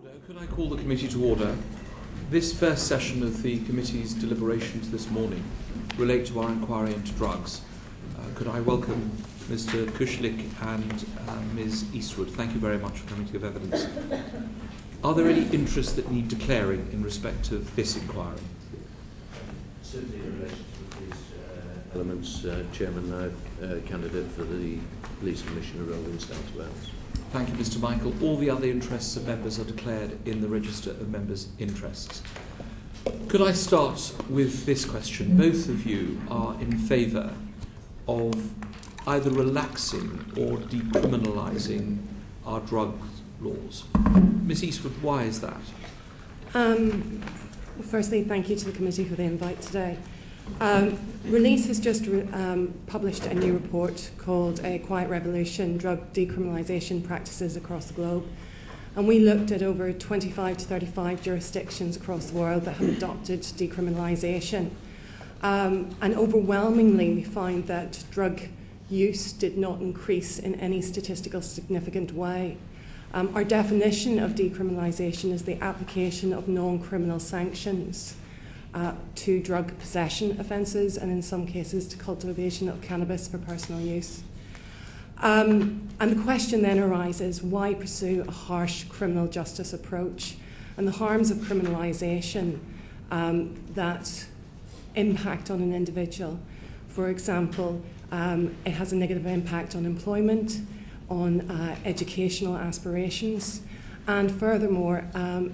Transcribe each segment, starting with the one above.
Order. Could I call the committee to order? This first session of the committee's deliberations this morning relate to our inquiry into drugs. Could I welcome Mr. Kushlink and Ms. Eastwood? Thank you very much for coming to give evidence. Are there any interests that need declaring in respect of this inquiry? Certainly in relation to these elements, Chairman, candidate for the Police Commissioner role in South Wales. Thank you, Mr. Michael. All the other interests of members are declared in the register of members' interests. Could I start with this question? Both of you are in favour of either relaxing or decriminalising our drug laws. Ms. Eastwood, why is that? Firstly, thank you to the committee for the invite today. Release has just published a new report called A Quiet Revolution, Drug Decriminalisation Practices Across the Globe. And we looked at over 25 to 35 jurisdictions across the world that have adopted decriminalisation. And overwhelmingly, we find that drug use did not increase in any statistical significant way. Our definition of decriminalisation is the application of non-criminal sanctions to drug possession offences and in some cases to cultivation of cannabis for personal use. And the question then arises, why pursue a harsh criminal justice approach? And the harms of criminalisation that impact on an individual. For example, it has a negative impact on employment, on educational aspirations, and furthermore,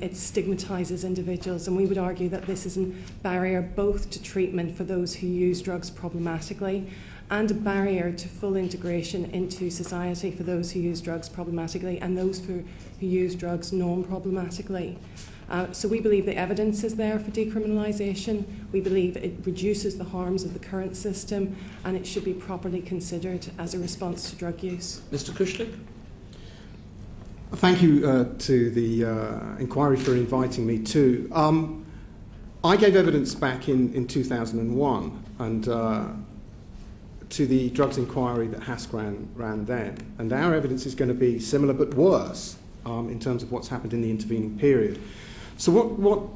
it stigmatises individuals, and we would argue that this is a barrier both to treatment for those who use drugs problematically and a barrier to full integration into society for those who use drugs problematically and those who use drugs non-problematically. So we believe the evidence is there for decriminalisation. We believe it reduces the harms of the current system and it should be properly considered as a response to drug use. Mr. Kushlink? Thank you to the inquiry for inviting me too. I gave evidence back in 2001 and to the drugs inquiry that HoC ran then. And our evidence is going to be similar but worse in terms of what's happened in the intervening period. So what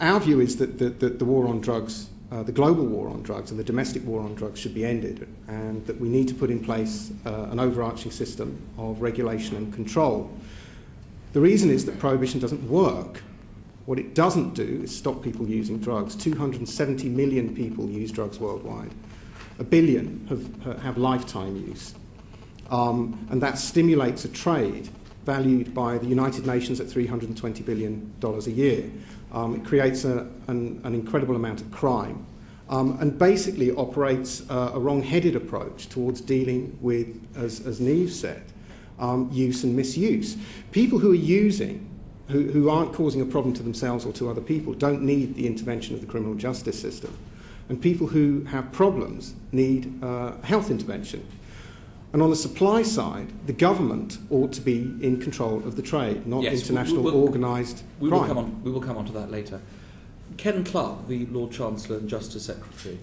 our view is that the war on drugs, the global war on drugs and the domestic war on drugs should be ended, and that we need to put in place an overarching system of regulation and control. The reason is that prohibition doesn't work. What it doesn't do is stop people using drugs. 270 million people use drugs worldwide. 1 billion have lifetime use. And that stimulates a trade valued by the United Nations at $320 billion a year. It creates an incredible amount of crime and basically operates a wrong-headed approach towards dealing with, as Niamh said, use and misuse. People who are using, who aren't causing a problem to themselves or to other people, don't need the intervention of the criminal justice system. And people who have problems need health intervention. And on the supply side, the government ought to be in control of the trade, not international organised crime. We will come on to that later. Ken Clarke, the Lord Chancellor and Justice Secretary,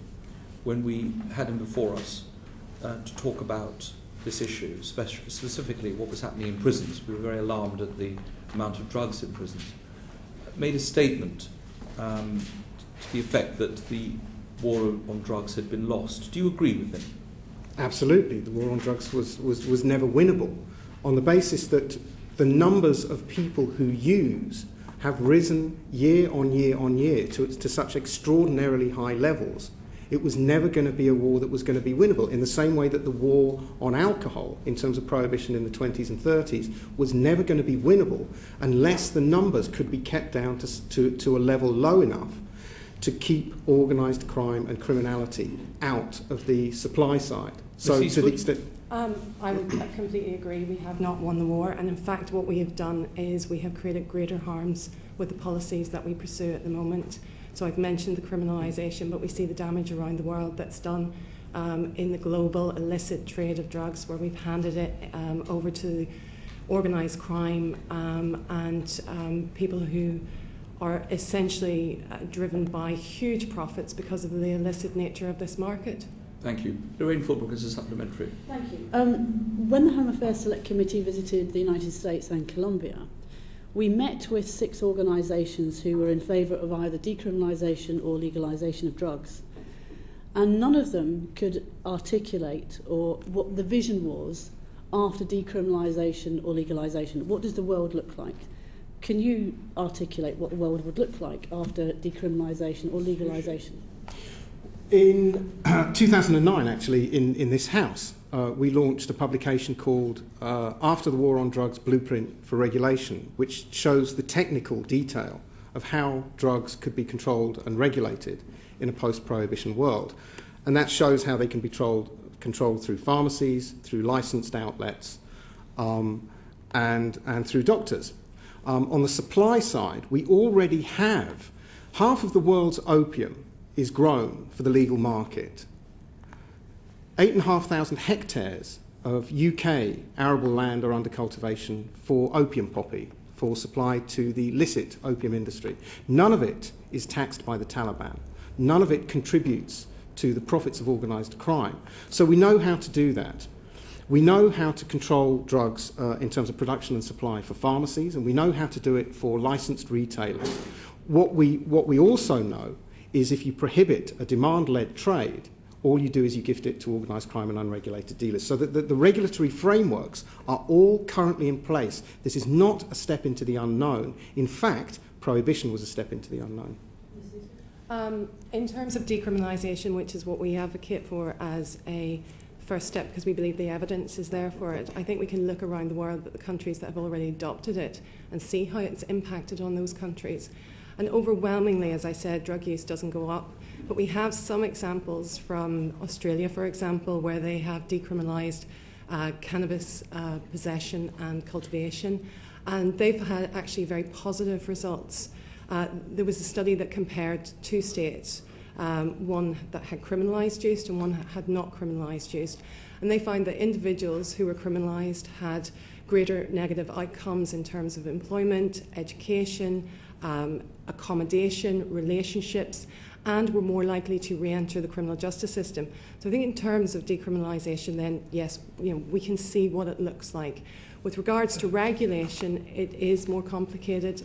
when we had him before us to talk about this issue, specifically what was happening in prisons, we were very alarmed at the amount of drugs in prisons, made a statement to the effect that the war on drugs had been lost. Do you agree with him? Absolutely. The war on drugs was never winnable on the basis that the numbers of people who use have risen year on year on year to such extraordinarily high levels. It was never going to be a war that was going to be winnable, in the same way that the war on alcohol, in terms of prohibition in the 20s and 30s, was never going to be winnable unless the numbers could be kept down to a level low enough to keep organised crime and criminality out of the supply side. So to the extent... I would completely agree. We have not won the war, and in fact what we have done is we have created greater harms with the policies that we pursue at the moment. So I've mentioned the criminalisation, but we see the damage around the world that's done in the global illicit trade of drugs, where we've handed it over to organised crime and people who are essentially driven by huge profits because of the illicit nature of this market. Thank you. Lorraine Fulbrook is a supplementary. Thank you. When the Home Affairs Select Committee visited the United States and Colombia, we met with 6 organisations who were in favour of either decriminalisation or legalisation of drugs. And none of them could articulate or what the vision was after decriminalisation or legalisation. What does the world look like? Can you articulate what the world would look like after decriminalisation or legalisation? In 2009, actually, in this House, we launched a publication called After the War on Drugs Blueprint for Regulation, which shows the technical detail of how drugs could be controlled and regulated in a post-prohibition world. And that shows how they can be controlled through pharmacies, through licensed outlets, and through doctors. On the supply side, we already have half of the world's opium is grown for the legal market. 8,500 hectares of UK arable land are under cultivation for opium poppy, for supply to the illicit opium industry. None of it is taxed by the Taliban. None of it contributes to the profits of organised crime. So we know how to do that. We know how to control drugs in terms of production and supply for pharmacies, and we know how to do it for licensed retailers. What we also know is if you prohibit a demand-led trade, all you do is you gift it to organised crime and unregulated dealers. So that the regulatory frameworks are all currently in place. This is not a step into the unknown. In fact, prohibition was a step into the unknown. In terms of decriminalisation, which is what we advocate for as a first step, because we believe the evidence is there for it, I think we can look around the world at the countries that have already adopted it and see how it's impacted on those countries. And overwhelmingly, as I said, drug use doesn't go up. But we have some examples from Australia, for example, where they have decriminalised cannabis possession and cultivation. And they've had actually very positive results. There was a study that compared 2 states, one that had criminalised use and one that had not criminalised use. And they found that individuals who were criminalised had greater negative outcomes in terms of employment, education, accommodation, relationships, and were more likely to re-enter the criminal justice system. So I think in terms of decriminalisation, then yes, we can see what it looks like. With regards to regulation, it is more complicated.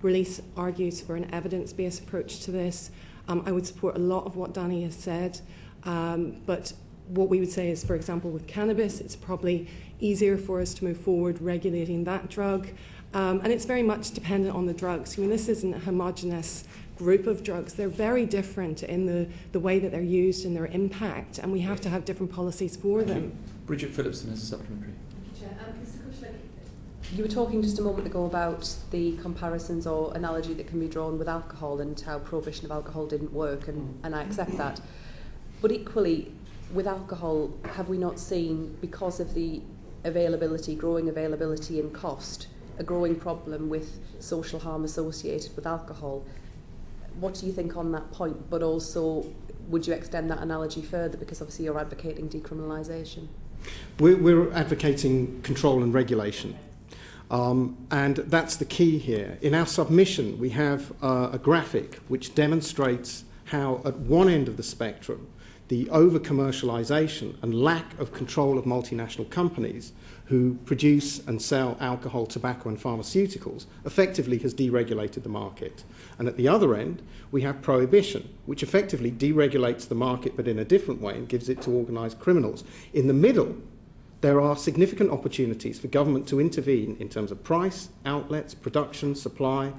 Release argues for an evidence-based approach to this. I would support a lot of what Danny has said, but what we would say is, for example, with cannabis, it's probably easier for us to move forward regulating that drug. And it's very much dependent on the drugs. This isn't a homogenous group of drugs. They're very different in the way that they're used and their impact, and we have to have different policies for them. Bridget Phillipson has a supplementary. Chair, Mr. Kushlink, you were talking just a moment ago about the comparisons or analogy that can be drawn with alcohol and how prohibition of alcohol didn't work, and I accept that. But equally, with alcohol, have we not seen, because of the growing availability and cost, a growing problem with social harm associated with alcohol? What do you think on that point? But also, would you extend that analogy further, because obviously you're advocating decriminalisation? We're advocating control and regulation. And that's the key here. In our submission, we have a graphic which demonstrates how at one end of the spectrum, the over-commercialisation and lack of control of multinational companies who produce and sell alcohol, tobacco and pharmaceuticals effectively has deregulated the market. And at the other end, we have prohibition, which effectively deregulates the market but in a different way and gives it to organised criminals. In the middle, there are significant opportunities for government to intervene in terms of price, outlets, production, supply,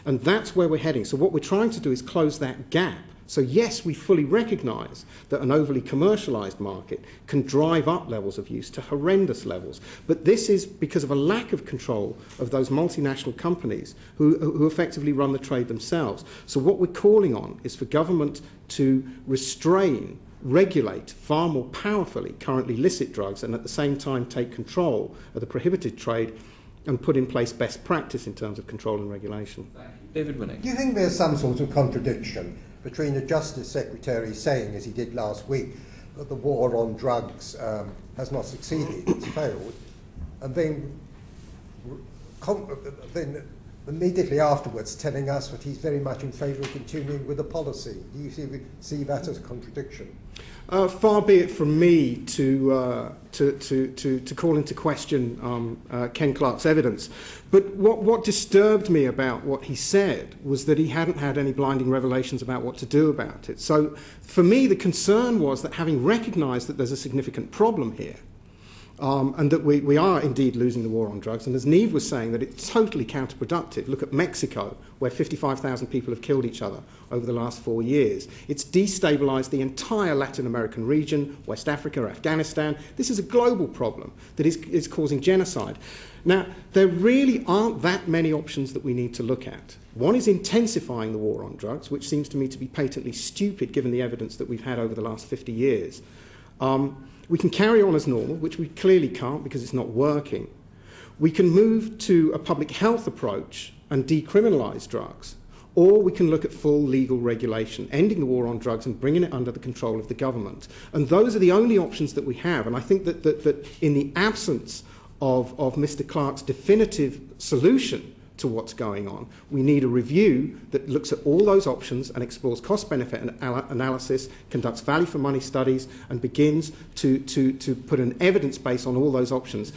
and that's where we're heading. So what we're trying to do is close that gap. So yes, we fully recognise that an overly commercialised market can drive up levels of use to horrendous levels. But this is because of a lack of control of those multinational companies who effectively run the trade themselves. So what we're calling on is for government to restrain, regulate far more powerfully currently illicit drugs and at the same time take control of the prohibited trade and put in place best practice in terms of control and regulation. Thank you. David Winnick. Do you think there's some sort of contradiction between the Justice Secretary saying, as he did last week, that the war on drugs has not succeeded, it's failed, and then immediately afterwards telling us that he's very much in favour of continuing with the policy. Do you see that as a contradiction? Far be it from me to call into question Ken Clarke's evidence. But what disturbed me about what he said was that he hadn't had any blinding revelations about what to do about it. So for me, the concern was that having recognised that there's a significant problem here, and that we are indeed losing the war on drugs. And as Niamh was saying, that it's totally counterproductive. Look at Mexico, where 55,000 people have killed each other over the last 4 years. It's destabilised the entire Latin American region, West Africa, Afghanistan. This is a global problem that is causing genocide. Now, there really aren't that many options that we need to look at. One is intensifying the war on drugs, which seems to me to be patently stupid given the evidence that we've had over the last 50 years. We can carry on as normal, which we clearly can't because it's not working. We can move to a public health approach and decriminalise drugs, or we can look at full legal regulation, ending the war on drugs and bringing it under the control of the government. And those are the only options that we have. And I think that in the absence of Mr. Clarke's definitive solution to what's going on, we need a review that looks at all those options and explores cost-benefit analysis, conducts value-for-money studies, and begins to put an evidence base on all those options.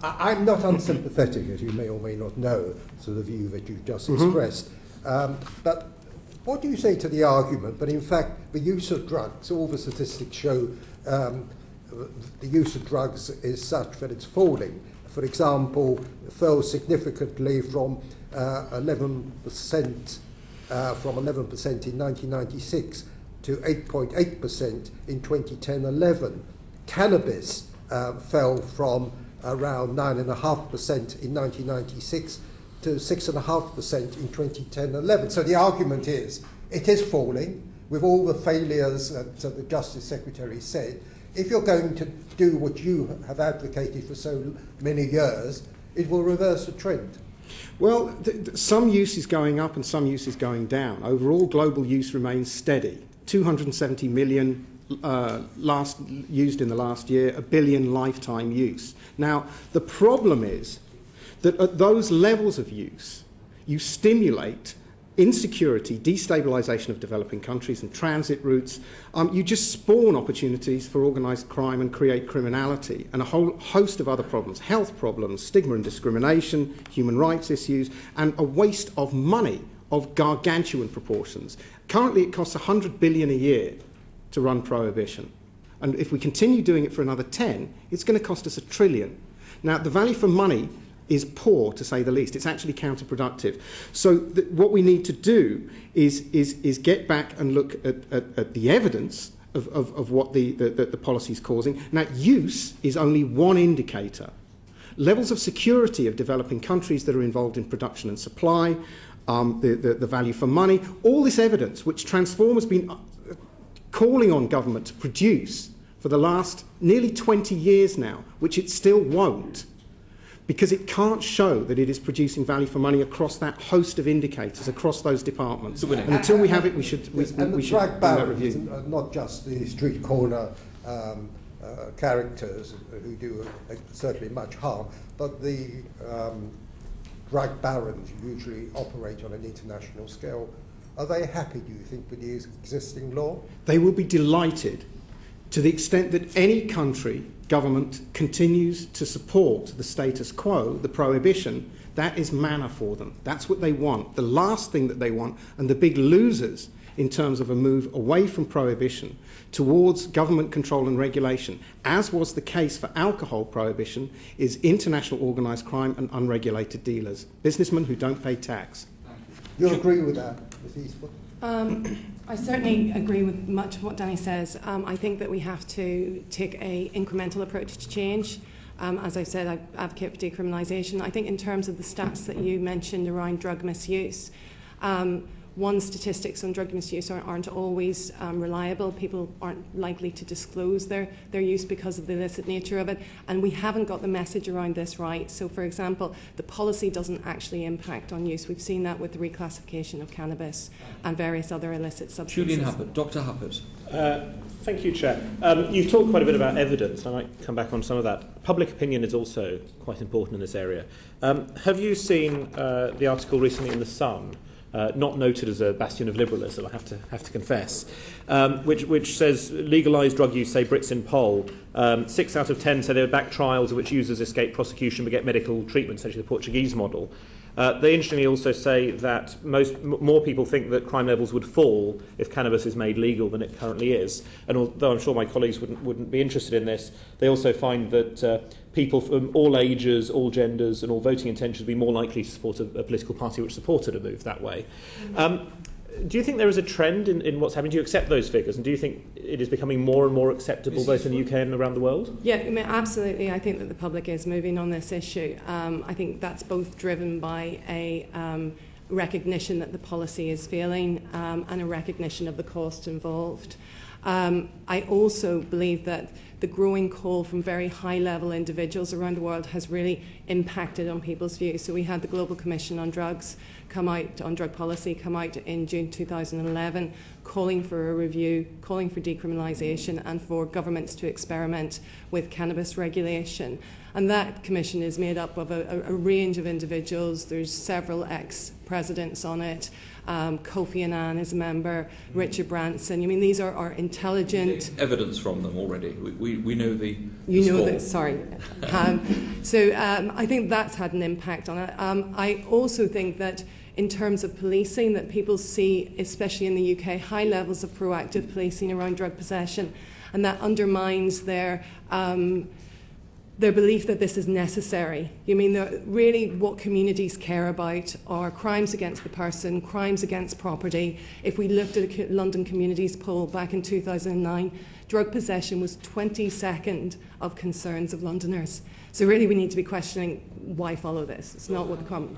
I'm not unsympathetic, as you may or may not know, to the view that you've just expressed. But what do you say to the argument that, in fact, the use of drugs, all the statistics show the use of drugs is such that it's falling? For example, fell significantly from 11% in 1996 to 8.8% in 2010-11. Cannabis fell from around 9.5% in 1996 to 6.5% in 2010-11. So the argument is it is falling with all the failures that the Justice Secretary said. If you're going to do what you have advocated for so many years, it will reverse the trend. Well, some use is going up and some use is going down. Overall, global use remains steady. 270 million used in the last year, 1 billion lifetime use. Now, the problem is that at those levels of use, you stimulate insecurity, destabilisation of developing countries and transit routes. You just spawn opportunities for organised crime and create criminality and a whole host of other problems, health problems, stigma and discrimination, human rights issues, and a waste of money of gargantuan proportions. Currently, it costs 100 billion a year to run prohibition. And if we continue doing it for another 10, it's going to cost us $1 trillion. Now, the value for money is poor, to say the least. It's actually counterproductive. So what we need to do is get back and look at the evidence of what the policy is causing. Now, use is only one indicator. Levels of security of developing countries that are involved in production and supply, the value for money, all this evidence which Transform has been calling on government to produce for the last nearly 20 years now, which it still won't, because it can't show that it is producing value for money across that host of indicators, across those departments. And until we have it, we should drag barons, not just the street corner characters who do certainly much harm, but the drug barons usually operate on an international scale. Are they happy, do you think, with the existing law? They will be delighted to the extent that any country government continues to support the status quo, the prohibition. That is manna for them. That's what they want. The last thing that they want, and the big losers in terms of a move away from prohibition towards government control and regulation, as was the case for alcohol prohibition, is international organised crime and unregulated dealers, businessmen who don't pay tax. You agree with that, Ms. Eastwood? I certainly agree with much of what Danny says. I think that we have to take an incremental approach to change. As I said, I advocate for decriminalisation. I think in terms of the stats that you mentioned around drug misuse, one, statistics on drug misuse aren't always reliable. People aren't likely to disclose their use because of the illicit nature of it, and we haven't got the message around this right. So, for example, the policy doesn't actually impact on use. We've seen that with the reclassification of cannabis and various other illicit substances. Julian Huppert, Dr. Huppert. Thank you, Chair. You've talked quite a bit about evidence. I might come back on some of that. Public opinion is also quite important in this area. Have you seen the article recently in The Sun, not noted as a bastion of liberalism, I have to confess, which says legalised drug use, say Brits in poll, 6 out of 10 say they would back trials in which users escape prosecution but get medical treatment, essentially the Portuguese model. They interestingly also say that more people think that crime levels would fall if cannabis is made legal than it currently is. And although I'm sure my colleagues wouldn't be interested in this, they also find that people from all ages, all genders and all voting intentions would be more likely to support a political party which supported a move that way. Do you think there is a trend in what's happening? Do you accept those figures? And do you think it is becoming more and more acceptable both in the UK and around the world? Yeah, I mean, absolutely. I think that the public is moving on this issue. I think that's both driven by a recognition that the policy is failing and a recognition of the cost involved. I also believe that the growing call from very high-level individuals around the world has really impacted on people's views. So we had the Global Commission on Drugs come out, on drug policy, come out in June 2011, calling for a review, calling for decriminalisation and for governments to experiment with cannabis regulation. And that commission is made up of a range of individuals. There's several ex-presidents on it. Kofi Annan is a member, Richard Branson. I mean, these are intelligent... Evidence from them already. We know the You know score. that, sorry. So I think that's had an impact on it. I also think that in terms of policing, that people see, especially in the UK, high levels of proactive policing around drug possession, and that undermines their belief that this is necessary. You mean, really what communities care about are crimes against the person, crimes against property. If we looked at a London Communities poll back in 2009, drug possession was 22nd of concerns of Londoners. So really we need to be questioning why follow this. It's not what the common...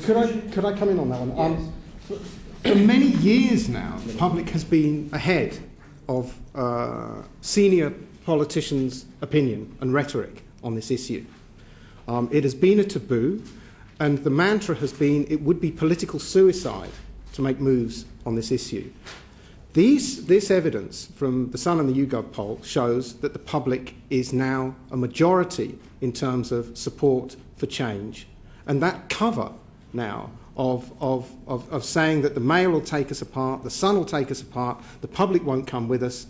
Could I come in on that one? Yes. For many years now, the public has been ahead of senior politicians' opinion and rhetoric on this issue. It has been a taboo, and the mantra has been it would be political suicide to make moves on this issue. This evidence from the Sun and the YouGov poll shows that the public is now a majority in terms of support for change, and that cover now of saying that the Mail will take us apart, the Sun will take us apart, the public won't come with us,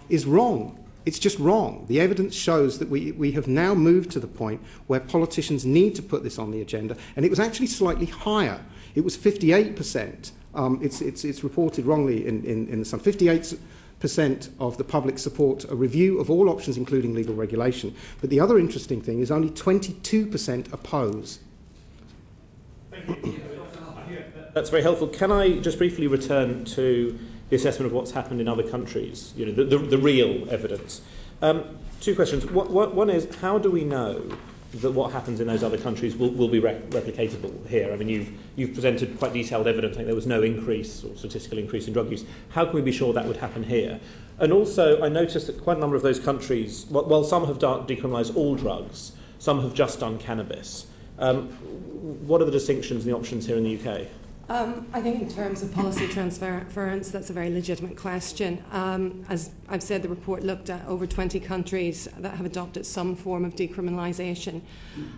is wrong. It's just wrong. The evidence shows that we have now moved to the point where politicians need to put this on the agenda, and it was actually slightly higher. It was 58%. It's reported wrongly in the Sun. 58% of the public support a review of all options, including legal regulation. But the other interesting thing is only 22% oppose. Thank you. That's very helpful. Can I just briefly return to the assessment of what's happened in other countries, you know, the real evidence? Two questions. One is, how do we know that what happens in those other countries will be replicatable here? I mean, you've presented quite detailed evidence. I think there was no increase or statistical increase in drug use. How can we be sure that would happen here? And also, I noticed that quite a number of those countries, while some have decriminalised all drugs, some have just done cannabis. What are the distinctions and the options here in the UK? I think in terms of policy transference, that's a very legitimate question. As I've said, the report looked at over 20 countries that have adopted some form of decriminalisation.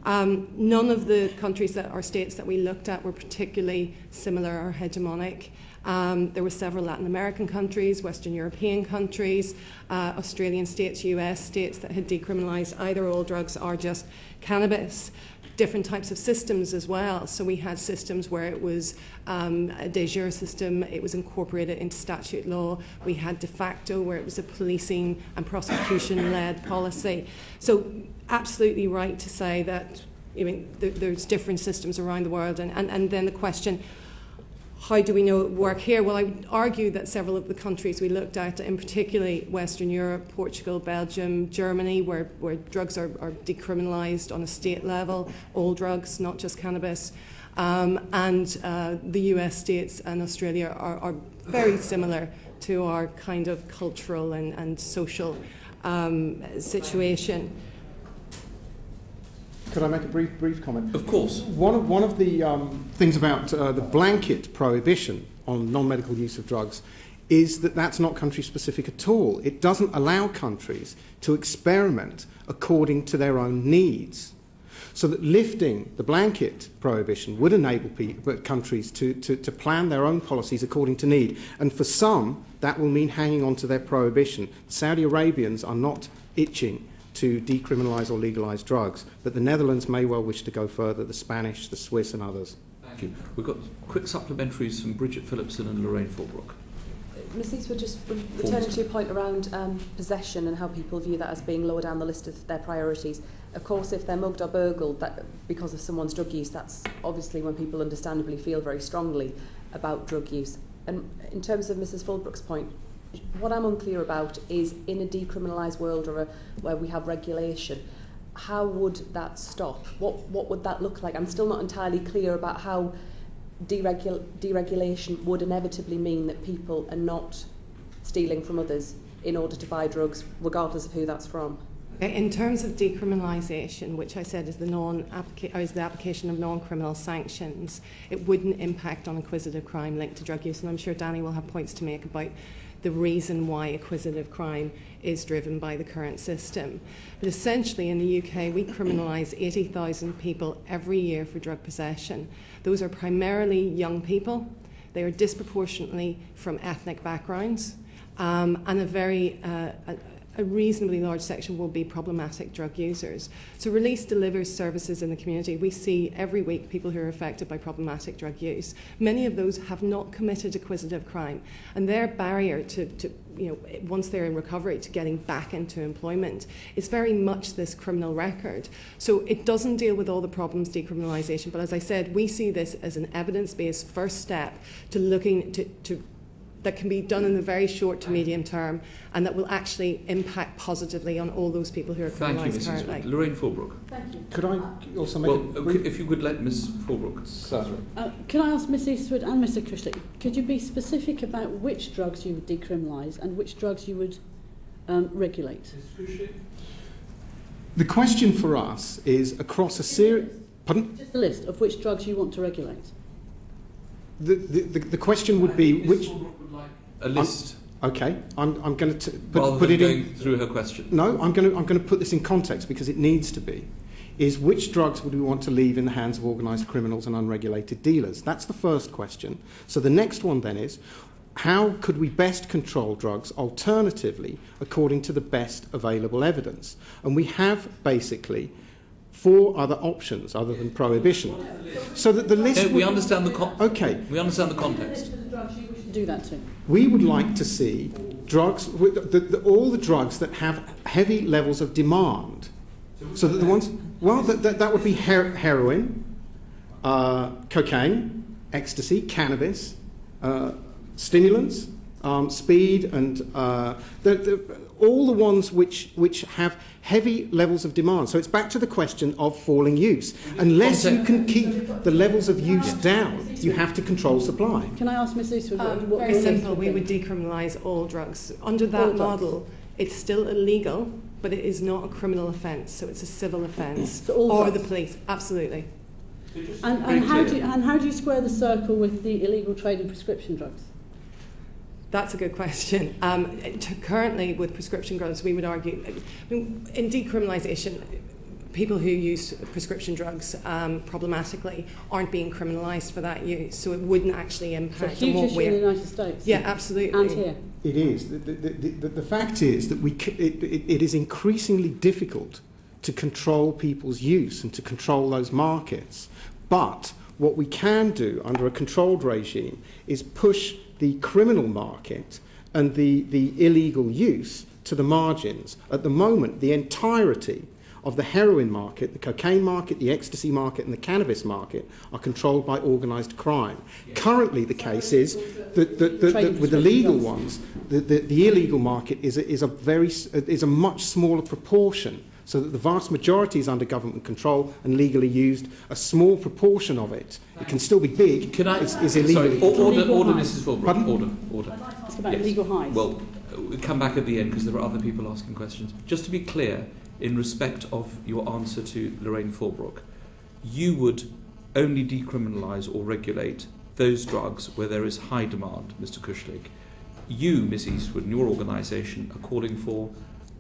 None of the countries or states that we looked at were particularly similar or hegemonic. There were several Latin American countries, Western European countries, Australian states, US states that had decriminalised either all drugs or just cannabis. Different types of systems as well. So we had systems where it was a de jure system, it was incorporated into statute law. We had de facto, where it was a policing and prosecution-led policy. So absolutely right to say that, I mean, there's different systems around the world. And then the question, How do we know it work here? Well, I would argue that several of the countries we looked at, in particularly Western Europe, Portugal, Belgium, Germany, where drugs are decriminalised on a state level, all drugs, not just cannabis, and the US states and Australia are very similar to our kind of cultural and social situation. Could I make a brief comment? Of course. One of the things about the blanket prohibition on non-medical use of drugs is that that's not country-specific at all. It doesn't allow countries to experiment according to their own needs. So that lifting the blanket prohibition would enable countries to plan their own policies according to need. And for some, that will mean hanging on to their prohibition. The Saudi Arabians are not itching to decriminalise or legalise drugs, but the Netherlands may well wish to go further, the Spanish, the Swiss and others. Thank you. We've got quick supplementaries from Bridget Phillipson and Lorraine Fulbrook. Ms Eastwood, just returning to your point around possession and how people view that as being lower down the list of their priorities. Of course, if they're mugged or burgled that, because of someone's drug use, that's obviously when people understandably feel very strongly about drug use. And in terms of Mrs Fulbrook's point, what I'm unclear about is, in a decriminalised world or where we have regulation, how would that stop? What would that look like? I'm still not entirely clear about how deregulation would inevitably mean that people are not stealing from others in order to buy drugs, regardless of who that's from. In terms of decriminalisation, which I said is the application of non-criminal sanctions, it wouldn't impact on acquisitive crime linked to drug use, and I'm sure Danny will have points to make about the reason why acquisitive crime is driven by the current system. But essentially in the UK we criminalise 80,000 people every year for drug possession. Those are primarily young people. They are disproportionately from ethnic backgrounds, and a reasonably large section will be problematic drug users. So Release delivers services in the community. We see every week people who are affected by problematic drug use. Many of those have not committed acquisitive crime, and their barrier to once they're in recovery, to getting back into employment is very much this criminal record. So it doesn't deal with all the problems, decriminalisation, but as I said, we see this as an evidence-based first step to looking to that can be done in the very short to medium term, and that will actually impact positively on all those people who are criminalised currently. Thank you, Mrs. Lorraine Fulbrook. Thank you. Could I also make if you could let Ms. Fulbrook. Can I ask Ms Eastwood and Mr Kushlink, could you be specific about which drugs you would decriminalise and which drugs you would regulate? The question for us is across a series... Pardon? Just a list of which drugs you want to regulate. The question would be which... A list. Okay, I'm going to put it going through her question. No, I'm going to put this in context because it needs to be. Is which drugs would we want to leave in the hands of organised criminals and unregulated dealers? That's the first question. So the next one then is, how could we best control drugs alternatively according to the best available evidence? And we have basically 4 other options other than prohibition. So that the list... we understand the okay. We understand the context. Do that too. We would like to see drugs, all the drugs that have heavy levels of demand. So that the ones... Well, that would be heroin, cocaine, ecstasy, cannabis, stimulants, speed, and all the ones which have heavy levels of demand. So it's back to the question of falling use. Unless you can keep the levels of use down, you have to control supply. Can I ask Ms Eastwood what very simple, we would decriminalise all drugs. Under that model, it's still illegal, but it is not a criminal offence, so it's a civil offence. So all or drugs? the police, absolutely. And how do you square the circle with the illegal trade in prescription drugs? That's a good question. Currently, with prescription drugs, we would argue, in decriminalisation, people who use prescription drugs problematically aren't being criminalised for that use, so it wouldn't actually impact. It's a huge issue in the United States. Yeah, absolutely. And here. It is. The fact is that it is increasingly difficult to control people's use and to control those markets. But what we can do under a controlled regime is push the criminal market and the illegal use to the margins. At the moment, the entirety of the heroin market, the cocaine market, the ecstasy market and the cannabis market are controlled by organised crime. Currently the case is that with the legal ones, the illegal market is a much smaller proportion, so that the vast majority is under government control and legally used. A small proportion of it, it can still be big, is illegally controlled. Order, Mrs. Fulbrook. Order. I'd like to ask about illegal highs. Well, we'll come back at the end because there are other people asking questions. Just to be clear, in respect of your answer to Lorraine Fulbrook, you would only decriminalise or regulate those drugs where there is high demand, Mr. Kushlink. You, Ms. Eastwood, and your organisation are calling for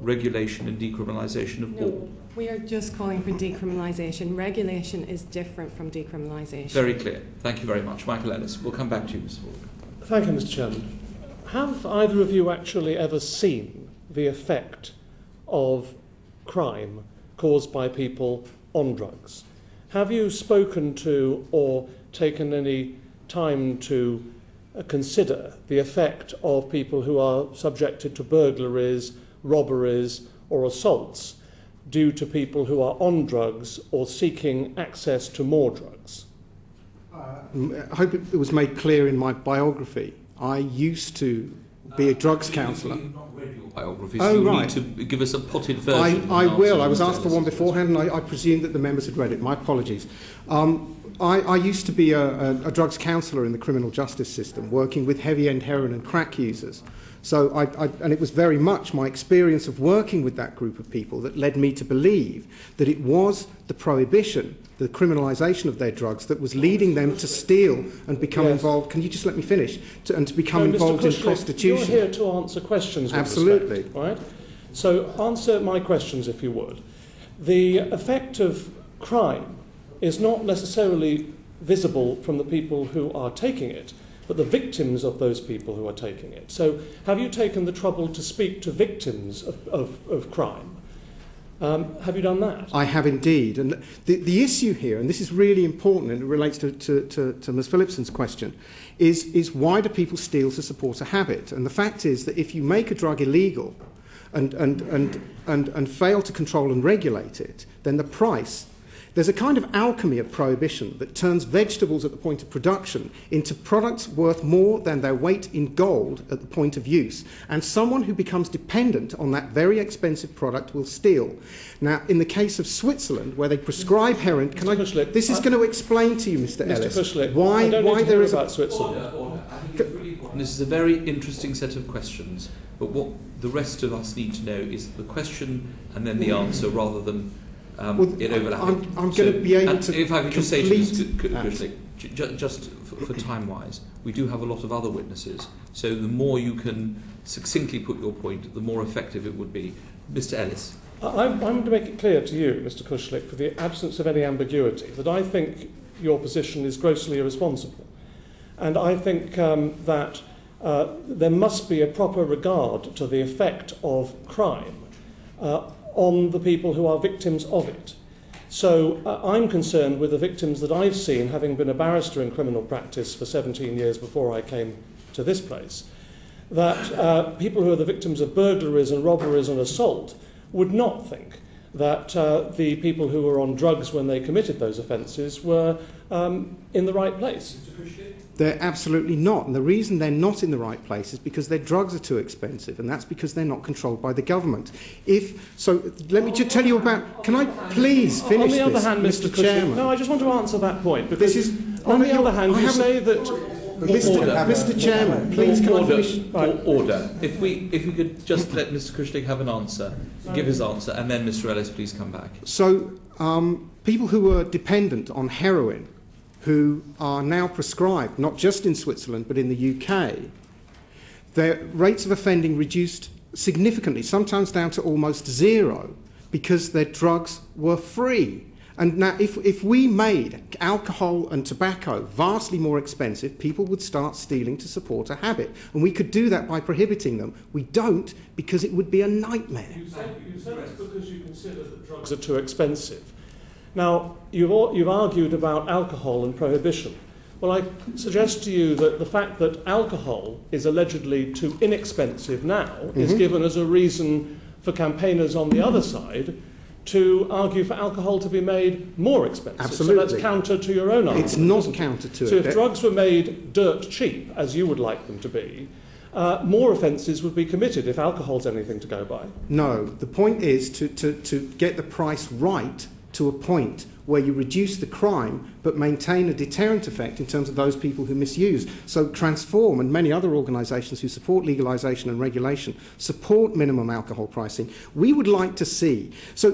regulation and decriminalisation of all. We are just calling for decriminalisation. Regulation is different from decriminalisation. Very clear. Thank you very much. Michael Ellis, we'll come back to you, Ms. Fulbrook. Thank you, Mr. Chairman. Have either of you actually ever seen the effect of crime caused by people on drugs? Have you spoken to or taken any time to consider the effect of people who are subjected to burglaries, robberies or assaults due to people who are on drugs or seeking access to more drugs? I hope it was made clear in my biography. I used to be a drugs counsellor. Biographies. Oh, you right. need to give us a potted version. I will. I was asked for one beforehand, and I presume that the members had read it. My apologies. I used to be a drugs counsellor in the criminal justice system, working with heavy-end heroin and crack users. So, and it was very much my experience of working with that group of people that led me to believe that it was the prohibition, the criminalisation of their drugs, that was leading them to steal and become involved. Can you just let me finish? And to become involved in prostitution. You're here to answer questions. Absolutely. Respect, right? So answer my questions, if you would. The effect of crime is not necessarily visible from the people who are taking it, but the victims of those people who are taking it. So have you taken the trouble to speak to victims of crime? Have you done that? I have indeed. And the issue here, and this is really important and it relates to Ms. Phillipson's question, is why do people steal to support a habit? And the fact is that if you make a drug illegal and fail to control and regulate it, then the price... There's a kind of alchemy of prohibition that turns vegetables at the point of production into products worth more than their weight in gold at the point of use. And someone who becomes dependent on that very expensive product will steal. Now, in the case of Switzerland, where they prescribe heroin, this is going to explain to you, Mr. Ellis, why there is about Switzerland. Order. I think it's really important. This is a very interesting set of questions, but what the rest of us need to know is the question and then the answer, rather than it overlapping. I'm going to be able to. If I could just say to Ms. Kushlink, just for time-wise, we do have a lot of other witnesses, so the more you can succinctly put your point, the more effective it would be. Mr. Ellis. I'm going to make it clear to you, Mr. Kushlink, for the absence of any ambiguity, that I think your position is grossly irresponsible. And I think that there must be a proper regard to the effect of crime on the people who are victims of it. So I'm concerned with the victims that I've seen, having been a barrister in criminal practice for 17 years before I came to this place, that people who are the victims of burglaries and robberies and assault would not think that the people who were on drugs when they committed those offences were in the right place. They're absolutely not. And the reason they're not in the right place is because their drugs are too expensive, and that's because they're not controlled by the government. Let me just tell you about... Can I please finish this, on the other hand, Mr. Chairman? No, I just want to answer that point, because on the other hand, you say that... Mr. Chairman, please can I finish? Order. If we could just let Mr. Kushlink have an answer, give his answer, and then Mr. Ellis, please come back. So, people who are dependent on heroin, who are now prescribed, not just in Switzerland but in the UK, their rates of offending reduced significantly, sometimes down to almost zero, because their drugs were free. And now if we made alcohol and tobacco vastly more expensive, people would start stealing to support a habit. And we could do that by prohibiting them. We don't, because it would be a nightmare. You said it's because you consider that drugs are too expensive. Now, you've argued about alcohol and prohibition. Well, I suggest to you that the fact that alcohol is allegedly too inexpensive now is given as a reason for campaigners on the other side to argue for alcohol to be made more expensive. Absolutely. So that's counter to your own argument. It's not counter to it. So if drugs were made dirt cheap, as you would like them to be, more offences would be committed if alcohol's anything to go by. No, the point is to get the price right to a point where you reduce the crime but maintain a deterrent effect in terms of those people who misuse. So Transform and many other organisations who support legalisation and regulation support minimum alcohol pricing. We would like to see... So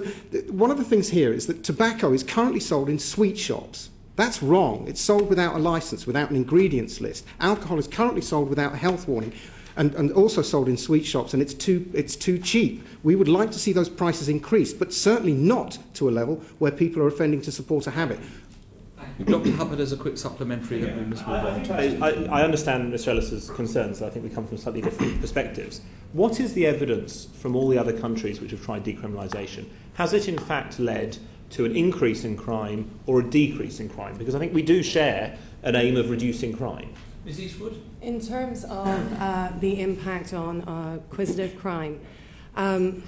one of the things here is that tobacco is currently sold in sweet shops. That's wrong. It's sold without a licence, without an ingredients list. Alcohol is currently sold without a health warning. And also sold in sweet shops, and it's too cheap. We would like to see those prices increased, but certainly not to a level where people are offending to support a habit. Dr. Hubbard, as a quick supplementary, that we must move on to. I understand Mr. Ellis's concerns. I think we come from slightly different perspectives. What is the evidence from all the other countries which have tried decriminalisation? Has it in fact led to an increase in crime or a decrease in crime? Because I think we do share an aim of reducing crime. Ms. Eastwood? In terms of the impact on acquisitive crime, as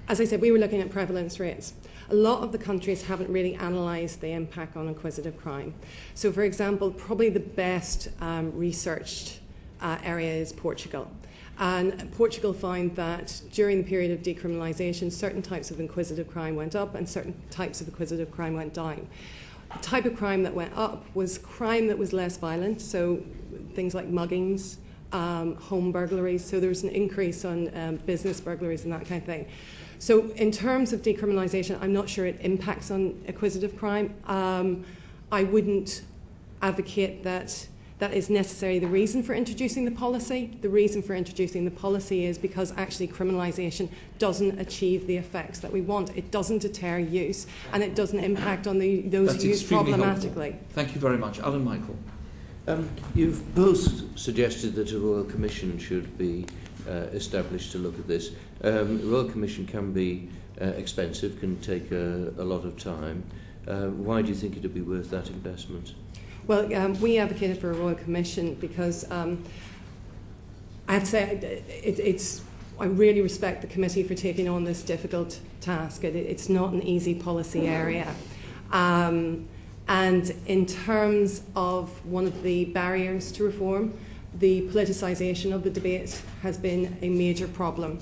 I said, we were looking at prevalence rates. A lot of the countries haven't really analysed the impact on acquisitive crime. So, for example, probably the best researched area is Portugal. And Portugal found that during the period of decriminalisation, certain types of inquisitive crime went up and certain types of acquisitive crime went down. The type of crime that went up was crime that was less violent, so things like muggings, home burglaries. So there was an increase on business burglaries and that kind of thing. So in terms of decriminalisation, I'm not sure it impacts on acquisitive crime. I wouldn't advocate that that is necessarily the reason for introducing the policy. The reason for introducing the policy is because actually criminalisation doesn't achieve the effects that we want. It doesn't deter use, and it doesn't impact on those used problematically. Helpful. Thank you very much. Alan Michael. You've both suggested that a Royal Commission should be established to look at this. A Royal Commission can be expensive, can take a lot of time. Why do you think it would be worth that investment? Well, we advocated for a Royal Commission because I have to say I really respect the committee for taking on this difficult task. It's not an easy policy area. And in terms of one of the barriers to reform, the politicisation of the debate has been a major problem.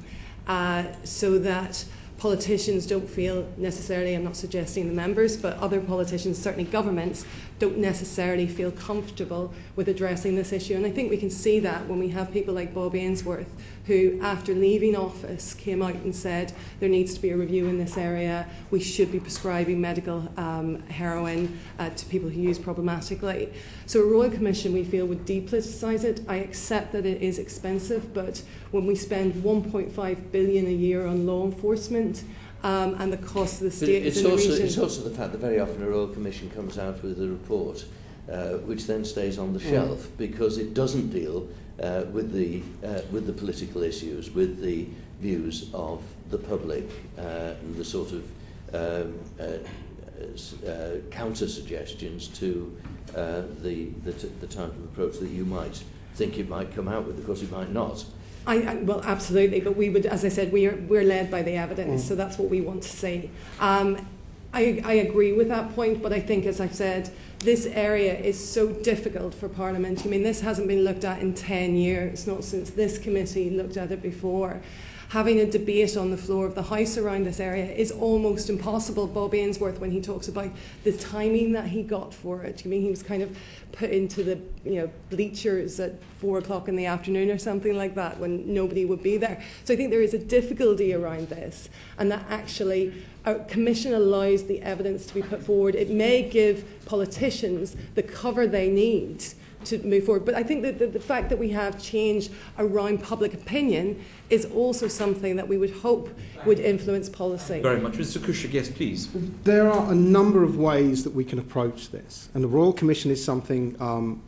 So that politicians don't feel necessarily, I'm not suggesting the members, but other politicians, certainly governments, don't necessarily feel comfortable with addressing this issue. And I think we can see that when we have people like Bob Ainsworth, who after leaving office came out and said there needs to be a review in this area, we should be prescribing medical heroin to people who use problematically. So a Royal Commission, we feel, would depoliticise it. I accept that it is expensive, but when we spend 1.5 billion a year on law enforcement, and the cost of the states in the region. It's also the fact that very often a Royal Commission comes out with a report which then stays on the shelf because it doesn't deal with the political issues, with the views of the public, and the sort of counter suggestions to the type of approach that you might think it might come out with. Of course, it might not. Well, absolutely, but we would, as I said, we're led by the evidence, so that's what we want to see. I agree with that point, but I think, as I've said, this area is so difficult for Parliament. I mean, this hasn't been looked at in 10 years, not since this committee looked at it before. Having a debate on the floor of the House around this area is almost impossible. Bob Ainsworth, when he talks about the timing that he got for it, I mean, he was kind of put into the bleachers at 4 o'clock in the afternoon or something like that when nobody would be there. So I think there is a difficulty around this, and that actually a commission allows the evidence to be put forward. It may give politicians the cover they need to move forward. But I think that the fact that we have change around public opinion is also something that we would hope would influence policy. Very much. Mr. Kushlink, yes, please. There are a number of ways that we can approach this, and the Royal Commission is something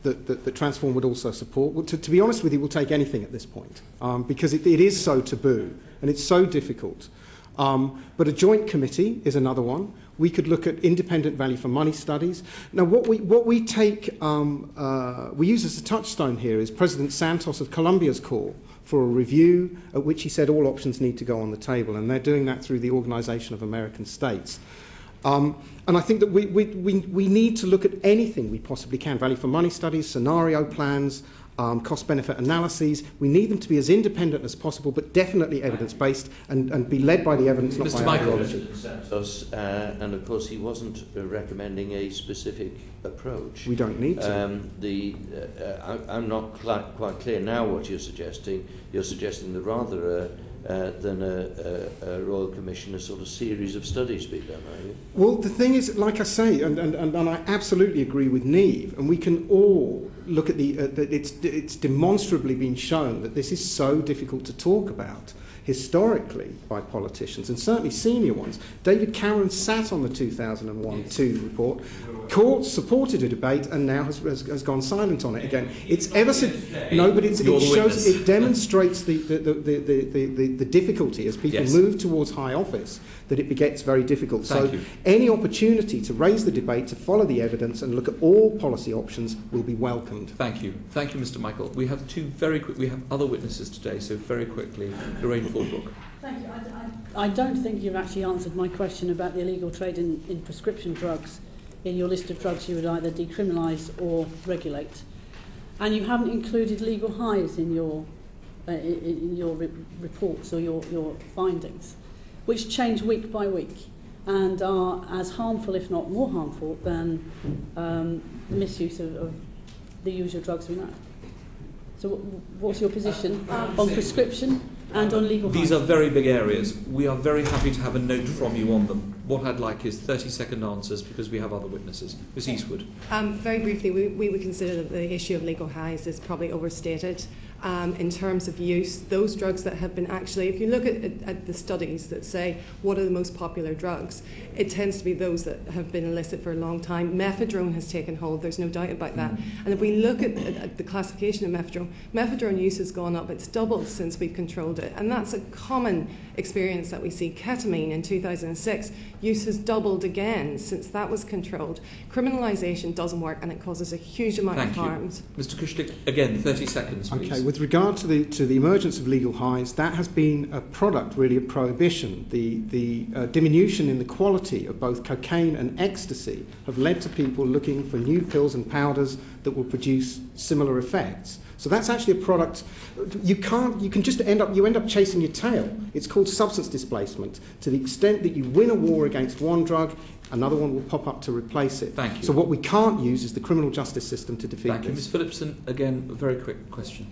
that Transform would also support. To be honest with you, we'll take anything at this point, because it is so taboo and it's so difficult. But a joint committee is another one. We could look at independent value for money studies. Now, what we take, we use as a touchstone here is President Santos of Colombia's call for a review, at which he said all options need to go on the table, and they're doing that through the Organisation of American States. And I think that we need to look at anything we possibly can, value for money studies, scenario plans, cost-benefit analyses. We need them to be as independent as possible, but definitely evidence-based and be led by the evidence, not Mr. by Michael. ideology. And of course he wasn't recommending a specific approach. We don't need to. I'm not quite clear now what you're suggesting. You're suggesting that rather than a Royal Commission, a sort of series of studies be done, are you? Well, the thing is, like I say, and I absolutely agree with Niamh, and we can all look at it's demonstrably been shown that this is so difficult to talk about historically by politicians, and certainly senior ones. David Cameron sat on the 2001-2 report. Courts supported a debate and now has gone silent on it again. It's ever so no, but it shows, it demonstrates the difficulty as people move towards high office, that it gets very difficult. Thank you. Any opportunity to raise the debate, to follow the evidence and look at all policy options will be welcomed. Thank you, Mr. Michael. We have we have other witnesses today, so very quickly, Lorraine Fordbrook. Thank you. I don't think you've actually answered my question about the illegal trade in prescription drugs. In your list of drugs you would either decriminalise or regulate. And you haven't included legal highs in your reports or your findings, which change week by week and are as harmful, if not more harmful, than the misuse of the usual drugs we know. So what's your position on prescription and on legal highs? These are very big areas. We are very happy to have a note from you on them. What I'd like is 30-second answers because we have other witnesses. Ms. Eastwood. Very briefly, we would consider that the issue of legal highs is probably overstated. In terms of use, those drugs that have been actually, if you look at the studies that say what are the most popular drugs, it tends to be those that have been illicit for a long time. Mephedrone has taken hold, there's no doubt about that. And if we look at the classification of mephedrone use has gone up, it's doubled since we've controlled it. And that's a common experience that we see. Ketamine in 2006, use has doubled again since that was controlled. Criminalisation doesn't work and it causes a huge amount of harms. Mr. Kushlink, again, 30 seconds, please. Okay, with regard to the emergence of legal highs, that has been a product really of prohibition. The diminution in the quality of both cocaine and ecstasy have led to people looking for new pills and powders that will produce similar effects. So that's actually a product. You can just end up chasing your tail. It's called substance displacement. To the extent that you win a war against one drug, another one will pop up to replace it. Thank you. So what we can't use is the criminal justice system to defeat Thank you. Ms. Phillipson, again, a very quick question.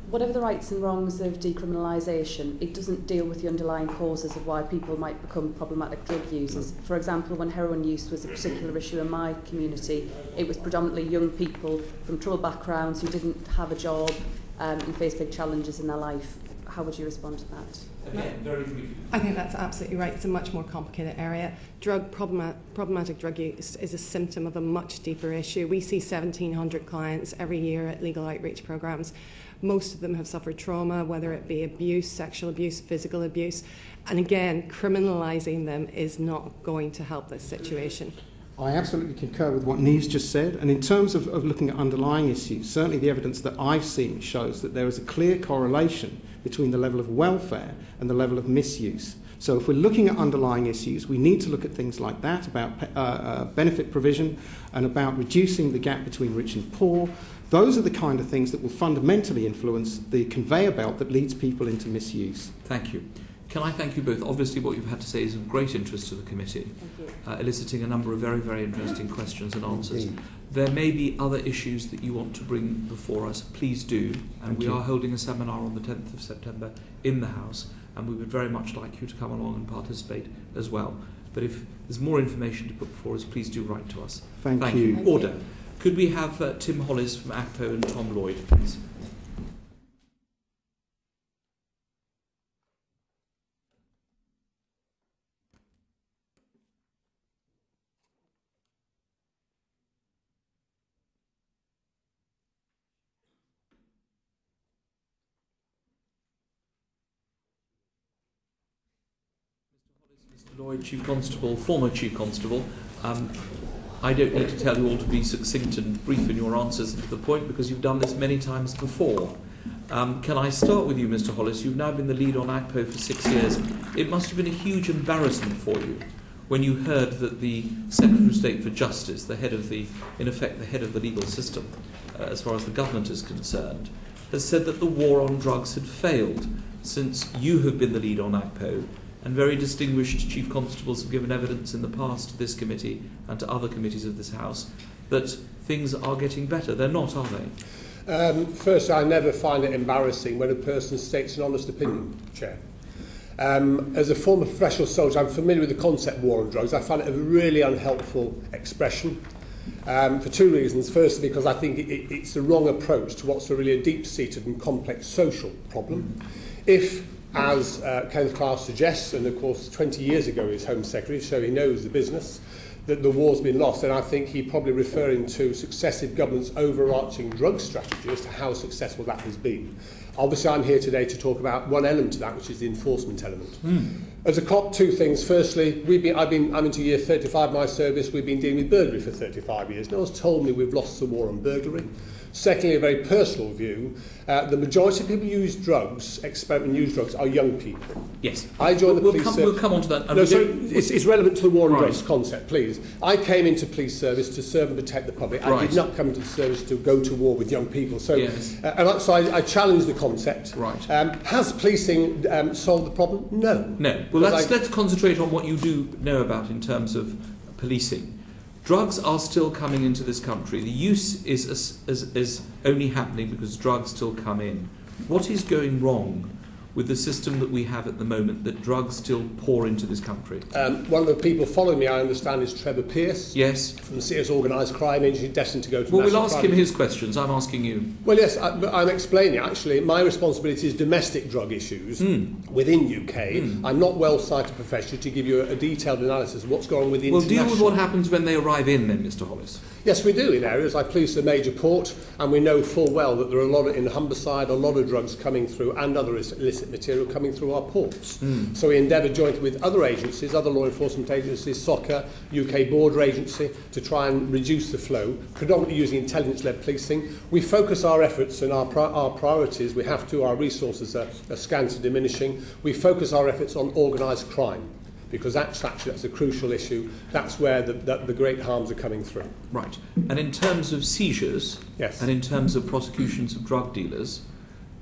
Whatever the rights and wrongs of decriminalisation, it doesn't deal with the underlying causes of why people might become problematic drug users. For example, when heroin use was a particular issue in my community, it was predominantly young people from troubled backgrounds who didn't have a job and faced big challenges in their life. How would you respond to that? Again, very briefly. I think that's absolutely right. It's a much more complicated area. Problematic drug use is a symptom of a much deeper issue. We see 1,700 clients every year at legal outreach programs. Most of them have suffered trauma, whether it be abuse, sexual abuse, physical abuse. And again, criminalising them is not going to help this situation. I absolutely concur with what Niamh's just said. And in terms of looking at underlying issues, certainly the evidence that I've seen shows that there is a clear correlation between the level of welfare and the level of misuse. So if we're looking at underlying issues, we need to look at things like that, about benefit provision and about reducing the gap between rich and poor. Those are the kind of things that will fundamentally influence the conveyor belt that leads people into misuse. Thank you. Can I thank you both? Obviously what you've had to say is of great interest to the committee, eliciting a number of very, very interesting questions and answers. Indeed. There may be other issues that you want to bring before us. Please do. And we are holding a seminar on the 10th of September in the House, and we would very much like you to come along and participate as well. But if there's more information to put before us, please do write to us. Thank you. Order. Could we have Tim Hollis from ACPO and Tom Lloyd, please? Mr. Lloyd, Chief Constable, former Chief Constable. I don't need to tell you all to be succinct and brief in your answers and to the point because you've done this many times before. Can I start with you, Mr. Hollis? You've now been the lead on ACPO for 6 years. It must have been a huge embarrassment for you when you heard that the Secretary of State for Justice, the head of the legal system, as far as the government is concerned, has said that the war on drugs had failed since you have been the lead on ACPO, and very distinguished chief constables have given evidence in the past to this committee and to other committees of this House that things are getting better. They're not, are they? First, I never find it embarrassing when a person states an honest opinion, Chair. As a former professional soldier, I'm familiar with the concept war on drugs. I find it a really unhelpful expression for two reasons. Firstly, because I think it's the wrong approach to what's really a deep-seated and complex social problem. If, as Kenneth Clarke suggests, and of course 20 years ago he was Home Secretary, so he knows the business, that the war's been lost, and I think he's probably referring to successive governments' overarching drug strategy as to how successful that has been. Obviously, I'm here today to talk about one element of that, which is the enforcement element. As a cop, two things. Firstly, I'm into year 35 of my service. We've been dealing with burglary for 35 years. No one's told me we've lost the war on burglary. Secondly, a very personal view, the majority of people who use drugs, experiment and use drugs, are young people. Yes. I joined the police service. We'll come on to that. No, so it's relevant to the war on drugs concept, please. I came into police service to serve and protect the public. I did not come into the service to go to war with young people. So, so I challenge the concept. Right. Has policing solved the problem? No. No. Well, let's concentrate on what you do know about in terms of policing. Drugs are still coming into this country. The use is only happening because drugs still come in. What is going wrong with the system that we have at the moment that drugs still pour into this country? One of the people following me, I understand, is Trevor Pearce. Yes. From the CS Organised Crime Agency, destined to go to Well, we'll ask him his questions. I'm asking you. Well, yes, I'm explaining. Actually, my responsibility is domestic drug issues within UK. I'm not well-cited professionally to give you a detailed analysis of what's going on with the international. Well, deal with what happens when they arrive in, then, Mr. Hollis. Yes, we do in areas like police a major port, and we know full well that there are a lot in Humberside, a lot of drugs coming through and other illicit material coming through our ports. So we endeavour jointly with other agencies, other law enforcement agencies, SOCA, UK Border Agency, to try and reduce the flow, predominantly using intelligence-led policing. We focus our efforts and our priorities. We have to, our resources are scant and diminishing. We focus our efforts on organised crime, because that's a crucial issue. That's where the great harms are coming through. Right. And in terms of seizures, yes, and in terms of prosecutions of drug dealers,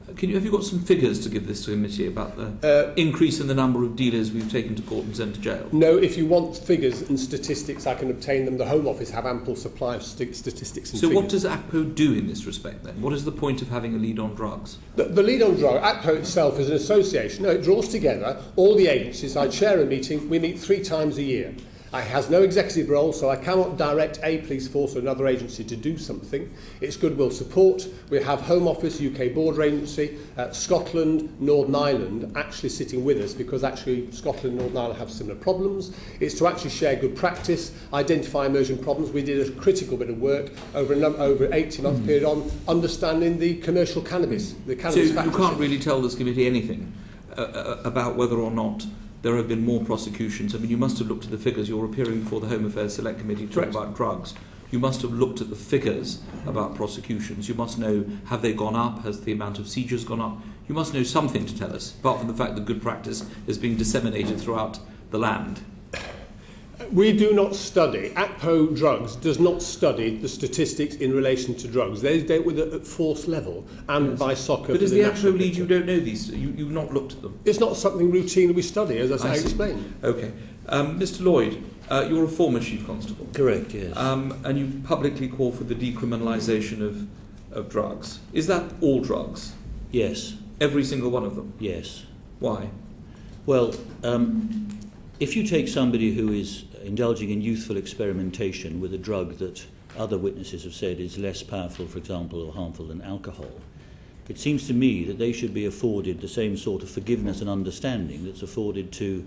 have you got some figures to give this to committee about the increase in the number of dealers we've taken to court and sent to jail? No, if you want figures and statistics, I can obtain them. The Home Office have ample supply of statistics and So figures. what does ACPO do in this respect then? What is the point of having a lead on drugs? The lead on drug, ACPO itself is an association. No, it draws together all the agencies. I chair a meeting. We meet 3 times a year. I has no executive role, so I cannot direct a police force or another agency to do something. It's goodwill support. We have Home Office, UK Border Agency, Scotland, Northern Ireland actually sitting with us, because actually Scotland and Northern Ireland have similar problems. It's to actually share good practice, identify emerging problems. We did a critical bit of work over an 18-month period on understanding the commercial cannabis. The cannabis so you can't really tell this committee anything about whether or not there have been more prosecutions. I mean, you must have looked at the figures. You're appearing before the Home Affairs Select Committee to talk about drugs. You must have looked at the figures about prosecutions. You must know, have they gone up? Has the amount of seizures gone up? You must know something to tell us, apart from the fact that good practice is being disseminated throughout the land. We do not study, ACPO Drugs does not study the statistics in relation to drugs. They deal with it at force level and by SOCA. But as the ACPO lead, you don't know these. You've not looked at them. It's not something routine we study, as I explained. Okay. Mr. Lloyd, you're a former Chief Constable. Correct, yes. And you publicly call for the decriminalisation of drugs. Is that all drugs? Yes. Every single one of them? Yes. Why? Well, if you take somebody who is indulging in youthful experimentation with a drug that other witnesses have said is less powerful, for example, or harmful than alcohol, it seems to me that they should be afforded the same sort of forgiveness and understanding that's afforded to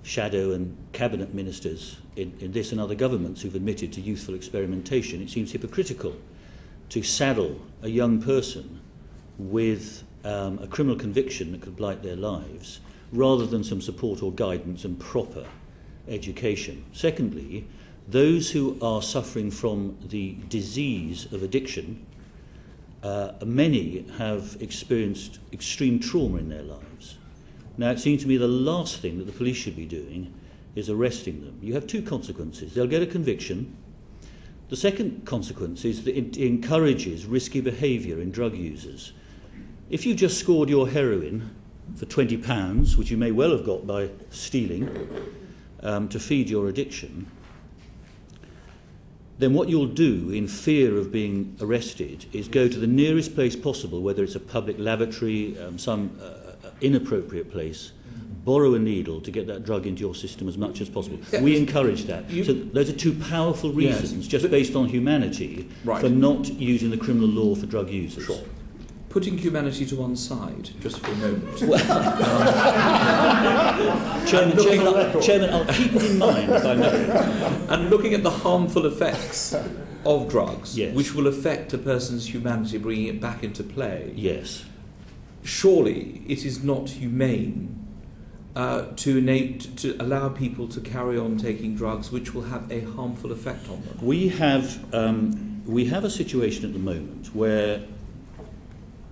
shadow and cabinet ministers in this and other governments who've admitted to youthful experimentation. It seems hypocritical to saddle a young person with a criminal conviction that could blight their lives, rather than some support or guidance and proper education. Secondly, those who are suffering from the disease of addiction many have experienced extreme trauma in their lives. Now, it seems to me the last thing that the police should be doing is arresting them. You have two consequences. They'll get a conviction. The second consequence is that it encourages risky behaviour in drug users. If you've just scored your heroin for £20, which you may well have got by stealing to feed your addiction, then what you'll do in fear of being arrested is go to the nearest place possible, whether it's a public lavatory, some inappropriate place, borrow a needle to get that drug into your system as much as possible. Yes. We encourage that. So those are two powerful reasons, just based on humanity, for not using the criminal law for drug users. Sure. Putting humanity to one side, just for a moment. Chairman, I'll keep it in mind if I know. And looking at the harmful effects of drugs, which will affect a person's humanity, bringing it back into play. Yes. Surely it is not humane to allow people to carry on taking drugs which will have a harmful effect on them. We have a situation at the moment where,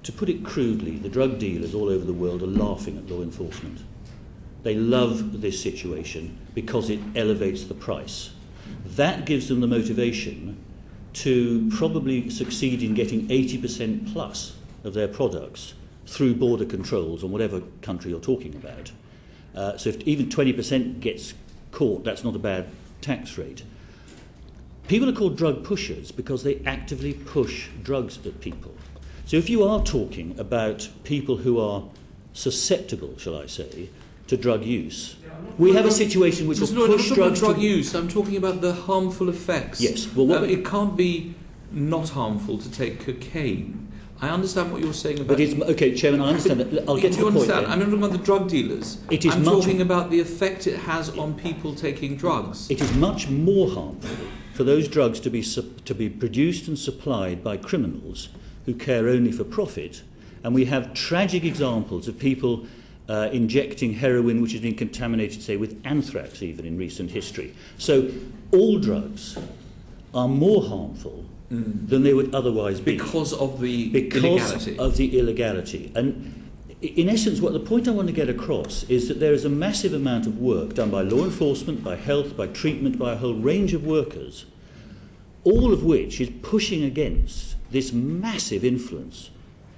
to put it crudely, the drug dealers all over the world are laughing at law enforcement. They love this situation because it elevates the price. That gives them the motivation to probably succeed in getting 80% plus of their products through border controls on whatever country you're talking about. So if even 20% gets caught, that's not a bad tax rate. People are called drug pushers because they actively push drugs at people. So if you are talking about people who are susceptible, shall I say, to drug use, we have a situation which will push drugs to drug use. I'm talking about the harmful effects. Yes. Well, it can't be not harmful to take cocaine. I understand what you're saying about... But it's, okay, Chairman, I understand that. I'll get to the point. I'm not talking about the drug dealers. I'm talking about the effect it has on people taking drugs. It is much more harmful for those drugs to be produced and supplied by criminals who care only for profit. And we have tragic examples of people injecting heroin which has been contaminated, say, with anthrax even in recent history. So all drugs are more harmful than they would otherwise be. Because of the illegality. Because of the illegality. And in essence, what the point I want to get across is that there is a massive amount of work done by law enforcement, by health, by treatment, by a whole range of workers, all of which is pushing against this massive influence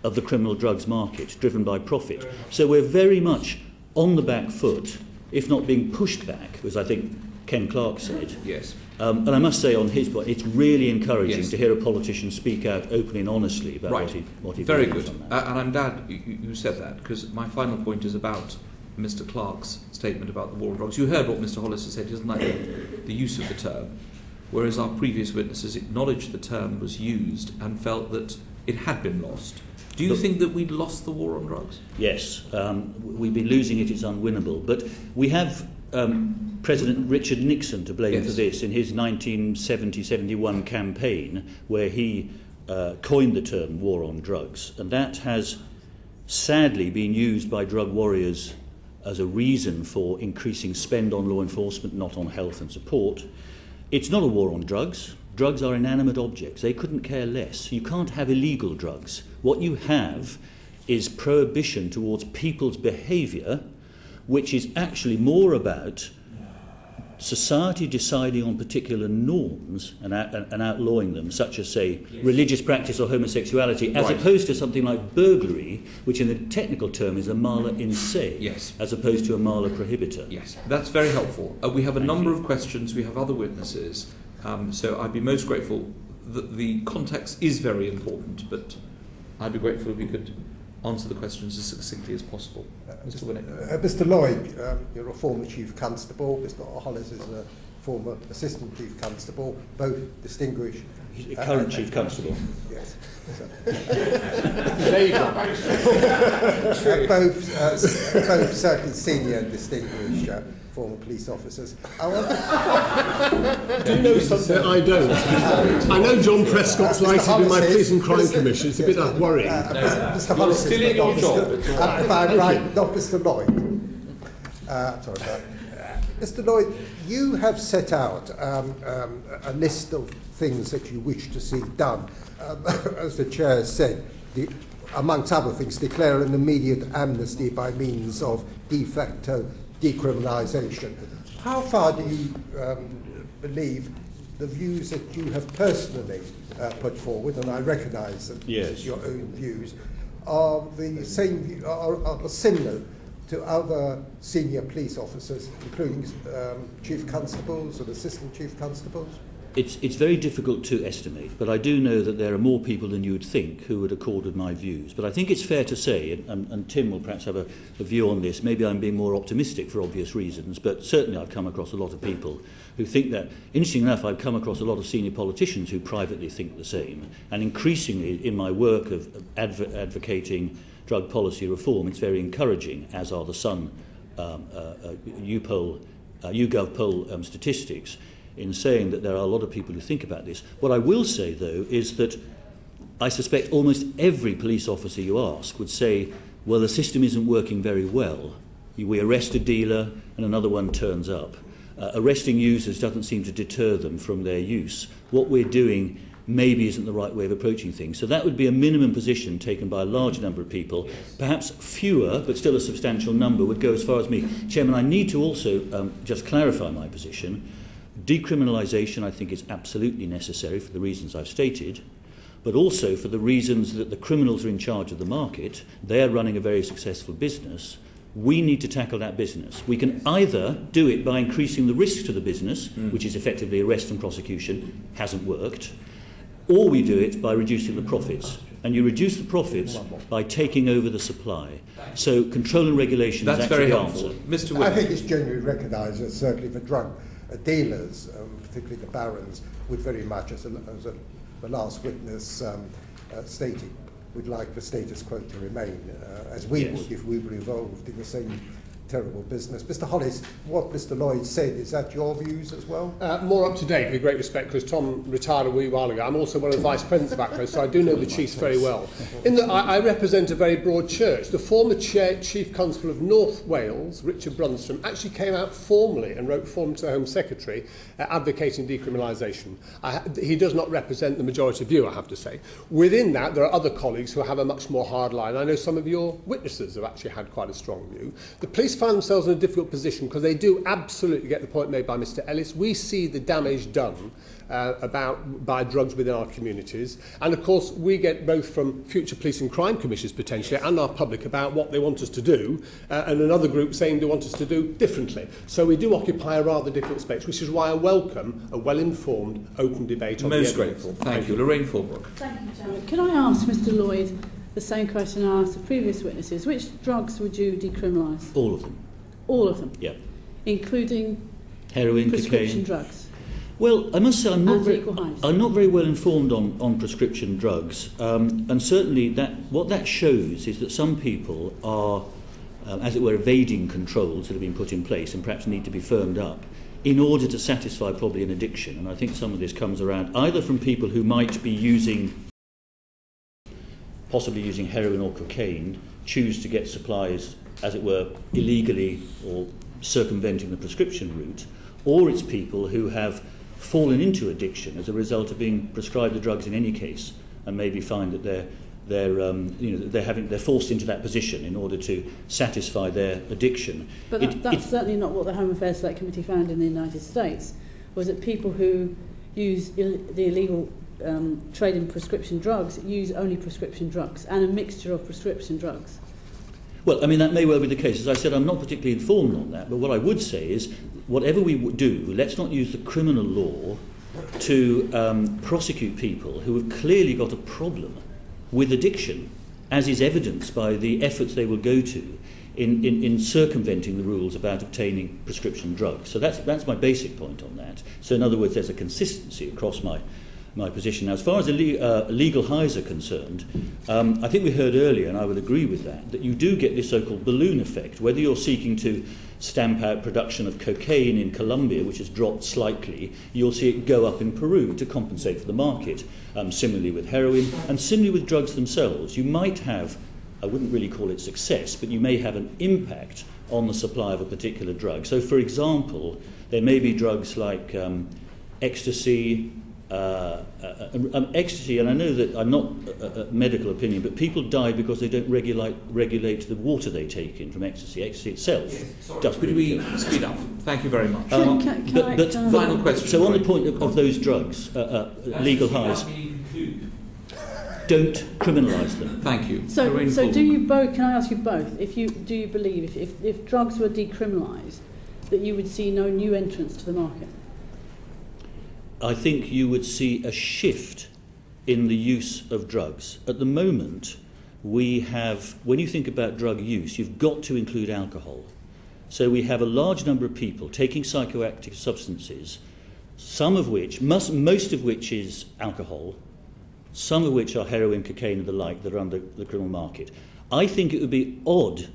of the criminal drugs market driven by profit. So we're very much on the back foot, if not being pushed back, as I think Ken Clark said. Yes. And I must say on his point, it's really encouraging to hear a politician speak out openly and honestly about what he Very believes good. on that. And I'm glad you said that, because my final point is about Mr. Clark's statement about the war on drugs. You heard what Mr. Hollister said. He doesn't like the use of the term, whereas our previous witnesses acknowledged the term was used and felt that it had been lost. Do you think that we'd lost the war on drugs? Yes. We've been losing it. It's unwinnable. But we have President Richard Nixon to blame for this in his 1970-71 campaign, where he coined the term war on drugs. And that has sadly been used by drug warriors as a reason for increasing spend on law enforcement, not on health and support. It's not a war on drugs. Drugs are inanimate objects. They couldn't care less. You can't have illegal drugs. What you have is prohibition towards people's behaviour, which is actually more about society deciding on particular norms and outlawing them, such as, say, religious practice or homosexuality, as opposed to something like burglary, which in the technical term is a mala in se, as opposed to a mala prohibita. Yes, that's very helpful. We have a number of questions. We have other witnesses. So I'd be most grateful. The context is very important, but I'd be grateful if you could answer the questions as succinctly as possible. Mr. Winnick. Mr. Lloyd, you're a former Chief Constable. Mr. Hollis is a former Assistant Chief Constable, both distinguished. He's a current Chief Constable. Yes. There you go. Both certainly senior and distinguished former police officers. Do you know something I don't? I know John Prescott's lighted in my Police and Crime Commission. It's a bit worrying. Mr. Hollis is stealing your job. not Mr. Lloyd. Sorry about that. Mr. Lloyd, you have set out a list of things that you wish to see done. As the Chair said, amongst other things, declare an immediate amnesty by means of de facto decriminalisation. How far do you believe the views that you have personally put forward, and I recognise that yes. your own views, are the same, are similar to other senior police officers, including chief constables and assistant chief constables? It's very difficult to estimate, but I do know that there are more people than you would think who would accord with my views. But I think it's fair to say, and Tim will perhaps have a view on this, maybe I'm being more optimistic for obvious reasons, but certainly I've come across a lot of people who think that. Interesting enough, I've come across a lot of senior politicians who privately think the same, and increasingly in my work of advocating drug policy reform, it's very encouraging, as are the Sun YouGov poll statistics, in saying that there are a lot of people who think about this. What I will say, though, is that I suspect almost every police officer you ask would say, well, the system isn't working very well. We arrest a dealer and another one turns up. Arresting users doesn't seem to deter them from their use. What we're doing maybe isn't the right way of approaching things. So that would be a minimum position taken by a large number of people. Perhaps fewer, but still a substantial number, would go as far as me. Chairman, I need to also just clarify my position. Decriminalisation, I think, is absolutely necessary for the reasons I've stated, but also for the reasons that the criminals are in charge of the market. They are running a very successful business. We need to tackle that business. We can either do it by increasing the risk to the business, which is effectively arrest and prosecution, hasn't worked, or we do it by reducing the profits. And you reduce the profits by taking over the supply. So control and regulation is actually the answer. Mr. Wood. I think it's generally recognised that certainly for drug dealers, particularly the barons, would very much, as the last witness stated, would like the status quo to remain, as we would if we were involved in the same terrible business. Mr. Hollis, what Mr. Lloyd said, is that your views as well? More up to date, with great respect, because Tom retired a wee while ago. I'm also one of the vice presidents of ACCO, so I do know the chiefs very well. In that I represent a very broad church. The former chief constable of North Wales, Richard Brunstrom, actually came out formally and wrote form to the Home Secretary advocating decriminalisation. He does not represent the majority view, I have to say. Within that, there are other colleagues who have a much more hard line. I know some of your witnesses have actually had quite a strong view. The police find themselves in a difficult position because they do absolutely get the point made by Mr. Ellis. We see the damage done by drugs within our communities, and of course we get both from future police and crime commissions potentially and our public about what they want us to do, and another group saying they want us to do differently. So we do occupy a rather difficult space, which is why I welcome a well-informed, open debate on Most the grateful. Thank you. Lorraine Fulbrook. Thank you, Chairman. Can I ask Mr. Lloyd the same question I asked the previous witnesses? Which drugs would you decriminalise? All of them. All of them? Yeah. Including heroin, prescription cocaine. drugs? Well, I must say I'm not very well informed on prescription drugs, and certainly what that shows is that some people are, as it were, evading controls that have been put in place and perhaps need to be firmed up in order to satisfy probably an addiction. And I think some of this comes around either from people who might be possibly using heroin or cocaine, choose to get supplies, as it were, illegally or circumventing the prescription route, or it's people who have fallen into addiction as a result of being prescribed the drugs in any case, and maybe find that they're forced into that position in order to satisfy their addiction. But that's certainly not what the Home Affairs Select Committee found in the United States. Was that people who use the illegal trade in prescription drugs use only prescription drugs and a mixture of prescription drugs? Well, I mean, that may well be the case. As I said, I'm not particularly informed on that, but what I would say is, whatever we do, let's not use the criminal law to prosecute people who have clearly got a problem with addiction, as is evidenced by the efforts they will go to in circumventing the rules about obtaining prescription drugs. So that's my basic point on that. So in other words, there's a consistency across my position. Now, as far as legal highs are concerned, I think we heard earlier, and I would agree with that you do get this so-called balloon effect. Whether you're seeking to stamp out production of cocaine in Colombia, which has dropped slightly, you'll see it go up in Peru to compensate for the market. Similarly with heroin, and similarly with drugs themselves. You might have, I wouldn't really call it success, but you may have an impact on the supply of a particular drug. So, for example, there may be drugs like ecstasy, ecstasy, and I know that I'm not a medical opinion, but people die because they don't regulate the water they take in from ecstasy. Ecstasy itself does. Could we speed up? Thank you very much. Final question. So on the point of those drugs, legal highs, don't criminalise them. Thank you. So do you both? Can I ask you both? Do you believe if drugs were decriminalised, that you would see no new entrants to the market? I think you would see a shift in the use of drugs. At the moment, we have, when you think about drug use, you've got to include alcohol. So we have a large number of people taking psychoactive substances, some of which, most of which is alcohol, some of which are heroin, cocaine and the like that are under the criminal market. I think it would be odd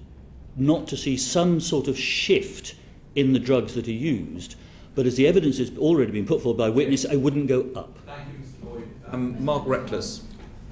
not to see some sort of shift in the drugs that are used, but as the evidence has already been put forward by witness, I wouldn't go up. Thank you, Mr. Lloyd. Mark Reckless.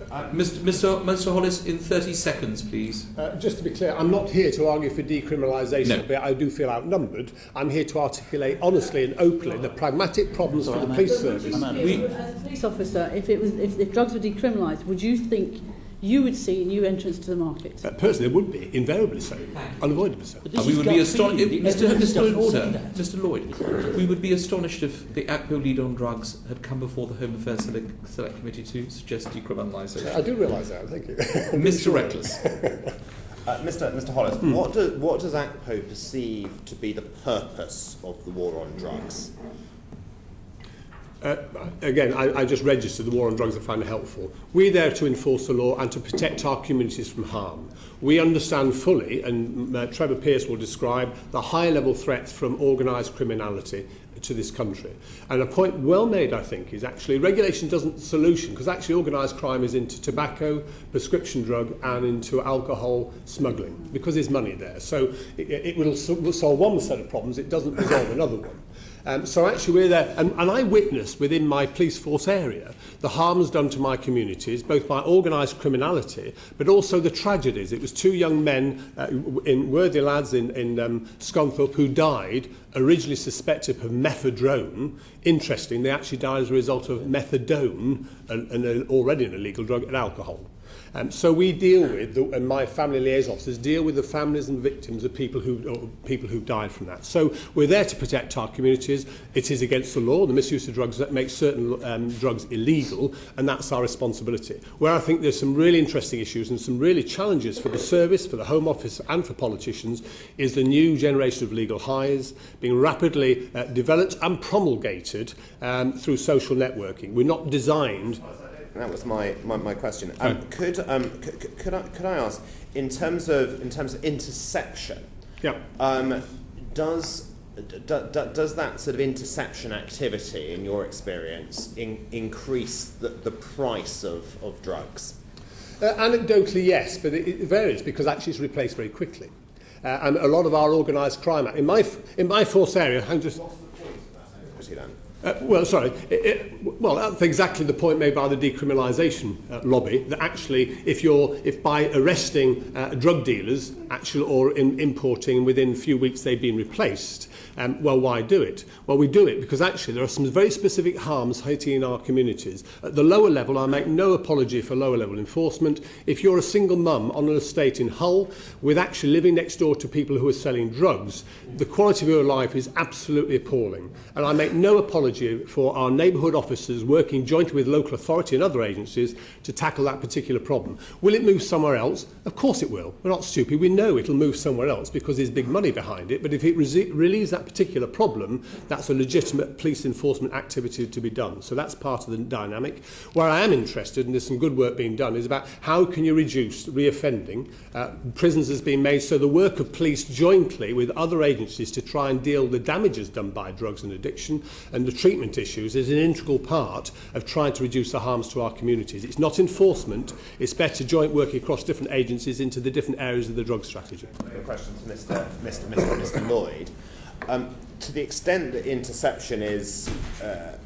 Mr. Hollis, in 30 seconds, please. Just to be clear, I'm not here to argue for decriminalisation, no. but I do feel outnumbered. I'm here to articulate honestly and openly the pragmatic problems for the police service. As a police officer, if drugs were decriminalised, would you think you would see new entrants to the market? Personally, it would be, invariably so, unavoidably so. We would be astonished, Mr. Lloyd, we would be astonished if the ACPO lead on drugs had come before the Home Affairs Select Committee to suggest decriminalisation. I do realise that, thank you. Mr. Reckless. Mr. Hollis, what does ACPO perceive to be the purpose of the war on drugs? Again, I just registered the war on drugs. I find it helpful. We're there to enforce the law and to protect our communities from harm. We understand fully, and Trevor Pearce will describe, the high-level threats from organised criminality to this country. And a point well made, I think, is actually regulation doesn't solution, because actually organised crime is into tobacco, prescription drug, and into alcohol smuggling, because there's money there. So it will solve one set of problems, it doesn't resolve another one. So actually we're there, and I witnessed within my police force area the harms done to my communities, both by organised criminality, but also the tragedies. It was two young men, worthy lads in Scunthorpe, who died, originally suspected of methadone. Interesting, they actually died as a result of methadone, already an illegal drug, and alcohol. So we deal with, and my family liaison officers deal with the families and victims of people who died from that. So we're there to protect our communities. It is against the law, the misuse of drugs that makes certain drugs illegal, and that's our responsibility. Where I think there's some really interesting issues and some really challenges for the service, for the Home Office and for politicians, is the new generation of legal highs being rapidly developed and promulgated through social networking. We're not designed... That was my question. Could I ask, in terms of interception? Yeah. Does that sort of interception activity, in your experience, increase the price of drugs? Anecdotally, yes, but it varies because actually it's replaced very quickly. And a lot of our organised crime in my force area, well, that's exactly the point made by the decriminalisation lobby, that actually if by arresting drug dealers or importing within a few weeks they've been replaced, well, why do it? Well, we do it because actually there are some very specific harms hitting our communities. At the lower level, I make no apology for lower level enforcement. If you're a single mum on an estate in Hull with actually living next door to people who are selling drugs, the quality of your life is absolutely appalling. And I make no apology for our neighbourhood officers working jointly with local authority and other agencies to tackle that particular problem. Will it move somewhere else? Of course it will. We're not stupid. We know it'll move somewhere else because there's big money behind it. But if it relieves that particular problem, that's a legitimate police enforcement activity to be done. So that's part of the dynamic. Where I am interested, and there's some good work being done, is about how can you reduce reoffending. Prisons has been made so the work of police jointly with other agencies to try and deal with the damages done by drugs and addiction and the treatment issues is an integral part of trying to reduce the harms to our communities. It's not enforcement, it's better joint working across different agencies into the different areas of the drug strategy. A question to Mr. Lloyd. To the extent that interception is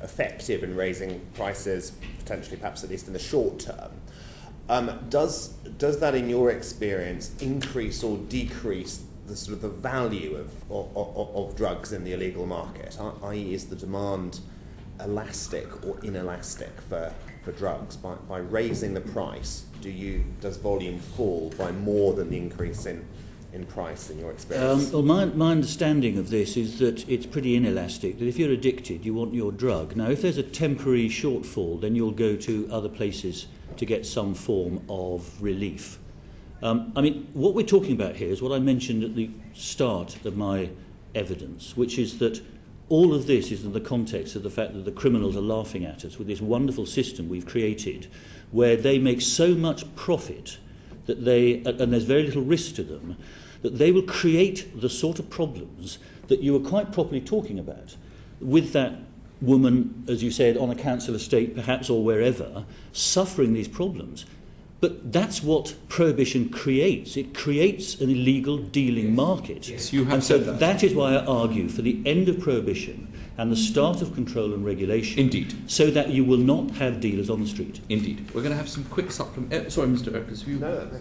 effective in raising prices, potentially perhaps at least in the short term, does that in your experience increase or decrease the sort of the value of drugs in the illegal market, i.e. is the demand elastic or inelastic for drugs? By raising the price, does volume fall by more than the increase in price in your experience? Well, my understanding of this is that it's pretty inelastic, that if you're addicted, you want your drug. Now, if there's a temporary shortfall, then you'll go to other places to get some form of relief. I mean, what we're talking about here is what I mentioned at the start of my evidence, which is that all of this is in the context of the fact that the criminals are laughing at us with this wonderful system we've created where they make so much profit that and there's very little risk to them, that they will create the sort of problems that you were quite properly talking about with that woman, as you said, on a council estate perhaps or wherever, suffering these problems. But that's what prohibition creates. It creates an illegal dealing market. Yes, you have and so said that. That is why I argue for the end of prohibition and the start of control and regulation. Indeed. So that you will not have dealers on the street. Indeed. We're going to have some quick supplement. Sorry, Mr. Eckers,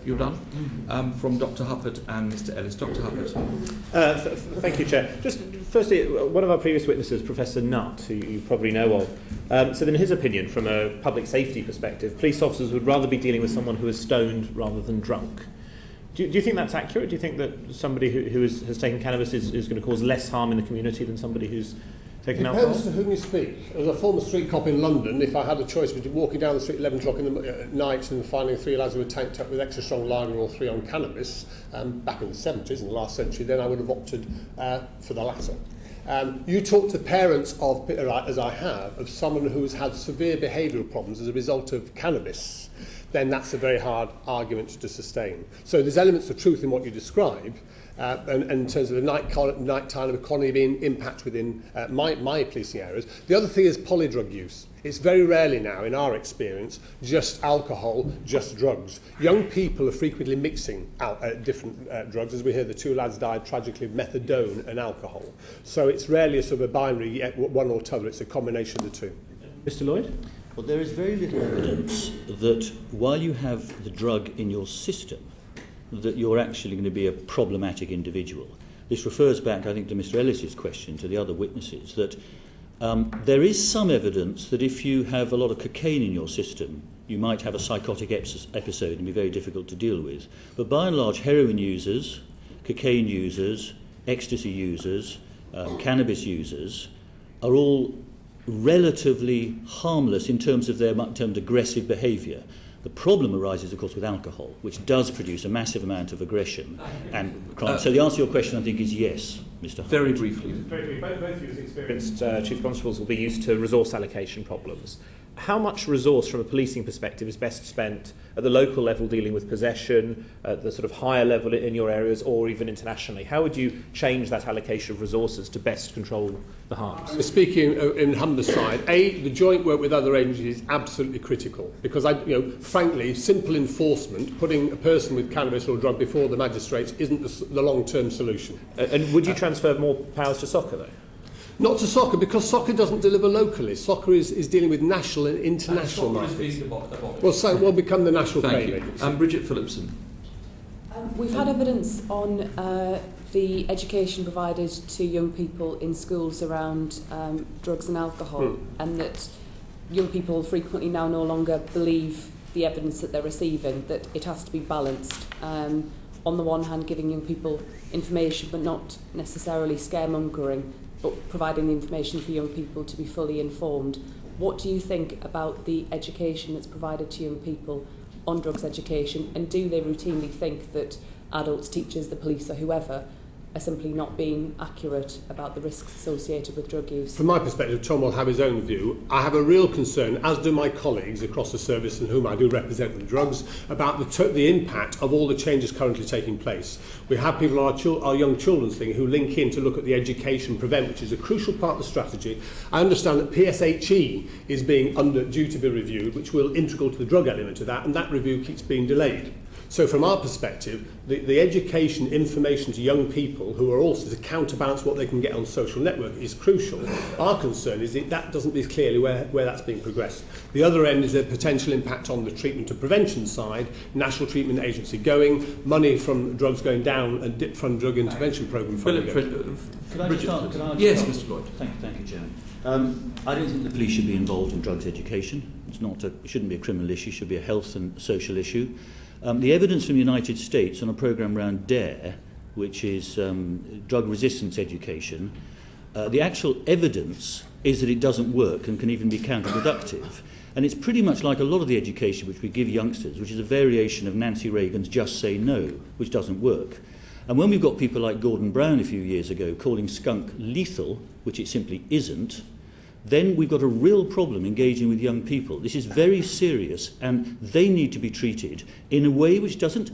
you're done? From Dr. Huppert and Mr. Ellis. Dr. Huppert. Thank you, Chair. Just firstly, one of our previous witnesses, Professor Nutt, who you probably know of, said in his opinion, from a public safety perspective, police officers would rather be dealing with someone who is stoned rather than drunk. Do you think that's accurate? Do you think that somebody who has taken cannabis is going to cause less harm in the community than somebody who's taken alcohol? Depends to whom you speak. As a former street cop in London, if I had a choice between walking down the street at 11 o'clock at night and finding 3 lads who were tanked up with extra strong lager or 3 on cannabis, back in the 70s, in the last century, then I would have opted for the latter. You talk to parents of, as I have, of someone who has had severe behavioural problems as a result of cannabis, then that's a very hard argument to sustain. So there's elements of truth in what you describe, and in terms of the nighttime economy being impact within my policing areas. The other thing is polydrug use. It's very rarely now, in our experience, just alcohol, just drugs. Young people are frequently mixing different drugs. As we hear, the 2 lads died tragically of methadone and alcohol. So it's rarely a sort of a binary, one or t'other. It's a combination of the two. Mr. Lloyd? Well, there is very little evidence that while you have the drug in your system, that you're actually going to be a problematic individual. This refers back, I think, to Mr. Ellis's question, to the other witnesses, that there is some evidence that if you have a lot of cocaine in your system, you might have a psychotic episode and be very difficult to deal with. But by and large, heroin users, cocaine users, ecstasy users, cannabis users are all relatively harmless in terms of their termed aggressive behaviour. The problem arises, of course, with alcohol, which does produce a massive amount of aggression and crime. So the answer to your question, I think, is yes, Mr. Hunt. Very briefly. Very briefly. Both of you as experienced Chief Constables will be used to resource allocation problems. How much resource from a policing perspective is best spent at the local level dealing with possession, at the sort of higher level in your areas, or even internationally? How would you change that allocation of resources to best control the harms? Speaking in Humberside, the joint work with other agencies is absolutely critical because, frankly, simple enforcement, putting a person with cannabis or drug before the magistrates isn't the long-term solution. And would you transfer more powers to soccer, though? Not to soccer, because soccer doesn't deliver locally. Soccer is dealing with national and international markets. Well, so we'll become the national playing agency. Bridget Phillipson. We've had evidence on the education provided to young people in schools around drugs and alcohol, and that young people frequently now no longer believe the evidence that they're receiving, that it has to be balanced. On the one hand, giving young people information, but not necessarily scaremongering, but providing the information for young people to be fully informed. What do you think about the education that's provided to young people on drugs education, and do they routinely think that adults, teachers, the police or whoever are simply not being accurate about the risks associated with drug use? From my perspective, Tom will have his own view. I have a real concern, as do my colleagues across the service and whom I do represent with drugs, about the impact of all the changes currently taking place. We have people on our young children's thing who link in to look at the education prevent, which is a crucial part of the strategy. I understand that PSHE is due to be reviewed, which will integral to the drug element of that, and that review keeps being delayed. So from our perspective, the education information to young people who are also to counterbalance what they can get on social network is crucial. Our concern is that doesn't be clearly where that's being progressed. The other end is a potential impact on the treatment and prevention side, National Treatment Agency going, money from drugs going down, and dip from drug intervention programme. Could I just start? Yes, Mr. Lloyd. Thank you, Chairman. I don't think the police should be involved in drugs education. It shouldn't be a criminal issue, it should be a health and social issue. The evidence from the United States on a programme around DARE, which is drug resistance education, the actual evidence is that it doesn't work and can even be counterproductive. And it's pretty much like a lot of the education which we give youngsters, which is a variation of Nancy Reagan's Just Say No, which doesn't work. And when we've got people like Gordon Brown a few years ago calling skunk lethal, which it simply isn't, then we've got a real problem engaging with young people. This is very serious, and they need to be treated in a way which doesn't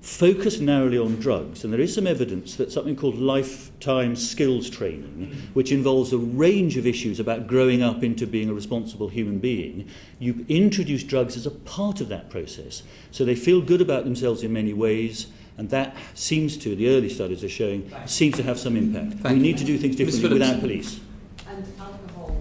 focus narrowly on drugs. And there is some evidence that something called lifetime skills training, which involves a range of issues about growing up into being a responsible human being, you introduce drugs as a part of that process. So they feel good about themselves in many ways, and that seems to, the early studies are showing, seems to have some impact. We need to do things differently without police. And alcohol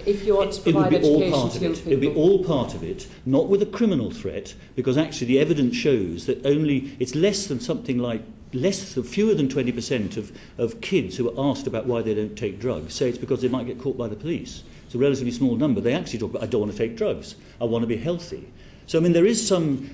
if you want to provide it would be education all part to of young it. people. It would be all part of it, not with a criminal threat, because actually the evidence shows that it's less than fewer than 20% of kids who are asked about why they don't take drugs say it's because they might get caught by the police. It's a relatively small number. They actually talk about, I don't want to take drugs, I want to be healthy. So I mean,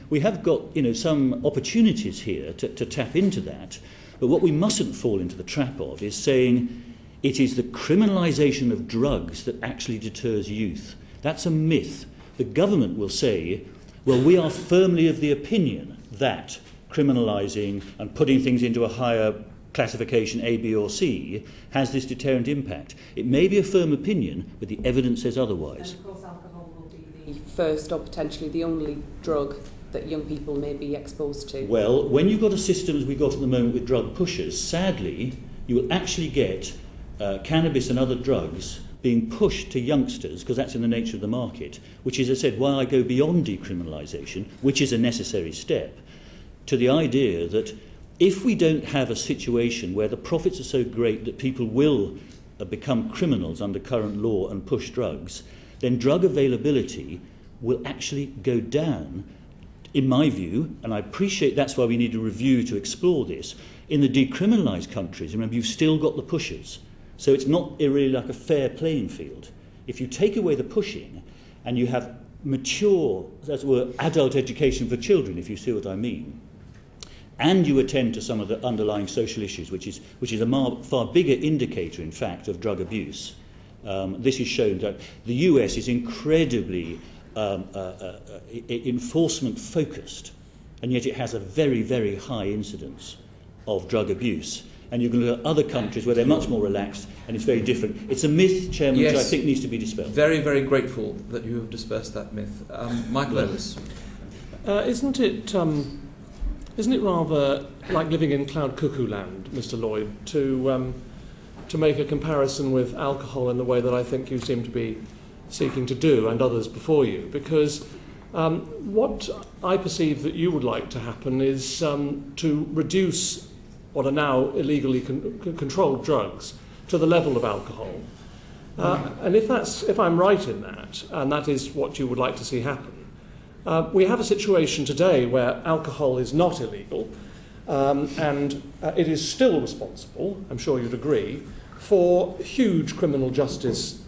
we have got some opportunities here to tap into that, but what we mustn't fall into the trap of is saying it is the criminalisation of drugs that actually deters youth. That's a myth. The government will say, well, we are firmly of the opinion that criminalising and putting things into a higher classification A, B or C has this deterrent impact. It may be a firm opinion, but the evidence says otherwise. And of course alcohol will be the first or potentially the only drug that young people may be exposed to. Well, when you've got a system as we've got at the moment with drug pushers, sadly, you will actually get cannabis and other drugs being pushed to youngsters, because that's in the nature of the market, which is, as I said, why I go beyond decriminalisation, which is a necessary step, to the idea that if we don't have a situation where the profits are so great that people will become criminals under current law and push drugs, then drug availability will actually go down, in my view, and I appreciate that's why we need a review to explore this. In the decriminalised countries, remember, you've still got the pushers. So it's not really like a fair playing field. If you take away the pushing and you have mature, as it were, adult education for children, if you see what I mean, and you attend to some of the underlying social issues, which is a far bigger indicator, in fact, of drug abuse. This is shown that the US is incredibly enforcement focused, and yet it has a very, very high incidence of drug abuse. And you can look at other countries where they're much more relaxed, and it's very different. It's a myth, Chairman, which I think needs to be dispelled. Very, very grateful that you have dispersed that myth. Michael Ellis. Isn't it rather like living in cloud cuckoo land, Mr. Lloyd, to make a comparison with alcohol in the way that I think you seem to be seeking to do, and others before you? Because what I perceive that you would like to happen is to reduce what are now illegally controlled drugs to the level of alcohol. And if I'm right in that, and that is what you would like to see happen, we have a situation today where alcohol is not illegal, and it is still responsible, I'm sure you'd agree, for huge criminal justice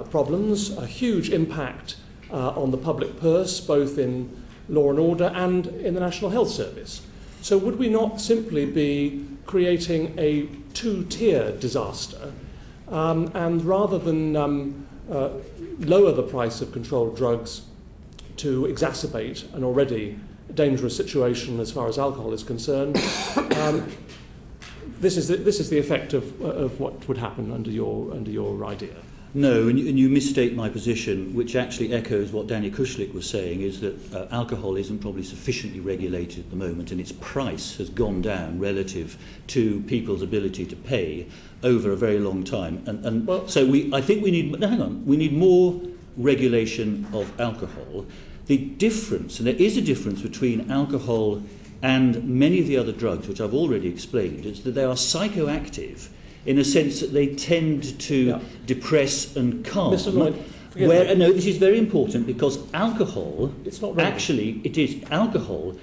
problems, a huge impact on the public purse, both in law and order and in the National Health Service. So would we not simply be creating a two-tier disaster, and rather than lower the price of controlled drugs to exacerbate an already dangerous situation as far as alcohol is concerned, this is the effect of what would happen under your idea? No, and you misstate my position, which actually echoes what Danny Kushlink was saying, is that alcohol isn't probably sufficiently regulated at the moment, and its price has gone down relative to people's ability to pay over a very long time. So I think we need more regulation of alcohol. The difference, and there is a difference between alcohol and many of the other drugs, which I've already explained, is that they are psychoactive in a sense that they tend to depress and calm. Mr. Lloyd, no, this is very important, because alcohol, it's not alcohol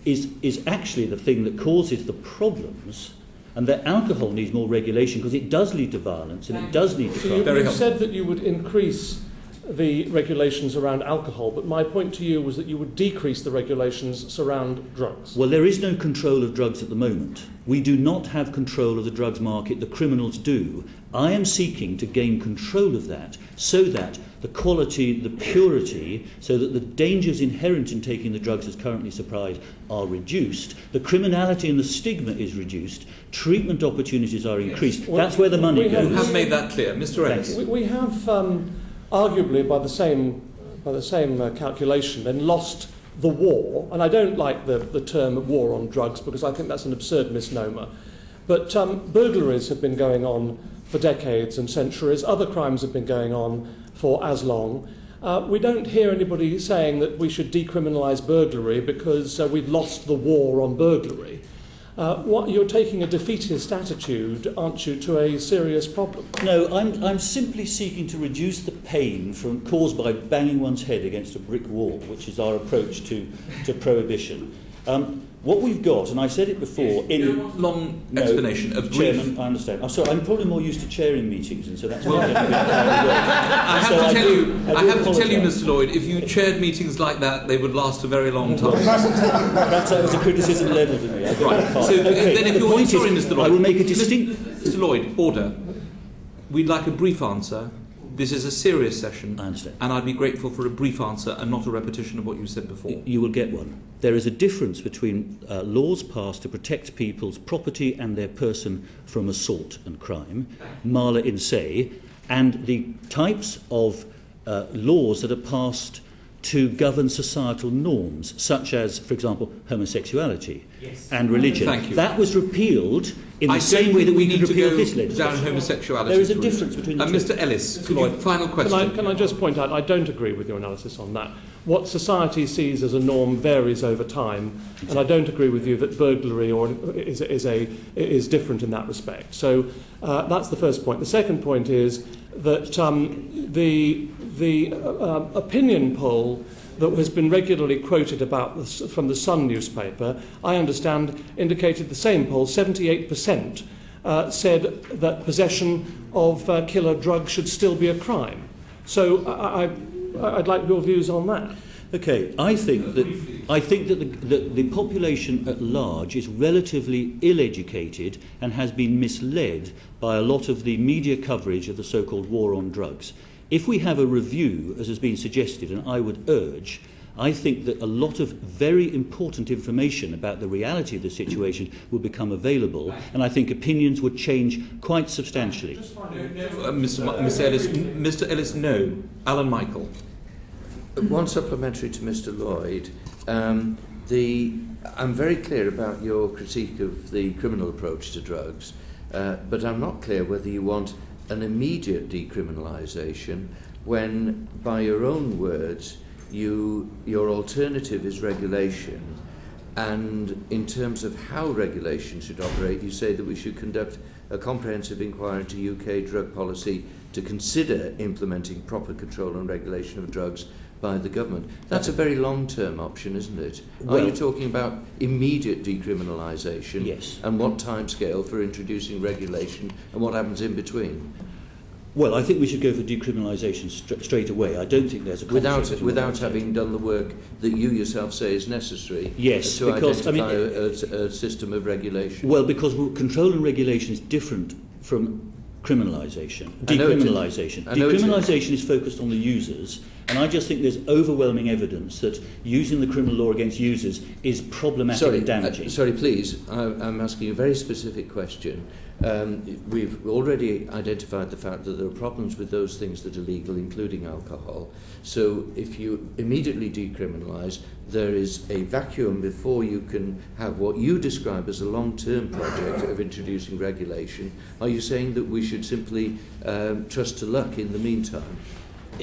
is actually the thing that causes the problems, and that alcohol needs more regulation because it does lead to violence and it does lead to crime. You said that you would increase the regulations around alcohol, but my point to you was that you would decrease the regulations around drugs. Well, there is no control of drugs at the moment. We do not have control of the drugs market, the criminals do. I am seeking to gain control of that so that the quality, the purity, so that the dangers inherent in taking the drugs as currently supplied are reduced, the criminality and the stigma is reduced, treatment opportunities are increased. Well, that's where the money goes. You have made that clear. Mr. Ellis. We have, arguably by the same calculation, then lost the war, and I don't like the term war on drugs because I think that's an absurd misnomer, but burglaries have been going on for decades and centuries, other crimes have been going on for as long. We don't hear anybody saying that we should decriminalise burglary because we've lost the war on burglary. You're taking a defeatist attitude, aren't you, to a serious problem? No, I'm simply seeking to reduce the pain caused by banging one's head against a brick wall, which is our approach to prohibition. What we've got, and I said it before... long explanation, a brief... Chairman, I understand. I'm sorry, I'm probably more used to chairing meetings, and so that's why I have to tell you, Mr. Lloyd, if you chaired meetings like that, they would last a very long time. That was a criticism levelled at me. Right. So then if you're... Sorry, Mr. Lloyd. I will make a distinct... Mr. Lloyd, order. We'd like a brief answer. This is a serious session. I understand. And I'd be grateful for a brief answer and not a repetition of what you said before. You will get one. There is a difference between laws passed to protect people's property and their person from assault and crime, mala in se, and the types of laws that are passed to govern societal norms, such as, for example, homosexuality and religion. Thank you. That was repealed in the same way that we could repeal this legislation. Down homosexuality. There is a difference between the two. Mr. Ellis, final question. Can I just point out, I don't agree with your analysis on that. What society sees as a norm varies over time, and I don't agree with you that burglary is different in that respect. So that's the first point. The second point is that the opinion poll that has been regularly quoted about from the Sun newspaper, I understand, indicated the same poll, 78% said that possession of killer drugs should still be a crime. So I'd like your views on that. Okay, I think that the population at large is relatively ill-educated and has been misled by a lot of the media coverage of the so-called war on drugs. If we have a review, as has been suggested, and I would urge, I think that a lot of very important information about the reality of the situation will become available, and I think opinions would change quite substantially. Mr. Ellis, no. Alan Michael. One supplementary to Mr. Lloyd. I'm very clear about your critique of the criminal approach to drugs, but I'm not clear whether you want an immediate decriminalisation when, by your own words, your alternative is regulation, and in terms of how regulation should operate, you say that we should conduct a comprehensive inquiry into UK drug policy to consider implementing proper control and regulation of drugs by the government. That's a very long-term option, isn't it? Are you talking about immediate decriminalisation? Yes. And what timescale for introducing regulation, and what happens in between? Well, I think we should go for decriminalisation straight away. I don't think there's a conflict without having done the work that you yourself say is necessary. Yes, to because identify a system of regulation. Well, because control and regulation is different from criminalisation, decriminalisation. Decriminalisation is focused on the users, and I just think there's overwhelming evidence that using the criminal law against users is problematic and damaging. Sorry, please. I'm asking a very specific question. We've already identified the fact that there are problems with those things that are legal, including alcohol. So if you immediately decriminalise, there is a vacuum before you can have what you describe as a long-term project of introducing regulation. Are you saying that we should simply trust to luck in the meantime?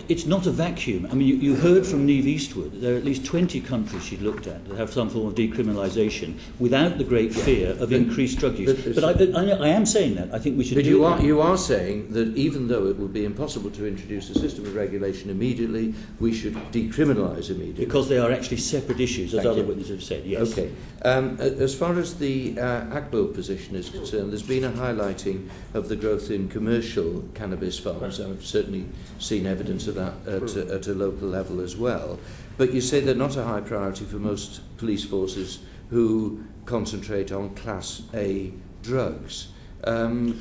It's not a vacuum. I mean, you heard from Niamh Eastwood, there are at least 20 countries she looked at that have some form of decriminalisation without the great fear of increased drug use. But I am saying that. I think we should but do it. You are saying that even though it would be impossible to introduce a system of regulation immediately, we should decriminalise immediately. Because they are actually separate issues, as other witnesses have said, yes. Okay. As far as the ACBO position is concerned, there's been a highlighting of the growth in commercial cannabis farms. I've certainly seen evidence of that at a local level as well. But you say they're not a high priority for most police forces who concentrate on Class A drugs. No,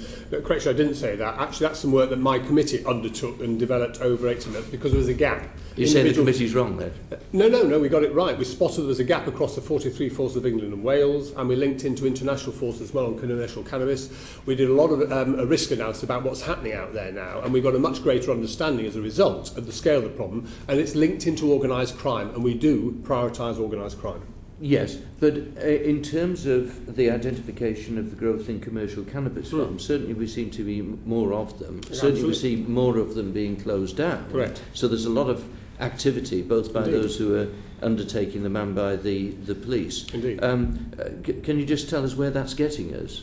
correction, I didn't say that. Actually, that's some work that my committee undertook and developed over 18 months because there was a gap. You say the committee's wrong then? No, we got it right. We spotted there was a gap across the 43 forces of England and Wales, and we linked into international forces as well on commercial cannabis. We did a lot of a risk analysis about what's happening out there now, and we got a much greater understanding as a result of the scale of the problem, and it's linked into organised crime, and we do prioritise organised crime. Yes, but in terms of the identification of the growth in commercial cannabis farms, certainly we seem to be more of them. Yeah, certainly we see more of them being closed down. Correct. So there's a lot of activity, both by those who are undertaking them and by the police. Indeed. Can you just tell us where that's getting us?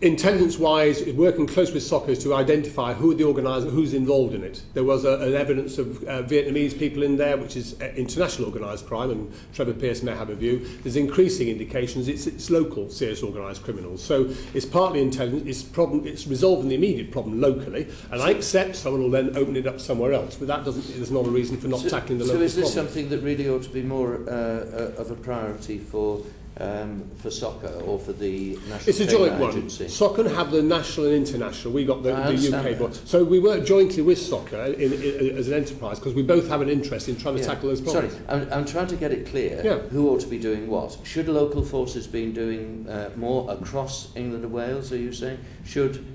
Intelligence-wise, working close with SOCOs to identify who are the organisers, who's involved in it. There was an evidence of Vietnamese people in there, which is international organised crime, and Trevor Pearce may have a view. There's increasing indications it's local serious organised criminals. So it's partly intelligence, it's resolving the immediate problem locally, and I accept someone will then open it up somewhere else, but that there's not a reason for not tackling the local problem. So is this something that really ought to be more of a priority for soccer or for the National It's a joint Agency? one. Soccer have the national and international. We got the UK board. That. So we work jointly with soccer as an enterprise because we both have an interest in trying to tackle those problems. Sorry, I'm trying to get it clear who ought to be doing what. Should local forces be doing more across England and Wales, are you saying? Should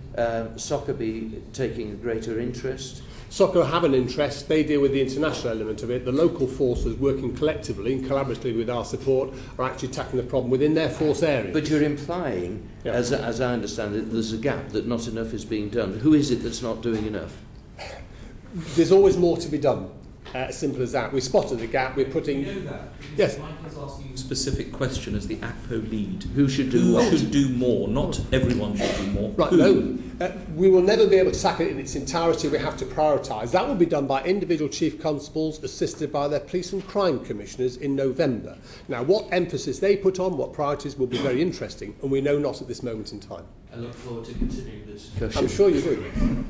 soccer be taking a greater interest? Soccer have an interest, they deal with the international element of it. The local forces working collectively and collaboratively with our support are actually tackling the problem within their force area. But you're implying, as I understand it, there's a gap, that not enough is being done. Who is it that's not doing enough? There's always more to be done. As simple as that. We spotted the gap, we're putting... You know that? Yes. Michael's asking you a specific question as the ACPO lead. Who should do what? Who should do more? Not everyone should do more. Right, no. We will never be able to tackle it in its entirety. We have to prioritise. That will be done by individual chief constables assisted by their police and crime commissioners in November. Now, what emphasis they put on, what priorities will be very interesting, and we know not at this moment in time. I look forward to continuing this discussion. I'm sure you do.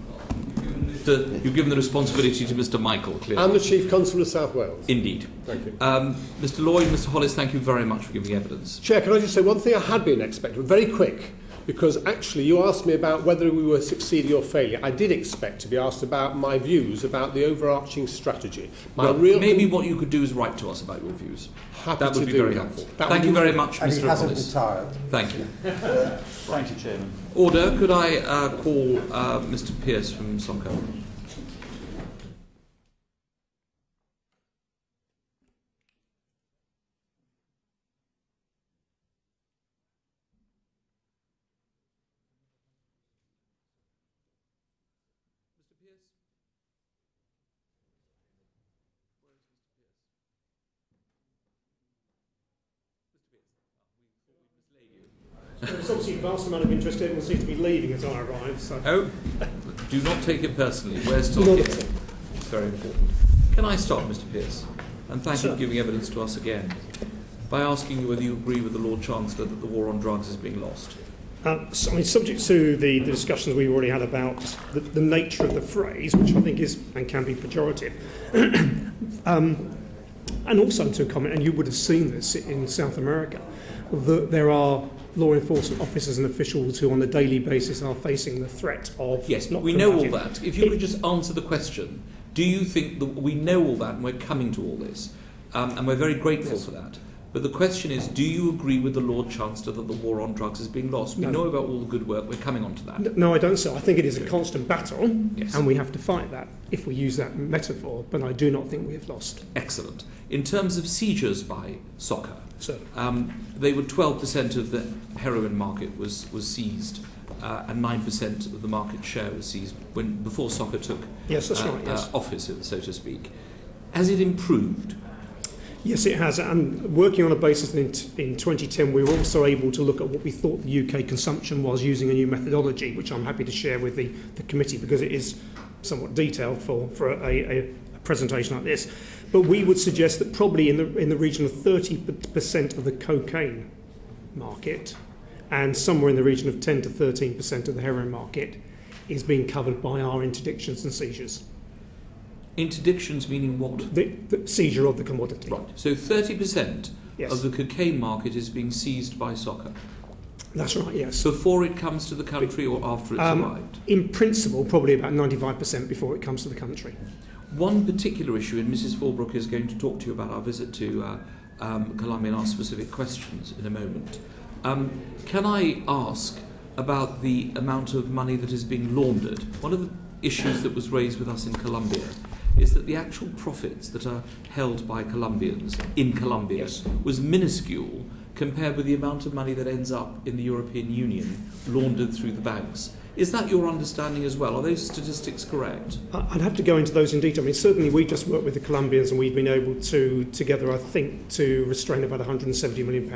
You've given the responsibility to Mr. Michael, clearly. I'm the Chief Constable of South Wales. Indeed. Thank you. Mr. Lloyd, Mr. Hollis, thank you very much for giving evidence. Chair, can I just say one thing I had been expecting, very quick, because actually you asked me about whether we were succeeding or failing. I did expect to be asked about my views about the overarching strategy. Maybe what you could do is write to us about your views. That would be very helpful. Thank you very much, Mr. Hollis. Retired. Thank you. Thank you, Chairman. Order, could I call Mr. Pearce from SOCO? There's obviously a vast amount of interest. Everyone seems to be leaving as I arrive. So. Oh, do not take it personally. We're still here. It's very important. Can I start, Mr. Pearce? And thank you for giving evidence to us again. By asking you whether you agree with the Lord Chancellor that the war on drugs is being lost. Subject to the discussions we've already had about the nature of the phrase, which I think is and can be pejorative, and also to comment, and you would have seen this in South America, that there are law enforcement officers and officials who on a daily basis are facing the threat of... Yes, but we know all that. If you could just answer the question, do you think that we know all that and we're coming to all this, and we're very grateful for that, but the question is, do you agree with the Lord Chancellor that the war on drugs is being lost? We know about all the good work, we're coming on to that. No, I don't, sir. I think it is a constant battle, and we have to fight that, if we use that metaphor, but I do not think we have lost. Excellent. In terms of seizures by soccer, so, they were 12% of the heroin market was seized and 9% of the market share was seized before soccer took Yes, that's right, yes. office, so to speak. Has it improved? Yes, it has. And working on a basis in 2010, we were also able to look at what we thought the UK consumption was using a new methodology, which I'm happy to share with the committee because it is somewhat detailed for a presentation like this. But we would suggest that probably in the region of 30% of the cocaine market and somewhere in the region of 10 to 13% of the heroin market is being covered by our interdictions and seizures. Interdictions meaning what? The seizure of the commodity. Right. So 30% Yes. of the cocaine market is being seized by soccer. That's right, yes. Before it comes to the country or after it's arrived? In principle, probably about 95% before it comes to the country. One particular issue, and Mrs. Fulbrook is going to talk to you about our visit to Colombia and ask specific questions in a moment. Can I ask about the amount of money that is being laundered? One of the issues that was raised with us in Colombia is that the actual profits that are held by Colombians in Colombia Yes. was minuscule compared with the amount of money that ends up in the European Union laundered through the banks. Is that your understanding as well? Are those statistics correct? I'd have to go into those in detail. I mean, certainly we just worked with the Colombians and we've been able to, together, I think, to restrain about £170 million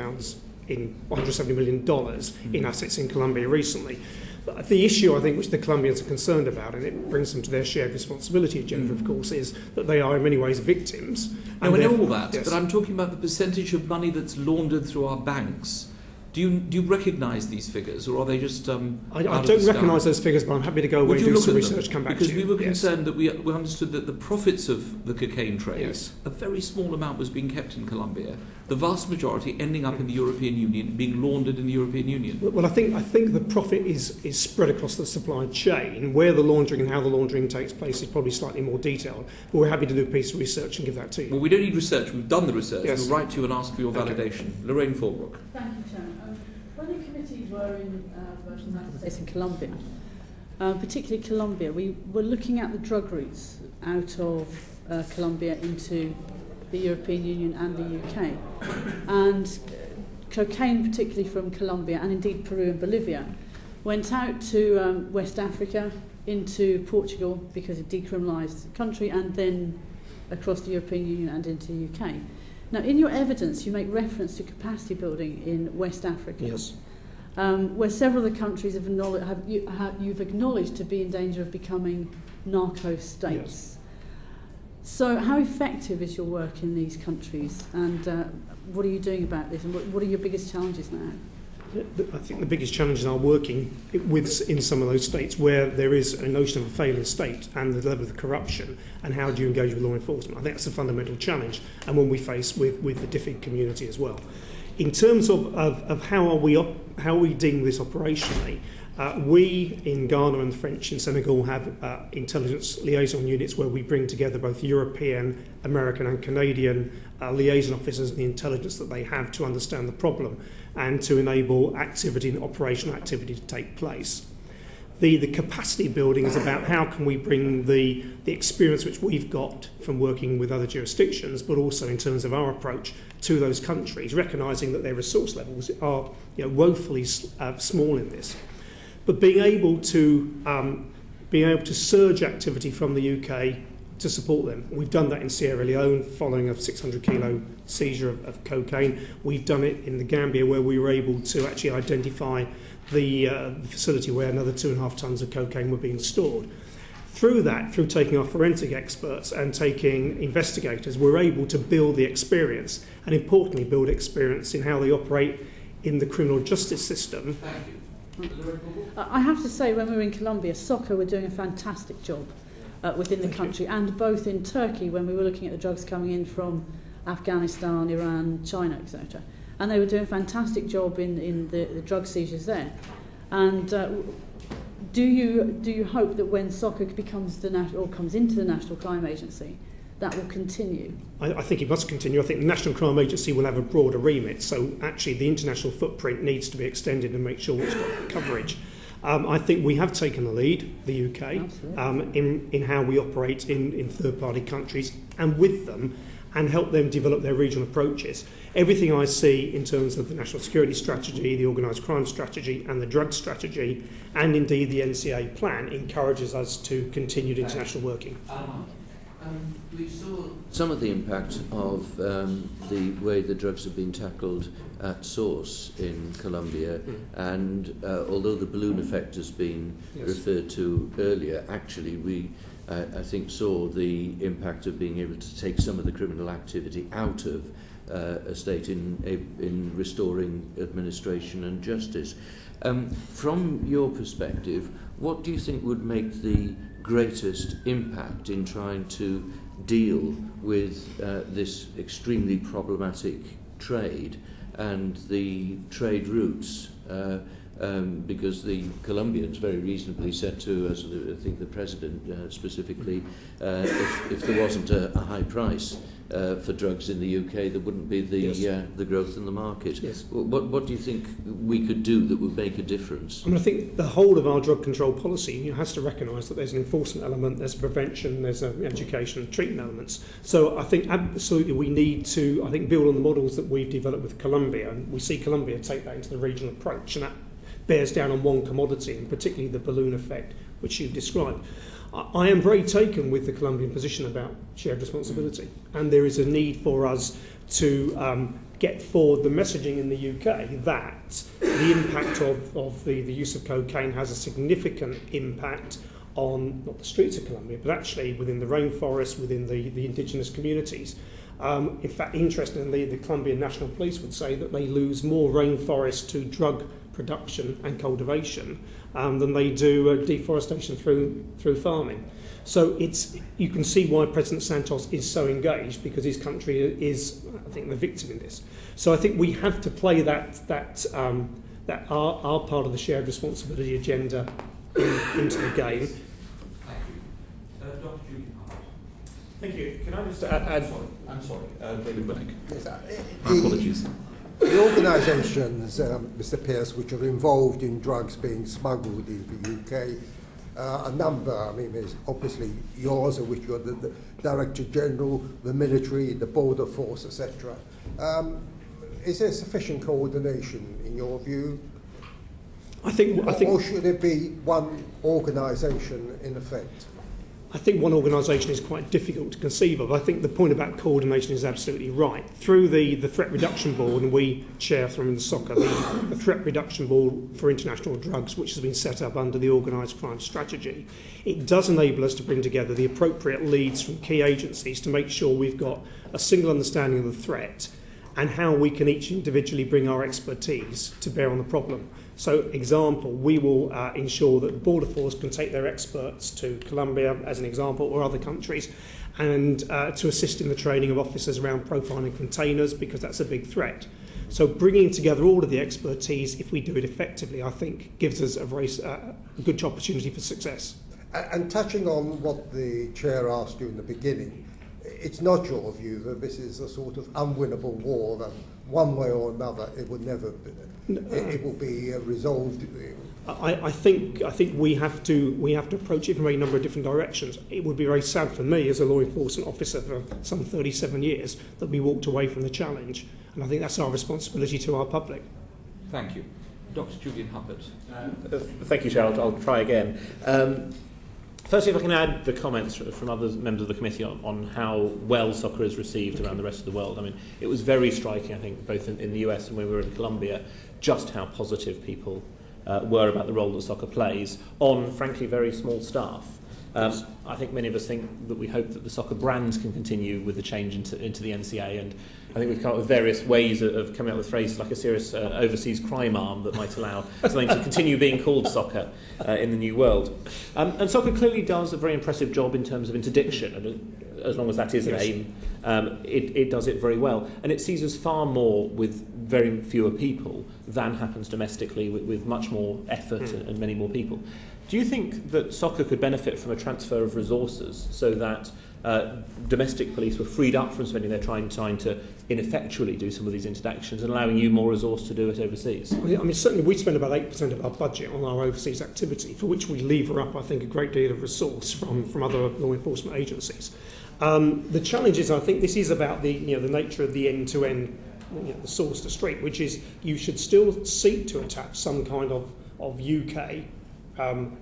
in assets in Colombia recently. But the issue, I think, which the Colombians are concerned about, and it brings them to their shared responsibility agenda, of course, is that they are in many ways victims. No, I know all that, yes. but I'm talking about the percentage of money that's laundered through our banks. Do you recognise these figures, or are they just I don't recognise those figures, but I'm happy to go away and do some research, come back to you. Because we were Yes. concerned that we understood that the profits of the cocaine trade, Yes. a very small amount was being kept in Colombia, the vast majority ending up in the European Union, being laundered in the European Union. Well, I think the profit is spread across the supply chain. Where the laundering and how the laundering takes place is probably slightly more detailed. But we're happy to do a piece of research and give that to you. Well, we don't need research. We've done the research. Yes. We'll write to you and ask for your validation. Lorraine Fulbrook. Thank you, Chairman. When the committee were in the United States and Colombia, particularly Colombia, we were looking at the drug routes out of Colombia into the European Union and the UK. And cocaine, particularly from Colombia, and indeed Peru and Bolivia, went out to West Africa, into Portugal because it decriminalised the country, and then across the European Union and into the UK. Now, in your evidence, you make reference to capacity building in West Africa, Yes. where several of the countries you've acknowledged to be in danger of becoming narco states. Yes. So how effective is your work in these countries, and what are you doing about this, and what are your biggest challenges now? I think the biggest challenges are working in some of those states where there is a notion of a failing state and the level of corruption, and how do you engage with law enforcement. I think that's a fundamental challenge, and one we face with the DFID community as well. In terms of how are we dealing with this operationally, we in Ghana and the French in Senegal have intelligence liaison units where we bring together both European, American and Canadian liaison officers and the intelligence that they have to understand the problem and to enable activity and operational activity to take place. The capacity building is about how can we bring the experience which we've got from working with other jurisdictions, but also in terms of our approach to those countries, recognising that their resource levels are woefully small in this. But being able to surge activity from the UK to support them. We've done that in Sierra Leone following a 600 kilo seizure of cocaine. We've done it in the Gambia where we were able to actually identify the facility where another 2.5 tons of cocaine were being stored. Through that, through taking our forensic experts and taking investigators, we're able to build the experience, and importantly build experience in how they operate in the criminal justice system. Thank you. I have to say, when we were in Colombia, SOCA were doing a fantastic job within the country, and both in Turkey when we were looking at the drugs coming in from Afghanistan, Iran, China, etc. And they were doing a fantastic job in the drug seizures there. And do you hope that when SOCA becomes comes into the National Crime Agency, that will continue? I think it must continue. I think the National Crime Agency will have a broader remit, so actually the international footprint needs to be extended and make sure it's got coverage. I think we have taken the lead, the UK, in how we operate in third-party countries and with them, and help them develop their regional approaches. Everything I see in terms of the national security strategy, the organised crime strategy and the drug strategy, and indeed the NCA plan, encourages us to continued international working. We saw some of the impact of the way the drugs have been tackled at source in Colombia, and although the balloon effect has been referred to earlier, actually we I think saw the impact of being able to take some of the criminal activity out of a state in restoring administration and justice. From your perspective, what do you think would make the greatest impact in trying to deal with this extremely problematic trade and the trade routes? Because the Colombians very reasonably said to us, I think the President specifically, if there wasn't a high price for drugs in the UK, there wouldn't be the growth in the market. Yes. What do you think we could do that would make a difference? I mean, I think the whole of our drug control policy has to recognise that there's an enforcement element, there's prevention, there's an education and treatment elements. So I think absolutely we need to, I think, build on the models that we've developed with Colombia, and we see Colombia take that into the regional approach, and that bears down on one commodity, and particularly the balloon effect, which you've described. I am very taken with the Colombian position about shared responsibility, and there is a need for us to get forward the messaging in the UK that the impact of the use of cocaine has a significant impact on not the streets of Colombia, but actually within the rainforest, within the indigenous communities. In fact, interestingly, the Colombian National Police would say that they lose more rainforest to drug production and cultivation than they do deforestation through farming. So you can see why President Santos is so engaged, because his country is, I think, the victim in this. So I think we have to play that our part of the shared responsibility agenda into the game. Thank you. Can I just add? I'm sorry, David Winnick. Yes, My apologies. The organisations, Mr. Pearce, which are involved in drugs being smuggled into the UK, a number, I mean, there's obviously yours, of which you're the Director General, the military, the border force, etc. Is there sufficient coordination in your view? I think, or should it be one organisation in effect? I think one organisation is quite difficult to conceive of. I think the point about coordination is absolutely right. Through the Threat Reduction Board, and we chair from the SOCA, the Threat Reduction Board for International Drugs, which has been set up under the Organised Crime Strategy, it does enable us to bring together the appropriate leads from key agencies to make sure we've got a single understanding of the threat and how we can each individually bring our expertise to bear on the problem. So, example, we will ensure that the Border Force can take their experts to Colombia, as an example, or other countries, and to assist in the training of officers around profiling containers, because that's a big threat. So bringing together all of the expertise, if we do it effectively, I think gives us a very good opportunity for success. And touching on what the Chair asked you in the beginning, it's not your view that this is a sort of unwinnable war, that one way or another it will never be, it will be resolved. I think we have to approach it from a number of different directions. It would be very sad for me as a law enforcement officer for some 37 years that we walked away from the challenge, and I think that's our responsibility to our public. Thank you. Dr. Julian Huppert. Thank you, Chair. I'll try again. Firstly, if I can add the comments from other members of the committee on how well soccer is received around the rest of the world. I mean, it was very striking, I think, both in the US and when we were in Colombia, just how positive people were about the role that soccer plays on, frankly, very small staff. I think many of us think that we hope that the soccer brand can continue with the change into the NCA, and I think we've come up with various ways of coming up with phrases like a serious overseas crime arm that might allow something to continue being called soccer in the new world. And soccer clearly does a very impressive job in terms of interdiction, and as long as that is an aim, it does it very well. And it seizes far more with very fewer people than happens domestically, with much more effort and many more people. Do you think that soccer could benefit from a transfer of resources so that domestic police were freed up from spending their time to ineffectually do some of these interdictions and allowing you more resource to do it overseas? I mean, certainly we spend about 8% of our budget on our overseas activity, for which we lever up, I think, a great deal of resource from other law enforcement agencies. The challenge is, I think this is about the nature of the end-to-end, the source to street, which is you should still seek to attach some kind of UK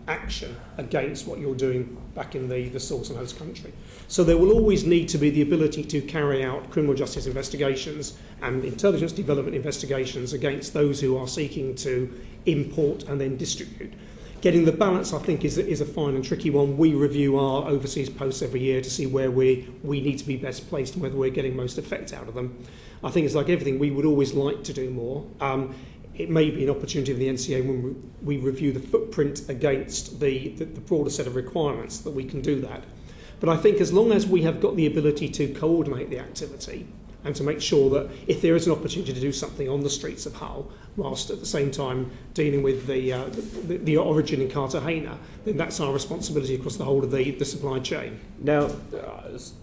action against what you're doing back in the source and host country. So there will always need to be the ability to carry out criminal justice investigations and intelligence development investigations against those who are seeking to import and then distribute. Getting the balance, I think, is a fine and tricky one. We review our overseas posts every year to see where we need to be best placed and whether we're getting most effect out of them. I think it's like everything, we would always like to do more. It may be an opportunity in the NCA when we review the footprint against the broader set of requirements that we can do that. But I think as long as we have got the ability to coordinate the activity and to make sure that if there is an opportunity to do something on the streets of Hull, whilst at the same time dealing with the origin in Cartagena, then that's our responsibility across the whole of the supply chain. Now,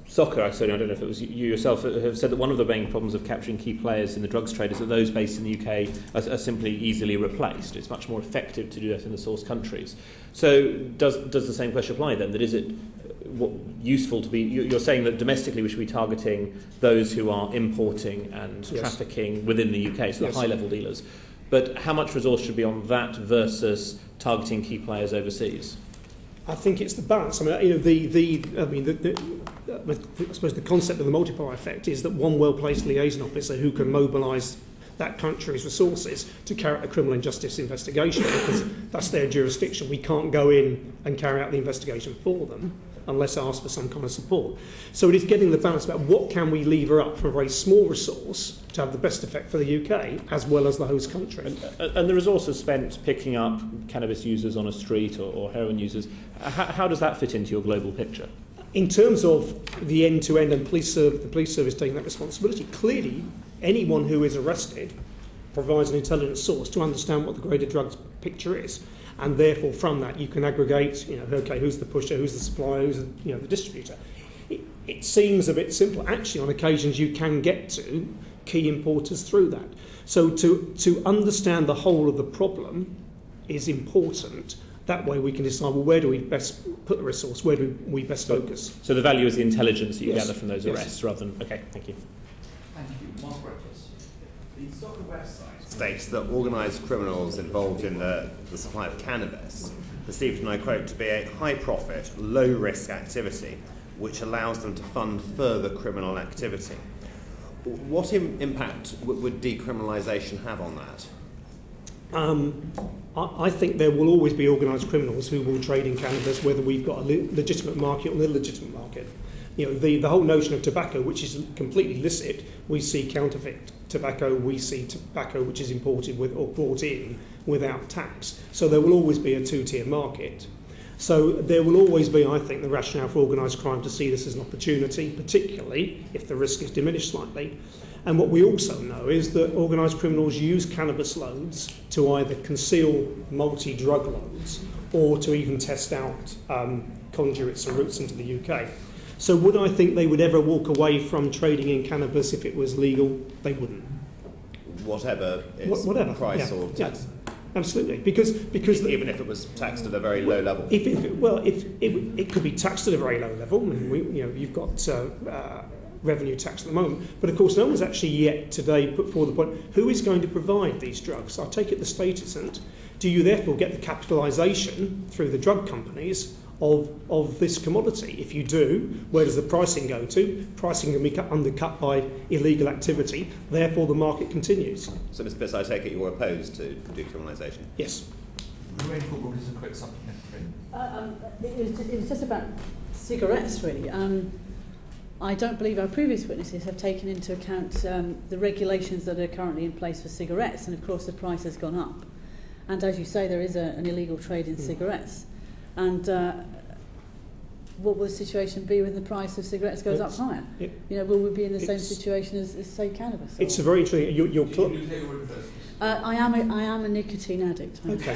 Soccer, I don't know if it was you yourself, have said that one of the main problems of capturing key players in the drugs trade is that those based in the UK are simply easily replaced. It's much more effective to do that in the source countries. So does the same question apply then? That is it useful to be... You're saying that domestically we should be targeting those who are importing and trafficking within the UK, so the high-level dealers. But how much resource should be on that versus targeting key players overseas? I think it's the balance. I mean, I suppose the concept of the multiplier effect is that one well-placed liaison officer who can mobilise that country's resources to carry out a criminal injustice investigation, because that's their jurisdiction. We can't go in and carry out the investigation for them unless asked for some kind of support. So it is getting the balance about what can we lever up from a very small resource to have the best effect for the UK as well as the host country. And the resources spent picking up cannabis users on a street or heroin users, how does that fit into your global picture? In terms of the end-to-end and the police service taking that responsibility, clearly anyone who is arrested provides an intelligence source to understand what the greater drugs picture is. And therefore, from that, you can aggregate, okay, who's the pusher, who's the supplier, who's the distributor. It seems a bit simple. Actually, on occasions, you can get to key importers through that. So to understand the whole of the problem is important. That way we can decide, well, where do we best put the resource? Where do we best focus? So the value is the intelligence that you gather from those arrests rather than... Okay, thank you. Thank you. Margaret, the Soccer website states that organised criminals involved in the supply of cannabis perceived, and I quote, to be a high-profit, low-risk activity which allows them to fund further criminal activity. What impact would decriminalisation have on that? I think there will always be organised criminals who will trade in cannabis, whether we've got a legitimate market or an illegitimate market. The whole notion of tobacco, which is completely illicit, we see counterfeit tobacco, we see tobacco which is imported with or brought in without tax. So there will always be a two-tier market. So there will always be, I think, the rationale for organised crime to see this as an opportunity, particularly if the risk is diminished slightly. And what we also know is that organised criminals use cannabis loads to either conceal multi-drug loads or to even test out conduits and routes into the UK. So would I think they would ever walk away from trading in cannabis if it was legal? They wouldn't. Whatever price or tax? Yeah, absolutely. Because even if it was taxed at a very low level? If it could be taxed at a very low level. I mean, you've got revenue tax at the moment. But of course, no one's actually yet today put forward the point, who is going to provide these drugs? I take it the state isn't. Do you therefore get the capitalisation through the drug companies of this commodity? If you do, where does the pricing go to? Pricing can be undercut by illegal activity, therefore the market continues. So, Mr. Pearce, I take it you're opposed to decriminalisation? Yes. Lorraine Fulbrook is a quick supplementary. It was just about cigarettes, really. I don't believe our previous witnesses have taken into account the regulations that are currently in place for cigarettes, and of course the price has gone up. And as you say, there is an illegal trade in cigarettes. And what will the situation be when the price of cigarettes goes up higher? Will we be in the same situation as say, cannabis? It's a very interesting... I am a nicotine addict. Okay.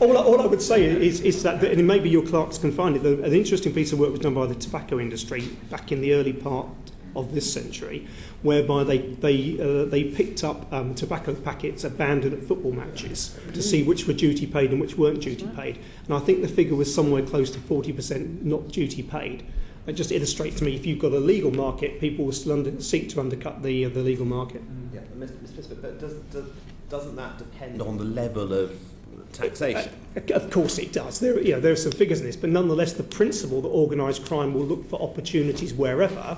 All I would say is that, and maybe your clerks can find it, an interesting piece of work was done by the tobacco industry back in the early part of this century, whereby they picked up tobacco packets abandoned at football matches to see which were duty paid and which weren't duty paid. And I think the figure was somewhere close to 40% not duty paid. It just illustrates to me, if you've got a legal market, people will still seek to undercut the legal market. Yeah, but doesn't that depend on the level of taxation? Of course it does. There are some figures in this, but nonetheless the principle that organised crime will look for opportunities wherever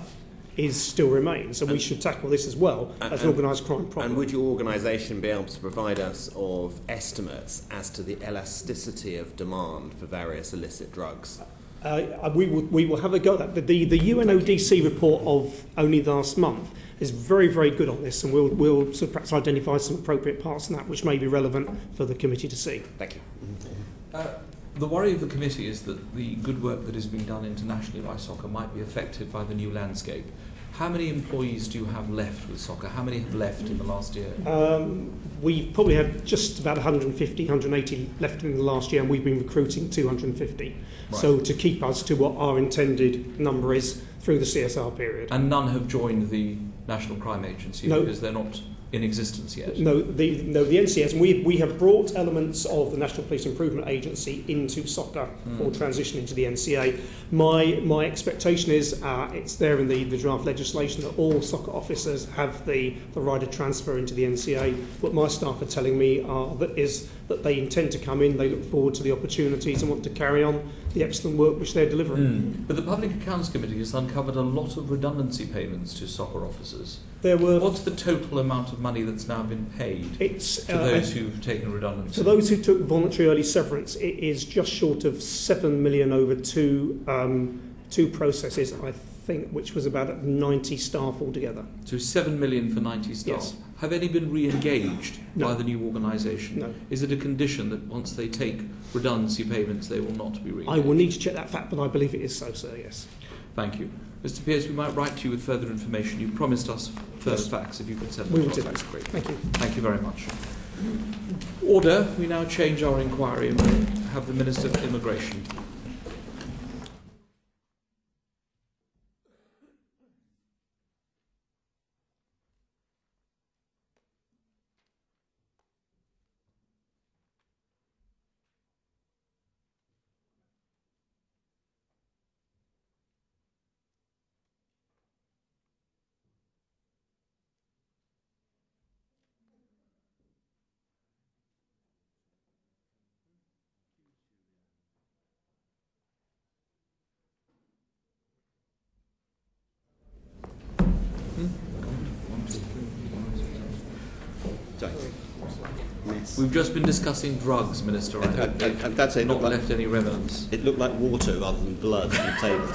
still remains, and we should tackle this as well as an organised crime problem. And would your organisation be able to provide us of estimates as to the elasticity of demand for various illicit drugs? We will have a go at that. The UNODC report of only last month is very, very good on this, and we'll sort of perhaps identify some appropriate parts in that which may be relevant for the committee to see. Thank you. The worry of the committee is that the good work that is being done internationally by soccer might be affected by the new landscape. How many employees do you have left with soccer? How many have left in the last year? We've probably had just about 150, 180 left in the last year, and we've been recruiting 250. Right. So to keep us to what our intended number is through the CSR period. And none have joined the National Crime Agency because they're not in existence yet? No, the NCS, and we have brought elements of the National Police Improvement Agency into soccer for transition into the NCA. My expectation is it's there in the draft legislation that all soccer officers have the right of transfer into the NCA. What my staff are telling me is that they intend to come in, they look forward to the opportunities and want to carry on the excellent work which they're delivering. But the Public Accounts Committee has uncovered a lot of redundancy payments to soccer officers. What's the total amount of money that's now been paid to those who've taken redundancy? To those who took voluntary early severance, it is just short of 7 million over two processes, I think, which was about 90 staff altogether. So 7 million for 90 staff? Yes. Have any been re-engaged by the new organisation? No. Is it a condition that once they take redundancy payments they will not be re-engaged? I will need to check that fact, but I believe it is so, sir, yes. Thank you. Mr. Pearce, we might write to you with further information. You promised us further facts. If you could send them to us, that's great. Thank you. Thank you very much. Order. We now change our inquiry and have the Minister for Immigration. We've just been discussing drugs, Minister. That's it. Not left any remnants. It looked like water rather than blood on the table.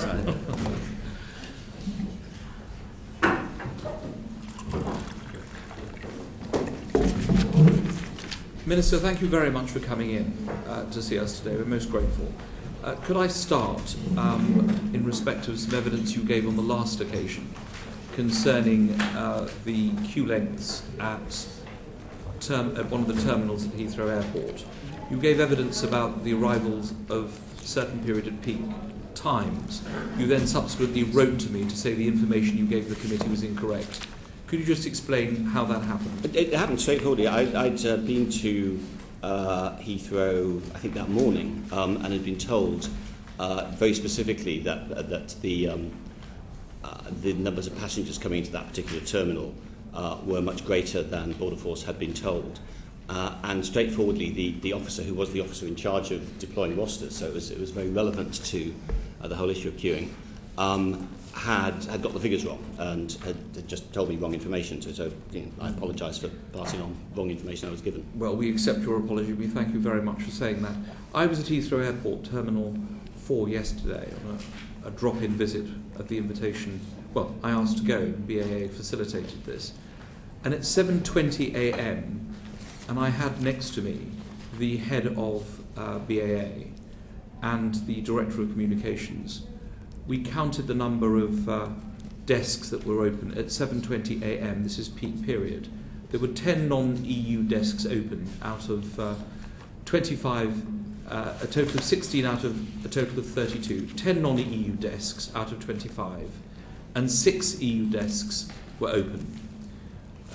Minister, thank you very much for coming in to see us today. We're most grateful. Could I start in respect of some evidence you gave on the last occasion concerning the queue lengths at one of the terminals at Heathrow Airport? You gave evidence about the arrivals of certain period at peak times. You then subsequently wrote to me to say the information you gave the committee was incorrect. Could you just explain how that happened? It happened straightforwardly. I'd been to Heathrow, I think that morning, and had been told very specifically that the numbers of passengers coming into that particular terminal were much greater than Border Force had been told. And straightforwardly, the officer who was the officer in charge of deploying rosters, so it was very relevant to the whole issue of queuing, had got the figures wrong and had just told me wrong information. So I apologise for passing on wrong information I was given. Well, we accept your apology. We thank you very much for saying that. I was at Heathrow Airport, Terminal 4 yesterday on a drop-in visit at the invitation. Well, I asked to go, and BAA facilitated this. And at 7:20 a.m, and I had next to me the head of BAA and the Director of Communications. We counted the number of desks that were open at 7:20 a.m. This is peak period. There were 10 non-EU desks open out of 25, a total of 16 out of a total of 32. 10 non-EU desks out of 25, and 6 EU desks were open.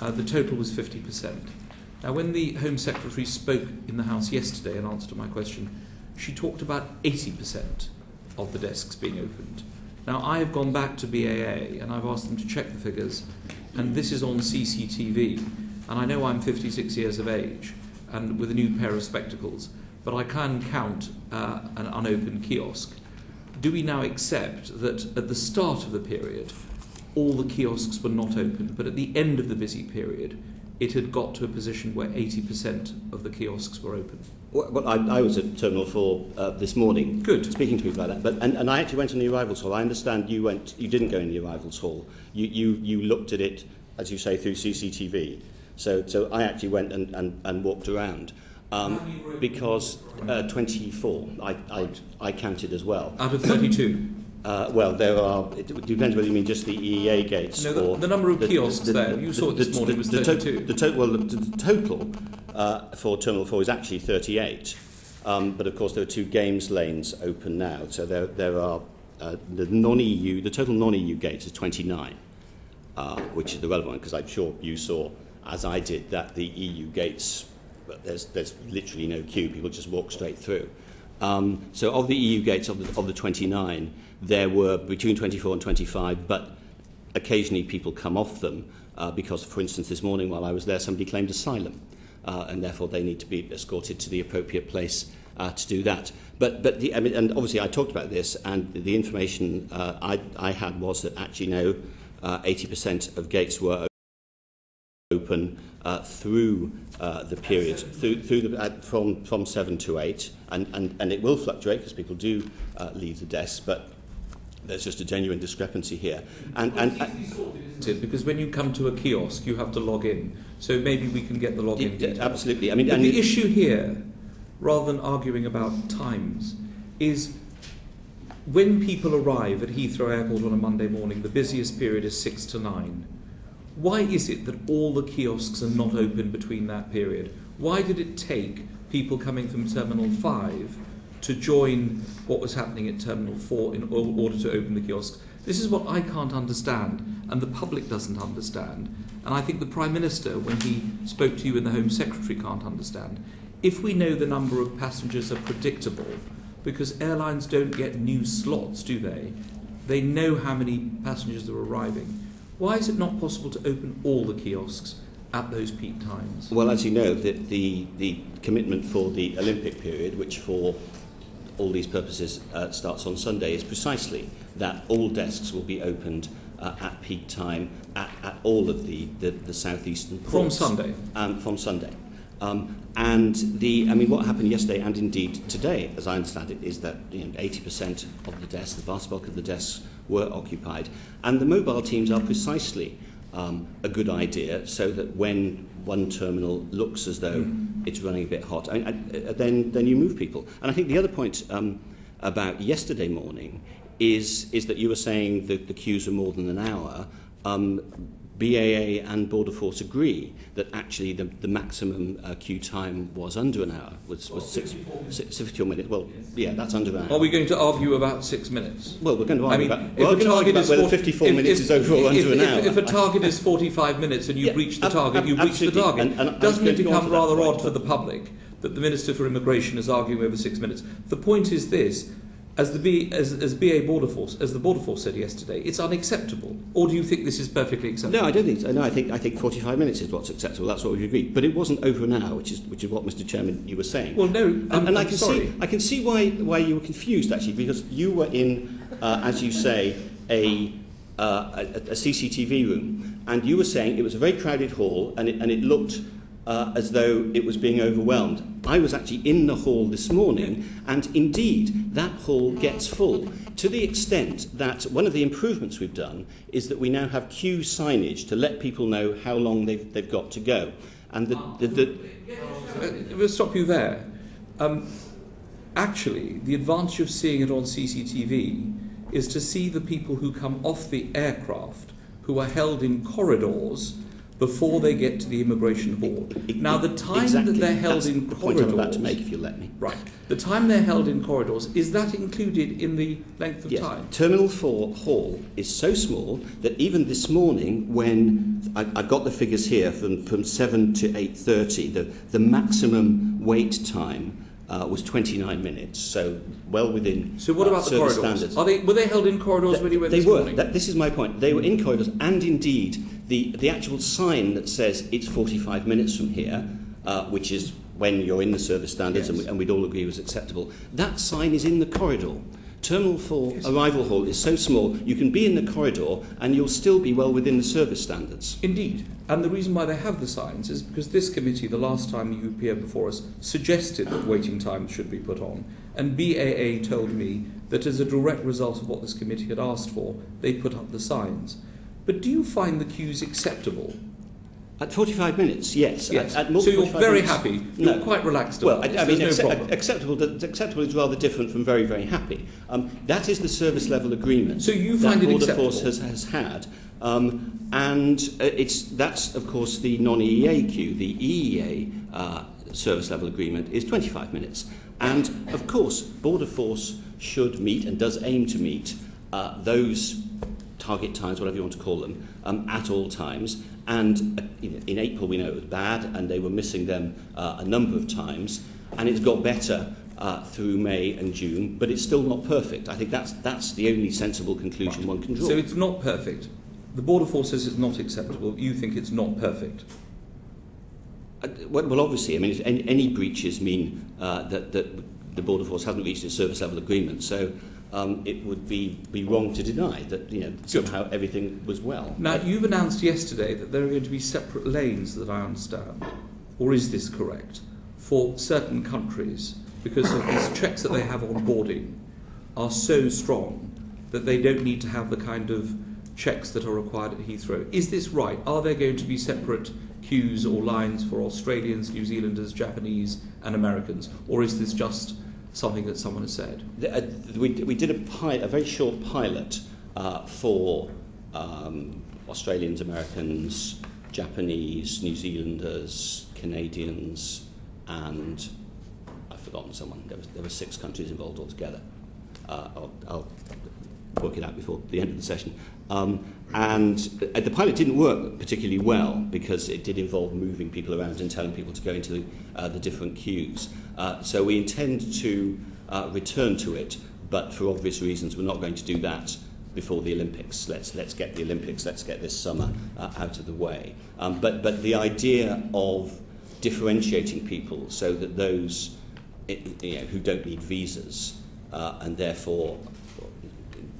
The total was 50%. Now, when the Home Secretary spoke in the House yesterday in answer to my question, she talked about 80% of the desks being opened. Now, I have gone back to BAA and I've asked them to check the figures, and this is on CCTV. And I know I'm 56 years of age and with a new pair of spectacles, but I can count an unopened kiosk. Do we now accept that at the start of the period, all the kiosks were not open, but at the end of the busy period, it had got to a position where 80% of the kiosks were open? Well, I was at Terminal 4 this morning. Good. Speaking to people about that. And I actually went in the arrivals hall. I understand you didn't go in the arrivals hall. You looked at it, as you say, through CCTV. So I actually went and walked around. Because 24, I counted as well. Out of 32? Well, there are. It depends whether you mean just the EEA gates. No, the number of kiosks there. You saw it this morning was 32. The total for Terminal 4 is actually 38. But of course, there are 2 games lanes open now. So there are the total non-EU gates is 29, which is the relevant one, because I'm sure you saw, as I did, that the EU gates, there's literally no queue. People just walk straight through. So of the EU gates, of the 29, there were between 24 and 25, but occasionally people come off them because, for instance, this morning while I was there, somebody claimed asylum, and therefore they need to be escorted to the appropriate place to do that. And obviously I talked about this, and the information I had was that actually no, 80% of gates were open through the period, from 7 to 8, and it will fluctuate because people do leave the desks, but there's just a genuine discrepancy here. Because when you come to a kiosk, you have to log in. So maybe we can get the login details. Absolutely. But the issue here, rather than arguing about times, is when people arrive at Heathrow Airport on a Monday morning, the busiest period is 6 to 9. Why is it that all the kiosks are not open between that period? Why did it take people coming from Terminal 5 to join what was happening at Terminal 4 in order to open the kiosks? This is what I can't understand, and the public doesn't understand. And I think the Prime Minister, when he spoke to you and the Home Secretary, can't understand. If we know the number of passengers are predictable, because airlines don't get new slots, do they? They know how many passengers are arriving. Why is it not possible to open all the kiosks at those peak times? Well, as you know, the commitment for the Olympic period, which for all these purposes starts on Sunday, is precisely that all desks will be opened at peak time at all of the southeastern ports. From Sunday? From Sunday. What happened yesterday and indeed today, as I understand it, is that 80% of the desks, the vast bulk of the desks, were occupied. And the mobile teams are precisely a good idea, so that when one terminal looks as though it's running a bit hot, then you move people. And I think the other point about yesterday morning is that you were saying that the queues are more than an hour. BAA and Border Force agree that actually the maximum queue time was under an hour, was 54 minutes. Well, yeah, that's under an hour. Are we going to argue about 6 minutes? Well, we're going to argue about whether 54 minutes is overall under an hour. If a target is 45 minutes and you've reached the target, you've reached the target. Doesn't it become rather odd for the public that the Minister for Immigration is arguing over 6 minutes? The point is this. As the Border Force said yesterday, it's unacceptable. Or do you think this is perfectly acceptable? No, I don't think so. No, I think 45 minutes is what's acceptable. That's what we agreed. But it wasn't over an hour, which is what, Mr. Chairman, you were saying. Well, no, I can see why you were confused, actually, because you were in, as you say, a CCTV room, and you were saying it was a very crowded hall, and it looked as though it was being overwhelmed. I was actually in the hall this morning, and indeed that hall gets full, to the extent that one of the improvements we've done is that we now have queue signage to let people know how long they've got to go. And we'll stop you there. Actually, the advantage of seeing it on CCTV is to see the people who come off the aircraft, who are held in corridors before they get to the immigration hall. Now, the time that they're held in corridors... That's the point I'm about to make, if you let me. Right. The time they're held in corridors, is that included in the length of time? Terminal 4 hall is so small that even this morning, when I've got the figures here from 7 to 8:30, the maximum wait time was 29 minutes, so well within So what about the service corridors? standards. Were they held in corridors when you went They this were. morning? This is my point. They were in corridors, and indeed the actual sign that says it's 45 minutes from here, which is when you're in the service standards, Yes. and we'd all agree was acceptable. That sign is in the corridor. Terminal 4 arrival hall is so small, you can be in the corridor and you'll still be well within the service standards. Indeed. And the reason why they have the signs is because this committee, the last time you appeared before us, suggested that waiting times should be put on. And BAA told me that as a direct result of what this committee had asked for, they put up the signs. But do you find the queues acceptable? At 45 minutes, yes. Yes. At more So than you're 45 very minutes, happy. no. You're quite relaxed Well, about I this. mean, There's no problem. acceptable is rather different from very, very happy. That is the service level agreement So you find that it Border acceptable? Force has had. That's, of course, the non-EEA queue. The EEA service level agreement is 25 minutes. And, of course, Border Force should meet and does aim to meet those target times, whatever you want to call them, at all times. And in April we know it was bad, and they were missing them a number of times, and it's got better through May and June, but it's still not perfect. I think that's the only sensible conclusion one can draw. So it's not perfect. The Border Force says it's not acceptable. You think it's not perfect. Well, obviously, I mean, if any breaches mean that the Border Force hasn't reached its service level agreement, so it would be wrong to deny that somehow everything was well. Now, you've announced yesterday that there are going to be separate lanes, that I understand, or is this correct, for certain countries, because of these checks that they have on boarding are so strong that they don't need to have the kind of checks that are required at Heathrow. Is this right? Are there going to be separate queues or lines for Australians, New Zealanders, Japanese and Americans, or is this just something that someone has said? We did a very short pilot for Australians, Americans, Japanese, New Zealanders, Canadians, and I've forgotten someone. There were 6 countries involved altogether. I'll work it out before the end of the session. And the pilot didn't work particularly well because it did involve moving people around and telling people to go into the different queues. So we intend to return to it, but for obvious reasons we're not going to do that before the Olympics. Let's get the Olympics, let's get this summer out of the way. But the idea of differentiating people so that those who don't need visas and therefore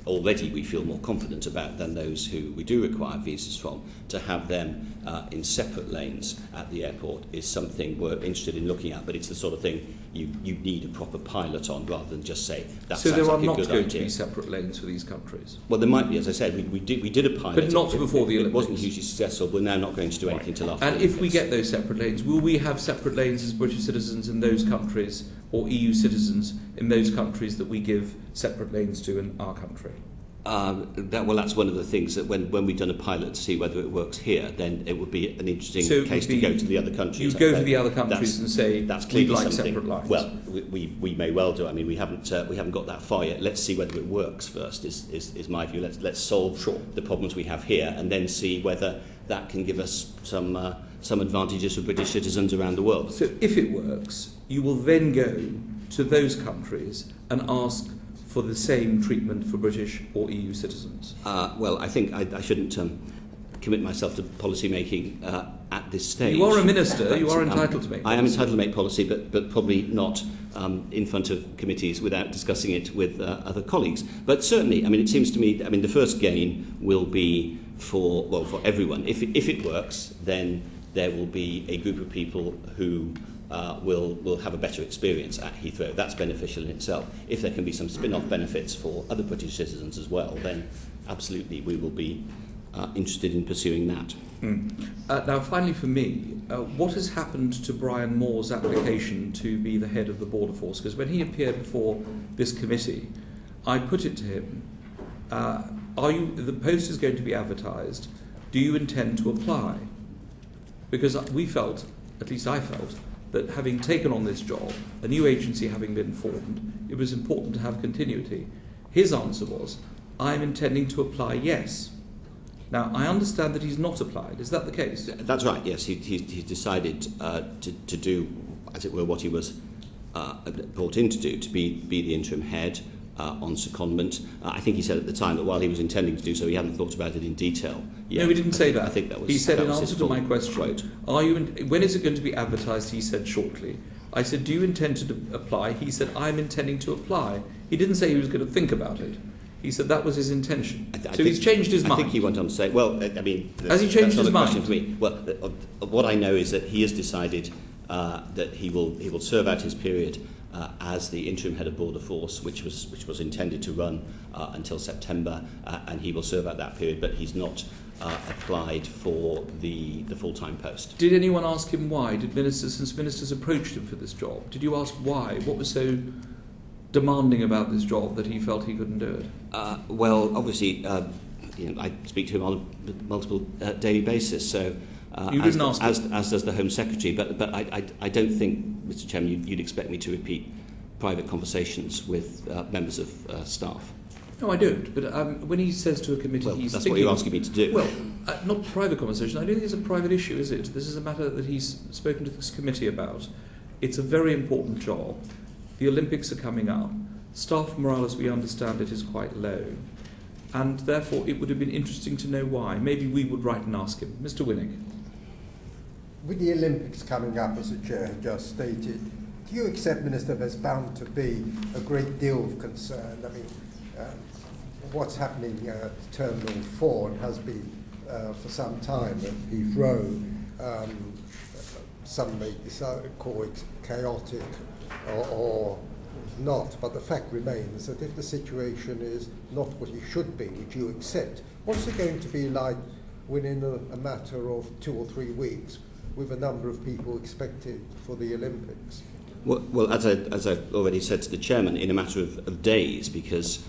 already we feel more confident about than those who we do require visas from, to have them in separate lanes at the airport is something we're interested in looking at, but it's the sort of thing you need a proper pilot on rather than just say that so sounds there are like a not good going idea. to be separate lanes for these countries? Well, there might be, as I said, we did a pilot. But not before the Olympics. It wasn't hugely successful. We're now not going to do anything till after And the if we Olympics. get those separate lanes, will we have separate lanes as British citizens in those countries, or EU citizens in those countries that we give separate lanes to in our country? That's one of the things that when we've done a pilot to see whether it works here, then it would be an interesting case to go to the other countries. You'd go to the other countries and say, we'd like separate lines. Well, we may well do. I mean, we haven't got that far yet. Let's see whether it works first, is my view. Let's solve the problems we have here and then see whether that can give us some advantages for British citizens around the world. So if it works, you will then go to those countries and ask for the same treatment for British or EU citizens? Well, I think I shouldn't commit myself to policy making at this stage. You are a minister, you are entitled to make policy. I am entitled to make policy, but probably not in front of committees without discussing it with other colleagues. But certainly, I mean, it seems to me, I mean, the first gain will be for everyone. If it works, then there will be a group of people who will have a better experience at Heathrow. That's beneficial in itself. If there can be some spin-off benefits for other British citizens as well, then absolutely we will be interested in pursuing that. Now, finally for me, what has happened to Brian Moore's application to be the head of the Border Force? Because when he appeared before this committee, I put it to him, the post is going to be advertised, do you intend to apply? Because we felt, at least I felt, that having taken on this job, a new agency having been formed, it was important to have continuity. His answer was, I'm intending to apply, yes. Now, I understand that he's not applied. Is that the case? That's right, yes. He's decided to do, as it were, what he was brought in to do, to be the interim head on secondment. I think he said at the time that while he was intending to do so, he hadn't thought about it in detail yet. No, he didn't say that. I think that was. He said that in was answer his to my full question, quote. when is it going to be advertised? He said shortly. I said, do you intend to apply? He said, I'm intending to apply. He didn't say he was going to think about it. He said that was his intention. So he's changed his mind. I think he went on to say, well, I mean... Has he changed his mind? For me. Well, what I know is that he has decided that he will serve out his period as the interim head of Border Force, which was intended to run until September, and he will serve out that period, but he's not applied for the full-time post. Did anyone ask him why? Since ministers approached him for this job, did you ask why? What was so demanding about this job that he felt he couldn't do it? Well, obviously, I speak to him on a multiple daily basis, so you didn't ask as does the Home Secretary. But I don't think, Mr. Chairman, you'd expect me to repeat private conversations with members of staff. No, I don't. But when he says to a committee, well, he's that's thinking, what you're asking me to do. Well, not private conversation. I don't think it's a private issue, is it? This is a matter that he's spoken to this committee about. It's a very important job. The Olympics are coming up. Staff morale, as we understand it, is quite low. And therefore, it would have been interesting to know why. Maybe we would write and ask him. Mr. Winnick. With the Olympics coming up, as the Chair had just stated, do you accept, Minister, there's bound to be a great deal of concern? I mean, what's happening at Terminal 4 and has been for some time at Heathrow, some may call it chaotic or not, but the fact remains that if the situation is not what it should be, which you accept, what's it going to be like within a matter of 2 or 3 weeks with a number of people expected for the Olympics? Well, as I already said to the Chairman, in a matter of days, because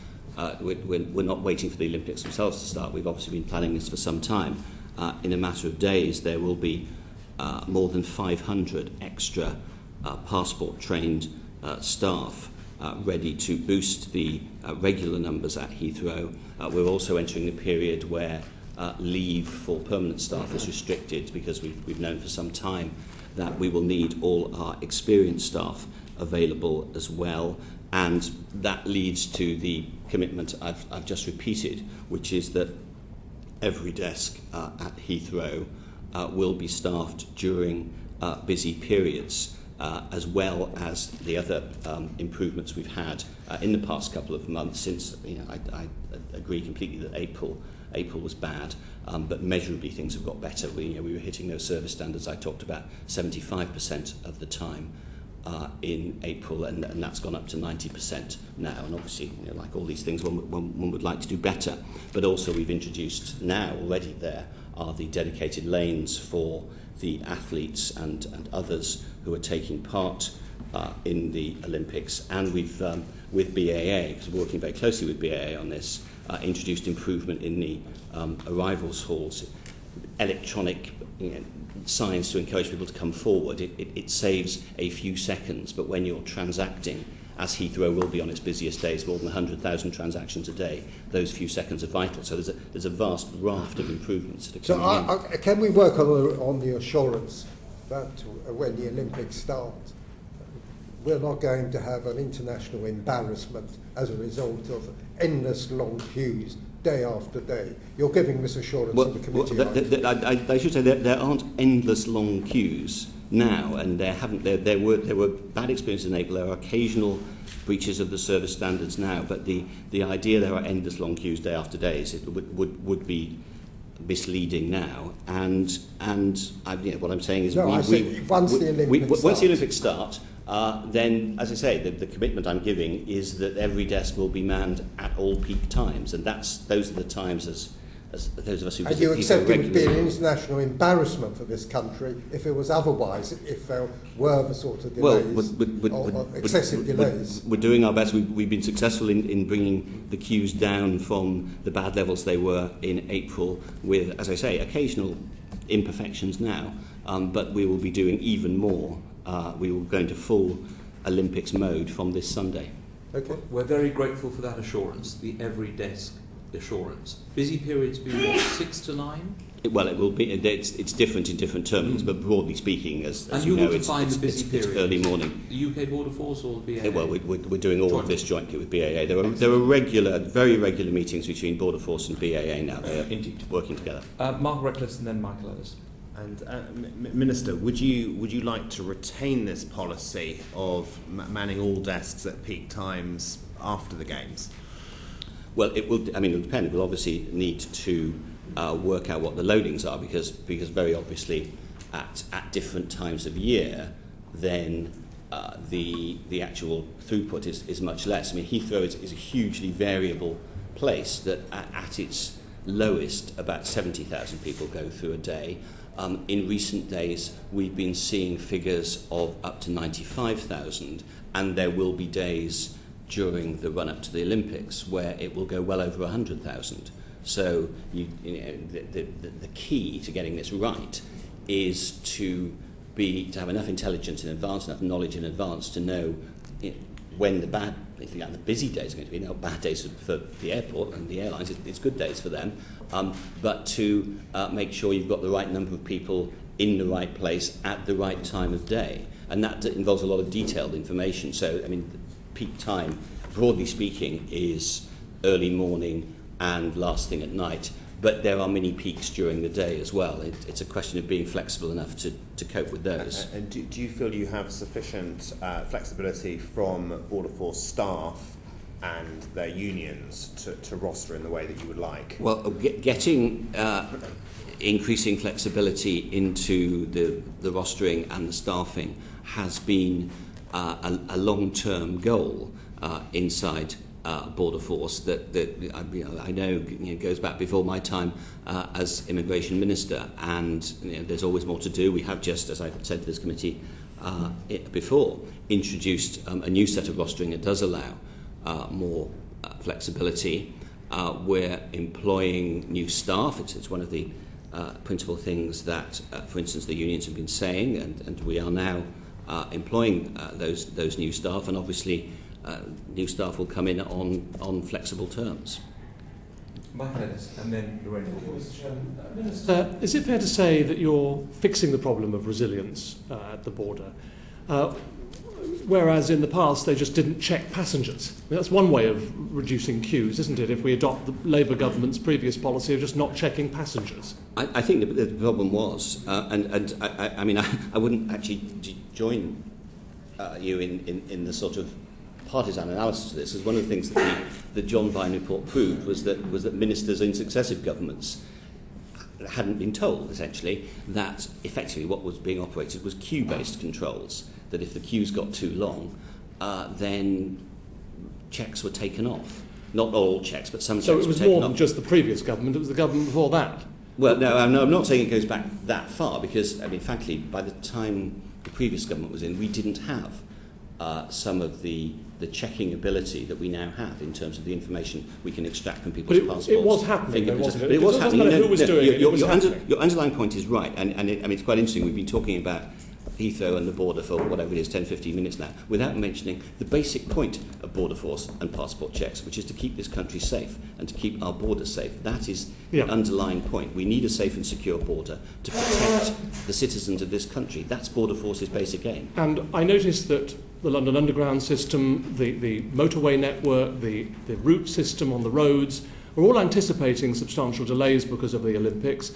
we're not waiting for the Olympics themselves to start. We've obviously been planning this for some time. In a matter of days, there will be more than 500 extra passport-trained staff ready to boost the regular numbers at Heathrow. We're also entering a period where leave for permanent staff is restricted because we've known for some time that we will need all our experienced staff available as well. And that leads to the commitment I've just repeated, which is that every desk at Heathrow will be staffed during busy periods, as well as the other improvements we've had in the past couple of months. Since I agree completely that April was bad, but measurably things have got better. We were hitting those service standards I talked about 75% of the time in April, and that's gone up to 90% now. And obviously, like all these things, one would like to do better. But also we've introduced now already there are the dedicated lanes for the athletes and others who are taking part in the Olympics. And we've, with BAA, because we're working very closely with BAA on this, introduced improvement in the arrivals halls, electronic signs to encourage people to come forward. It saves a few seconds, but when you're transacting, as Heathrow will be on its busiest days, more than 100,000 transactions a day, those few seconds are vital. So there's a vast raft of improvements that are coming in. Can we work on the assurance that when the Olympics start, we're not going to have an international embarrassment as a result of endless long queues day after day? You're giving this assurance to the committee. I should say that there aren't endless long queues now, and there were bad experiences in April. There are occasional breaches of the service standards now, but the idea there are endless long queues day after day would be misleading now. And what I'm saying is once the Olympics start, then, as I say, the commitment I'm giving is that every desk will be manned at all peak times, and those are the times as those of us who visit. And you accept it would be an international embarrassment for this country if it was otherwise, if there were the sort of delays, or excessive delays? We're doing our best. We've been successful in bringing the queues down from the bad levels they were in April, with, as I say, occasional imperfections now, but we will be doing even more. We will go into full Olympics mode from this Sunday. Okay. We're very grateful for that assurance, the every desk assurance. Busy periods being what, 6 to 9? It will be. It's different in different terminals, but broadly speaking, as you know, it's early morning. The UK Border Force or the BAA? Well, we're doing all of this jointly with BAA. There are very regular meetings between Border Force and BAA now. They are working together. Mark Reckless and then Michael Ellis. And Minister, would you like to retain this policy of manning all desks at peak times after the games? Well, it will. I mean, it'll depend. We'll obviously need to work out what the loadings are because very obviously at different times of year, then the actual throughput is much less. I mean, Heathrow is a hugely variable place that at its lowest about 70,000 people go through a day. In recent days, we've been seeing figures of up to 95,000, and there will be days during the run-up to the Olympics where it will go well over 100,000. So the key to getting this right is to have enough intelligence in advance, enough knowledge in advance to know when the busy days are going to be. Not bad days for the airport and the airlines, it's good days for them, but to make sure you've got the right number of people in the right place at the right time of day. And that involves a lot of detailed information. So, I mean, peak time, broadly speaking, is early morning and last thing at night, but there are mini peaks during the day as well. It's a question of being flexible enough to cope with those. And do you feel you have sufficient flexibility from Border Force staff and their unions to roster in the way that you would like? Well, getting increasing flexibility into the rostering and the staffing has been a long-term goal inside Border Force that I know goes back before my time as Immigration Minister, and there's always more to do. We have just, as I've said to this committee before, introduced a new set of rostering that does allow more flexibility. We're employing new staff. It's one of the principal things that, for instance, the unions have been saying, and we are now employing those new staff, and obviously new staff will come in on flexible terms. Michael Ellis and then Lorraine. Minister, is it fair to say that you're fixing the problem of resilience at the border, whereas in the past they just didn't check passengers? I mean, that's one way of reducing queues, isn't it, if we adopt the Labour government's previous policy of just not checking passengers? I think the problem was, and I mean, I wouldn't actually join you in the sort of partisan analysis of this, as one of the things that the John Vine report proved was that ministers in successive governments hadn't been told, essentially, that effectively what was being operated was queue-based controls, that if the queues got too long, then checks were taken off. Not all checks, but some checks were taken off. So it was more than just the previous government, it was the government before that? Well, no, I'm not saying it goes back that far, because, I mean, frankly, by the time the previous government was in, we didn't have some of the checking ability that we now have in terms of the information we can extract from people's passports. It was happening, though, wasn't it? But it was happening. It doesn't matter who was doing it, it was happening. Your underlying point is right, and I mean, it's quite interesting. We've been talking about Heathrow and the border for whatever it is, 10, 15 minutes now, without mentioning the basic point of border force and passport checks, which is to keep this country safe and to keep our borders safe. That is the underlying point. We need a safe and secure border to protect the citizens of this country. That's Border Force's basic aim. And I noticed that the London Underground system, the motorway network, the route system on the roads are all anticipating substantial delays because of the Olympics.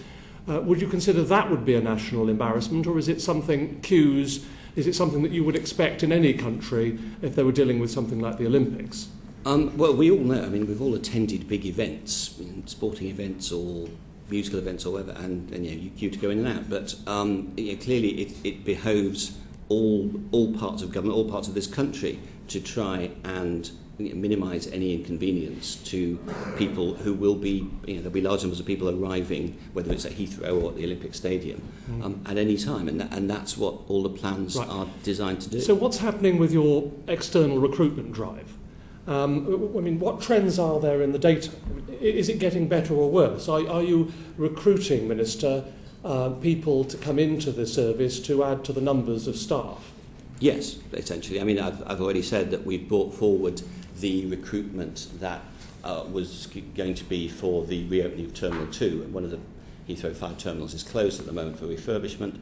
Would you consider that would be a national embarrassment, or is it something, queues, is it something that you would expect in any country if they were dealing with something like the Olympics? Well, we all know, I mean, we've all attended big events, sporting events or musical events or whatever, and you queue to go in and out. But clearly it behoves all parts of government, all parts of this country, to try and minimise any inconvenience to people who will be, there'll be large numbers of people arriving, whether it's at Heathrow or at the Olympic Stadium, at any time, and that's what all the plans are designed to do. So what's happening with your external recruitment drive? I mean, what trends are there in the data? Is it getting better or worse? Are you recruiting, Minister, people to come into the service to add to the numbers of staff? Yes, essentially. I mean, I've already said that we've brought forward the recruitment that was going to be for the reopening of Terminal 2. And one of the Heathrow 5 terminals is closed at the moment for refurbishment.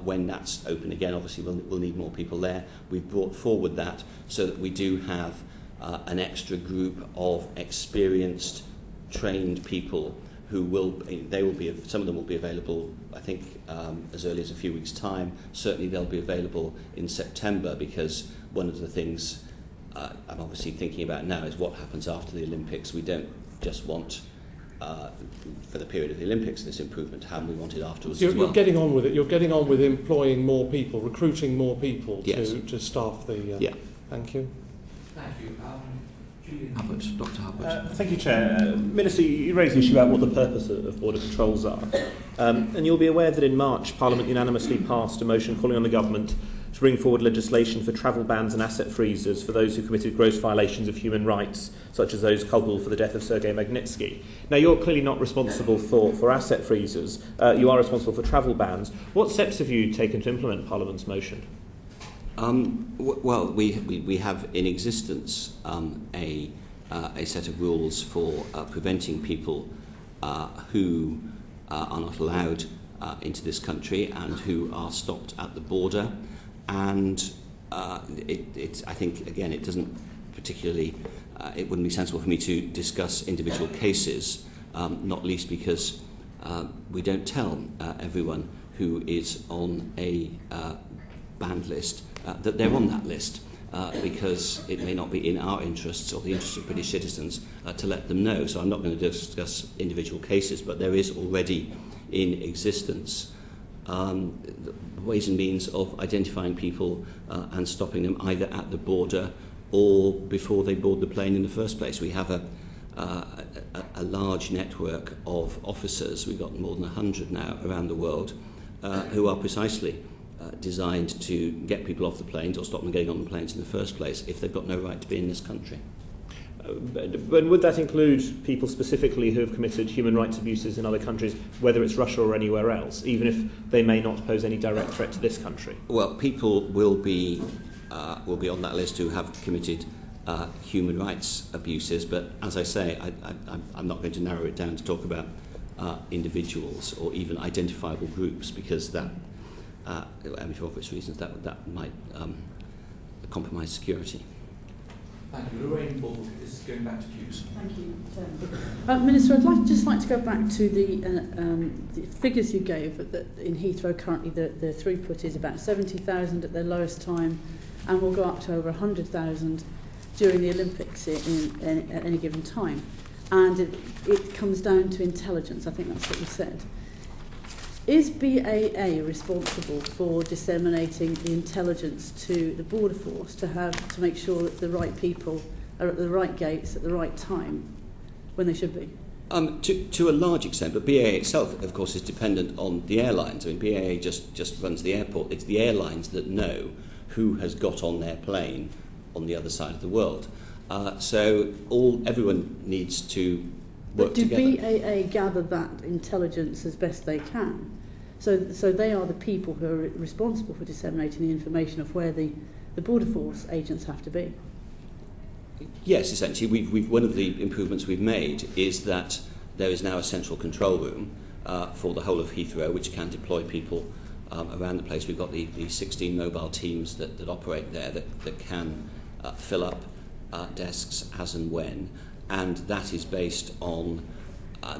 When that's open again, obviously we'll need more people there. We've brought forward that so that we do have an extra group of experienced, trained people who some of them will be available, I think, as early as a few weeks' time. Certainly they'll be available in September, because one of the things I'm obviously thinking about now is what happens after the Olympics. We don't just want, for the period of the Olympics, this improvement to happen. We want it afterwards as well. You're getting on with it. You're getting on with employing more people, recruiting more people yes. to staff the... yeah. Thank you. Thank you. Hubbard, Dr. Hubbard. Thank you, Chair. Minister, you raised the issue about what the purpose of border controls are. And you'll be aware that in March, Parliament unanimously passed a motion calling on the government to bring forward legislation for travel bans and asset freezers for those who committed gross violations of human rights, such as those culpable for the death of Sergei Magnitsky. Now, you're clearly not responsible for asset freezers. You are responsible for travel bans. What steps have you taken to implement Parliament's motion? Well, we have in existence a set of rules for preventing people who are not allowed into this country and who are stopped at the border. And I think, again, it doesn't particularly, it wouldn't be sensible for me to discuss individual cases, not least because we don't tell everyone who is on a banned list that they're on that list, because it may not be in our interests or the interests of British citizens to let them know. So I'm not going to discuss individual cases, but there is already in existence ways and means of identifying people and stopping them either at the border or before they board the plane in the first place. We have a large network of officers, we've got more than 100 now around the world, who are precisely designed to get people off the planes or stop them getting on the planes in the first place if they've got no right to be in this country. But would that include people specifically who have committed human rights abuses in other countries, whether it's Russia or anywhere else, even if they may not pose any direct threat to this country? Well, people will be on that list who have committed human rights abuses, but as I say, I'm not going to narrow it down to talk about individuals or even identifiable groups, because that, for obvious reasons, that might compromise security. Thank you. Lorraine Bull is going back to Hughes. Thank you. Minister, I'd just like to go back to the figures you gave that in Heathrow currently the throughput is about 70,000 at their lowest time, and will go up to over 100,000 during the Olympics at any given time. And it comes down to intelligence. I think that's what you said. Is BAA responsible for disseminating the intelligence to the border force to make sure that the right people are at the right gates at the right time when they should be? To a large extent, but BAA itself, of course, is dependent on the airlines. I mean, BAA just runs the airport. It's the airlines that know who has got on their plane on the other side of the world. So everyone needs to work together. But do BAA gather that intelligence as best they can? So they are the people who are responsible for disseminating the information of where the border force agents have to be. Yes, essentially, one of the improvements we've made is that there is now a central control room for the whole of Heathrow, which can deploy people around the place. We've got the 16 mobile teams that operate there that can fill up desks as and when, and that is based on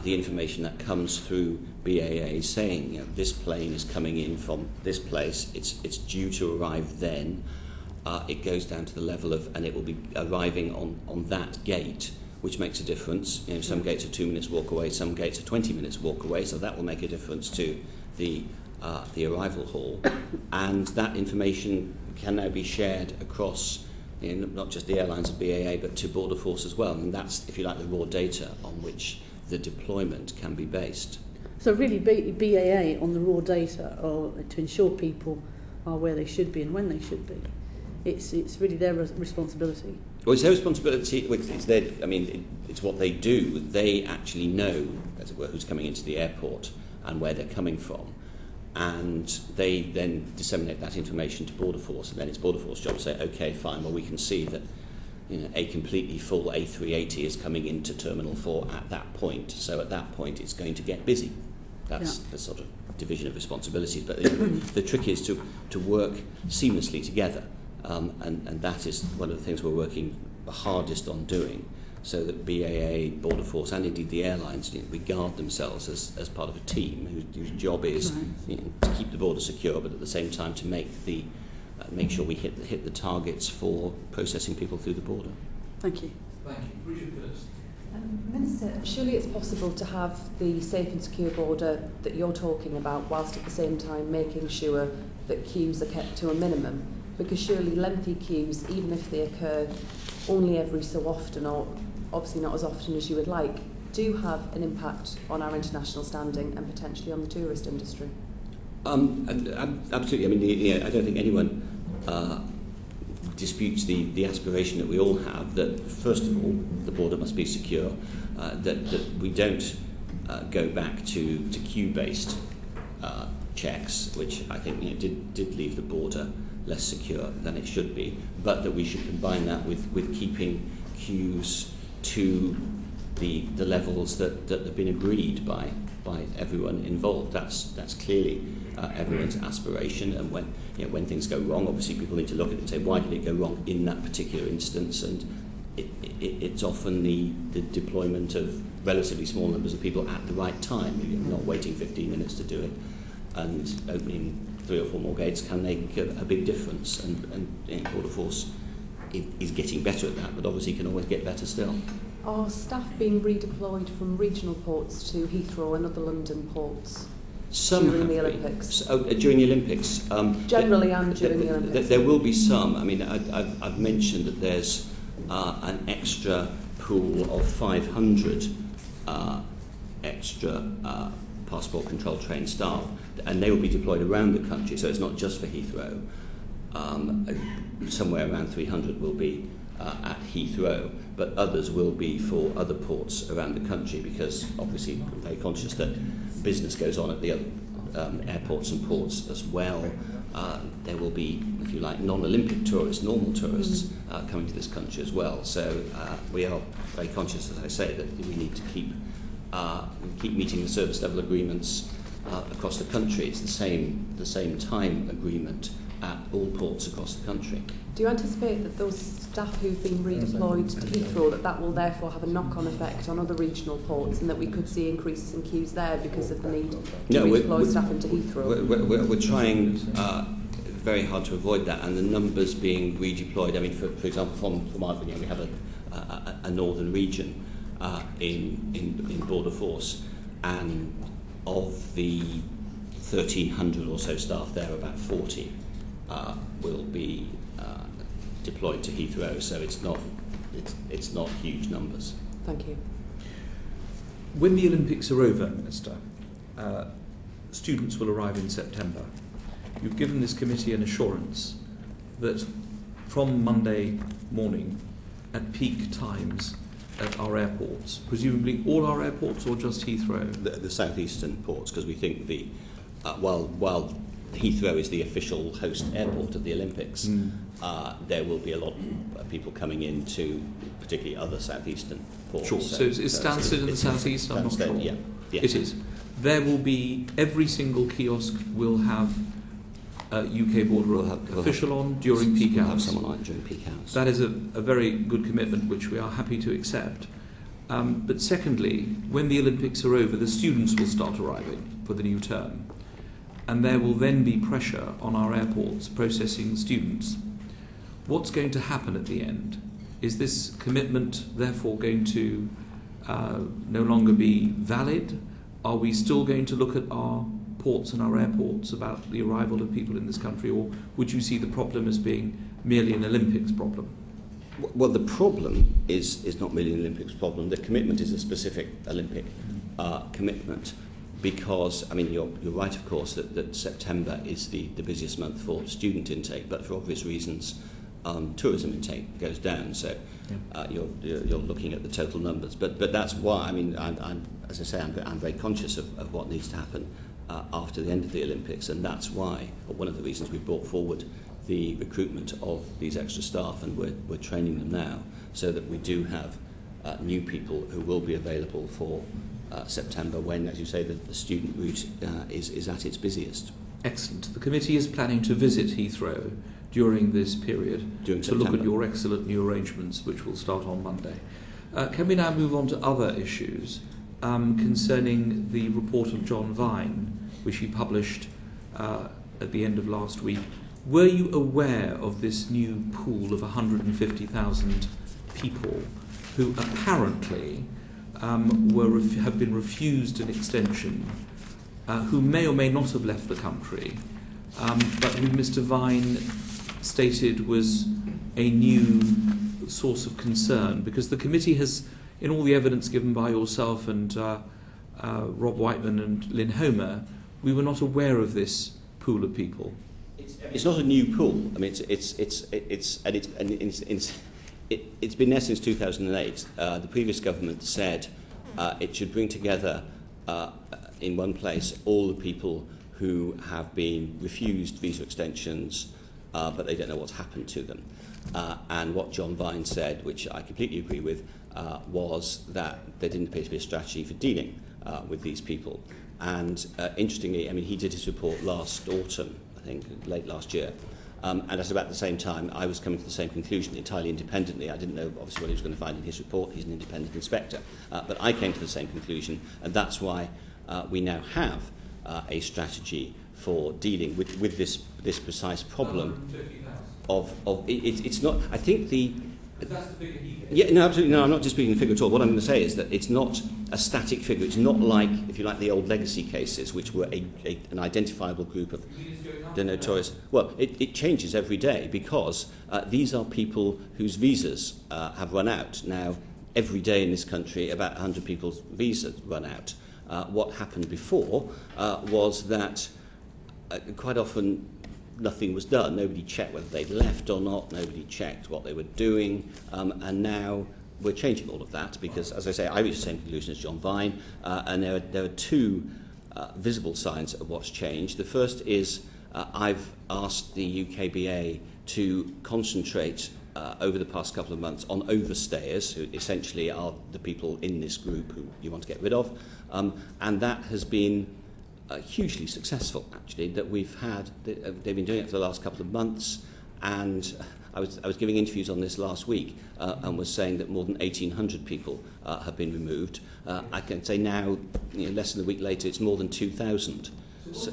the information that comes through BAA saying, this plane is coming in from this place, it's due to arrive then. It goes down to the level of, and it will be arriving on that gate, which makes a difference. Some gates are 2 minutes walk away, some gates are 20 minutes walk away, so that will make a difference to the arrival hall. And that information can now be shared across not just the airlines of BAA, but to Border Force as well. And that's, if you like, the raw data on which the deployment can be based. So really BAA on the raw data or to ensure people are where they should be and when they should be. It's really their responsibility. Well, it's their responsibility. It's what they do. They actually know, as it were, who's coming into the airport and where they're coming from. And they then disseminate that information to Border Force, and then it's Border Force's job to say, okay, fine, well, we can see that a completely full A380 is coming into Terminal 4 at that point, so at that point it's going to get busy. That's the sort of division of responsibilities. But the trick is to work seamlessly together, and that is one of the things we're working the hardest on doing, so that BAA, Border Force, and indeed the airlines regard themselves as part of a team whose job is to keep the border secure, but at the same time to make sure we hit the targets for processing people through the border. Thank you. Thank you. Bridget Phillips. Minister, surely it's possible to have the safe and secure border that you're talking about whilst at the same time making sure that queues are kept to a minimum, because surely lengthy queues, even if they occur only every so often, or obviously not as often as you would like, do have an impact on our international standing and potentially on the tourist industry. Absolutely. I mean, I don't think anyone disputes the aspiration that we all have that, first of all, the border must be secure, that we don't go back to queue-based checks, which I think did leave the border less secure than it should be, but that we should combine that with keeping queues to the levels that have been agreed by everyone involved. That's clearly everyone's aspiration. And when things go wrong, obviously people need to look at it and say, why did it go wrong in that particular instance? And it's often the deployment of relatively small numbers of people at the right time. You're not waiting 15 minutes to do it, and opening 3 or 4 more gates can make a big difference. And Border Force is getting better at that, but obviously can always get better still. Are staff being redeployed from regional ports to Heathrow and other London ports during the Olympics? During the Olympics? Generally and during the Olympics? There will be some. I mean, I've mentioned that there's an extra pool of 500 extra passport control trained staff, and they will be deployed around the country, so it's not just for Heathrow. Somewhere around 300 will be at Heathrow, but others will be for other ports around the country, because obviously I'm very conscious that business goes on at the other airports and ports as well. There will be, if you like, non-Olympic tourists, normal tourists coming to this country as well. So we are very conscious, as I say, that we need to keep meeting the service level agreements across the country. It's the same time agreement at all ports across the country. Do you anticipate that those staff who've been redeployed to Heathrow, that will therefore have a knock-on effect on other regional ports, and that we could see increases in queues there because of the need to redeploy staff into Heathrow? We're trying very hard to avoid that, and the numbers being redeployed, I mean, for example, from our we have a northern region in Border Force, and of the 1,300 or so staff there, about 40 will be deployed to Heathrow, so it's not huge numbers. Thank you. When the Olympics are over, Minister, students will arrive in September. You've given this committee an assurance that from Monday morning at peak times at our airports, presumably all our airports or just Heathrow? The southeastern ports, because we think while Heathrow is the official host airport of the Olympics, there will be a lot of people coming into particularly other southeastern ports. Sure. So is Stansted in the southeast? I'm not sure. Yeah. It is. There will be, every single kiosk will have a UK border official on during peak hours. We'll have someone on during peak hours. That is a very good commitment which we are happy to accept. But secondly, when the Olympics are over, the students will start arriving for the new term. And there will then be pressure on our airports processing students. What's going to happen at the end? Is this commitment therefore going to no longer be valid? Are we still going to look at our ports and our airports about the arrival of people in this country, or would you see the problem as being merely an Olympics problem? Well, the problem is not merely an Olympics problem. The commitment is a specific Olympic commitment, because, I mean, you're right, of course, that September is the busiest month for student intake, but for obvious reasons, tourism intake goes down. So you're looking at the total numbers. But that's why, I mean, as I say, I'm very conscious of what needs to happen after the end of the Olympics, and that's why, or one of the reasons we brought forward the recruitment of these extra staff, and we're training them now, so that we do have new people who will be available for September, when, as you say, the student route is at its busiest. Excellent. The committee is planning to visit Heathrow during this period During to look at September. your excellent new arrangements, which will start on Monday. Can we now move on to other issues concerning the report of John Vine, which he published at the end of last week? Were you aware of this new pool of 150,000 people who apparently have been refused an extension, who may or may not have left the country, but who Mr. Vine stated was a new source of concern? Because the committee has, in all the evidence given by yourself and Rob Whiteman and Lynn Homer, we were not aware of this pool of people. It's not a new pool. I mean, it's been there since 2008. The previous government said it should bring together in one place all the people who have been refused visa extensions, but they don't know what's happened to them. And what John Vine said, which I completely agree with, was that there didn't appear to be a strategy for dealing with these people. And interestingly, I mean, he did his report last autumn, I think, late last year. And at about the same time, I was coming to the same conclusion entirely independently. I didn't know, obviously, what he was going to find in his report. He's an independent inspector. But I came to the same conclusion, and that's why we now have a strategy for dealing with this precise problem it's not, I think the... That's the figure he gave. Yeah, no, absolutely, no, I'm not disputing the figure at all. What I'm going to say is that it's not a static figure. It's not like, if you like, the old legacy cases, which were an identifiable group of the notorious... Well, it changes every day because these are people whose visas have run out. Now, every day in this country, about 100 people's visas run out. What happened before was that quite often nothing was done. Nobody checked whether they'd left or not. Nobody checked what they were doing. And now we're changing all of that because, as I say, I reached the same conclusion as John Vine. And there are two visible signs of what's changed. The first is I've asked the UKBA to concentrate over the past couple of months on overstayers, who essentially are the people in this group who you want to get rid of. And that has been hugely successful, actually, that we've had. They've been doing it for the last couple of months, and I was giving interviews on this last week and was saying that more than 1,800 people have been removed. I can say now, less than a week later, it's more than 2,000. So,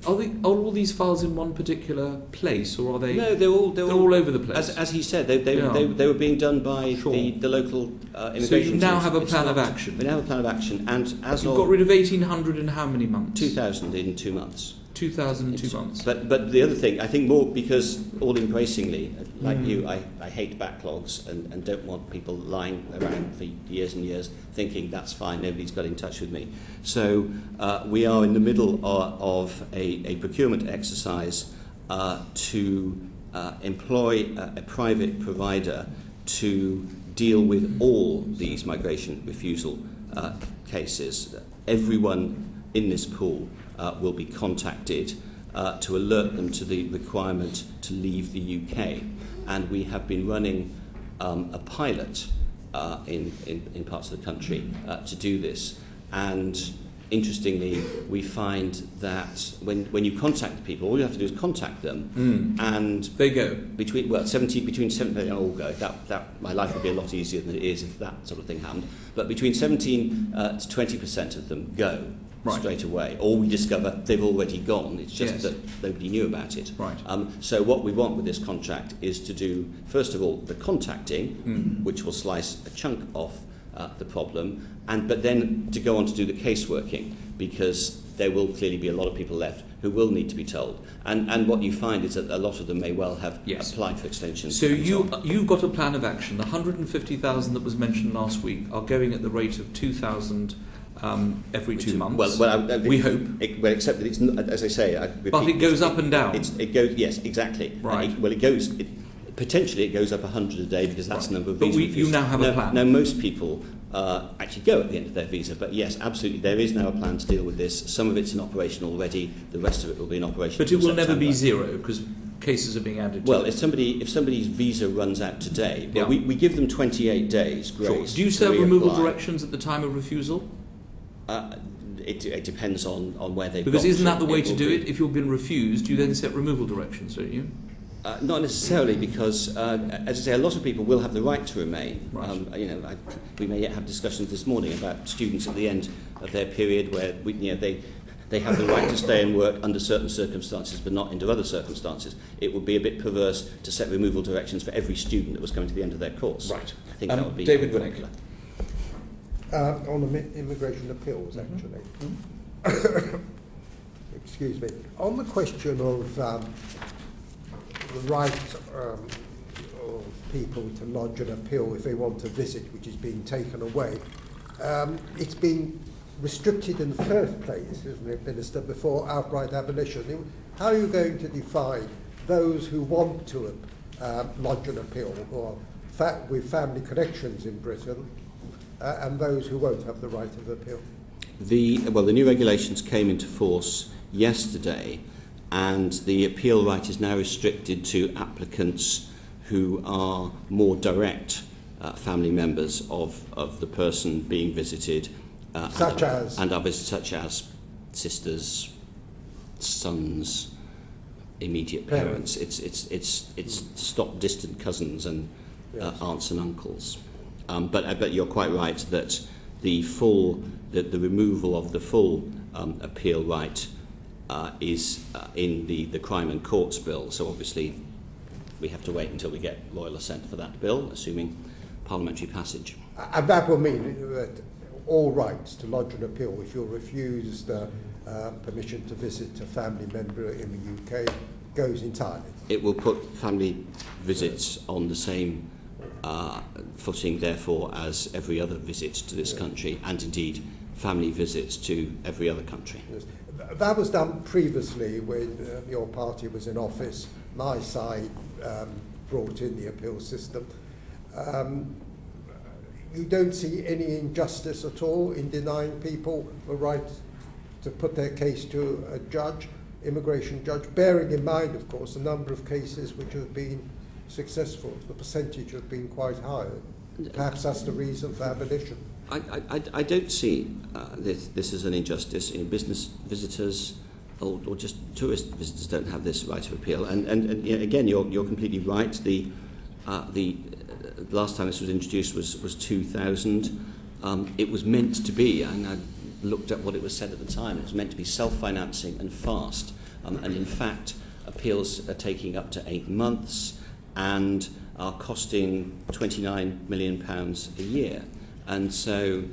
are all these files in one particular place, or are they? No, they're all over the place. As he said, they were being done by the local immigration. So you now teams. have a plan of action. We now have a plan of action, and as you've got rid of 1,800 in how many months? 2,000 in 2 months. 2,000 in 2 months. But the other thing, I think more because all embracingly, like you, I hate backlogs and don't want people lying around for years and years thinking that's fine, nobody's got in touch with me. So we are in the middle of a procurement exercise to employ a private provider to deal with all these migration refusal cases. Everyone in this pool will be contacted to alert them to the requirement to leave the UK. And we have been running a pilot in parts of the country to do this. And interestingly, we find that when you contact people, all you have to do is contact them, and they go. Between 17 they all go. That my life would be a lot easier than it is if that sort of thing happened. But between 17 to 20% of them go. Right. Straight away, or we discover they've already gone. It's just that nobody knew about it. Right. So what we want with this contract is to do, first of all, the contacting, which will slice a chunk off the problem, but then to go on to do the caseworking, because there will clearly be a lot of people left who will need to be told. And what you find is that a lot of them may well have applied for extensions. So you've got a plan of action. The 150,000 that was mentioned last week are going at the rate of 2,000 every 2 months. We hope. Except that it's not, as I say, I repeat, but it goes up and down. It goes, yes, exactly. Right. Potentially it goes up 100 a day because that's the number of visas. But you now have a plan. Now most people actually go at the end of their visa, but yes, absolutely, there is now a plan to deal with this. Some of it's in operation already. The rest of it will be in operation. But it will never be zero because cases are being added to it. If somebody's visa runs out today, we give them 28 days grace. Sure. Do you serve removal directions at the time of refusal? It depends on where they've Because got isn't that the way It to will do be- it? If you've been refused, you then set removal directions, don't you? Not necessarily, because, as I say, a lot of people will have the right to remain. Right. We may yet have discussions this morning about students at the end of their period where they have the right to stay and work under certain circumstances, but not under other circumstances. It would be a bit perverse to set removal directions for every student that was coming to the end of their course. Right. I think that would be David Winnick. On the immigration appeals, actually. Excuse me. On the question of the right of people to lodge an appeal if they want to visit, which is being taken away, it's been restricted in the first place, isn't it, Minister, before outright abolition. How are you going to define those who want to lodge an appeal or with family connections in Britain and those who won't have the right of appeal? The new regulations came into force yesterday, and the appeal right is now restricted to applicants who are more direct family members of the person being visited, such as sisters, sons, immediate parents. It's stop distant cousins and aunts and uncles. But you're quite right that the removal of the full appeal right is in the Crime and Courts Bill. So obviously we have to wait until we get royal assent for that bill, assuming parliamentary passage. And that will mean that all rights to lodge an appeal, if you're refused permission to visit a family member in the UK, goes entirely. It will put family visits on the same footing, therefore, as every other visit to this country, and indeed family visits to every other country. Yes. That was done previously when your party was in office. My side brought in the appeal system. You don't see any injustice at all in denying people the right to put their case to a judge, immigration judge, bearing in mind, of course, the number of cases which have been successful. The percentage have been quite high. Perhaps that's the reason for abolition. I don't see this as an injustice. Business visitors or just tourist visitors don't have this right of appeal. And again, you're completely right. The last time this was introduced was 2000. It was meant to be, and I looked at what it was said at the time, it was meant to be self-financing and fast. And in fact, appeals are taking up to 8 months and are costing £29 million a year. And so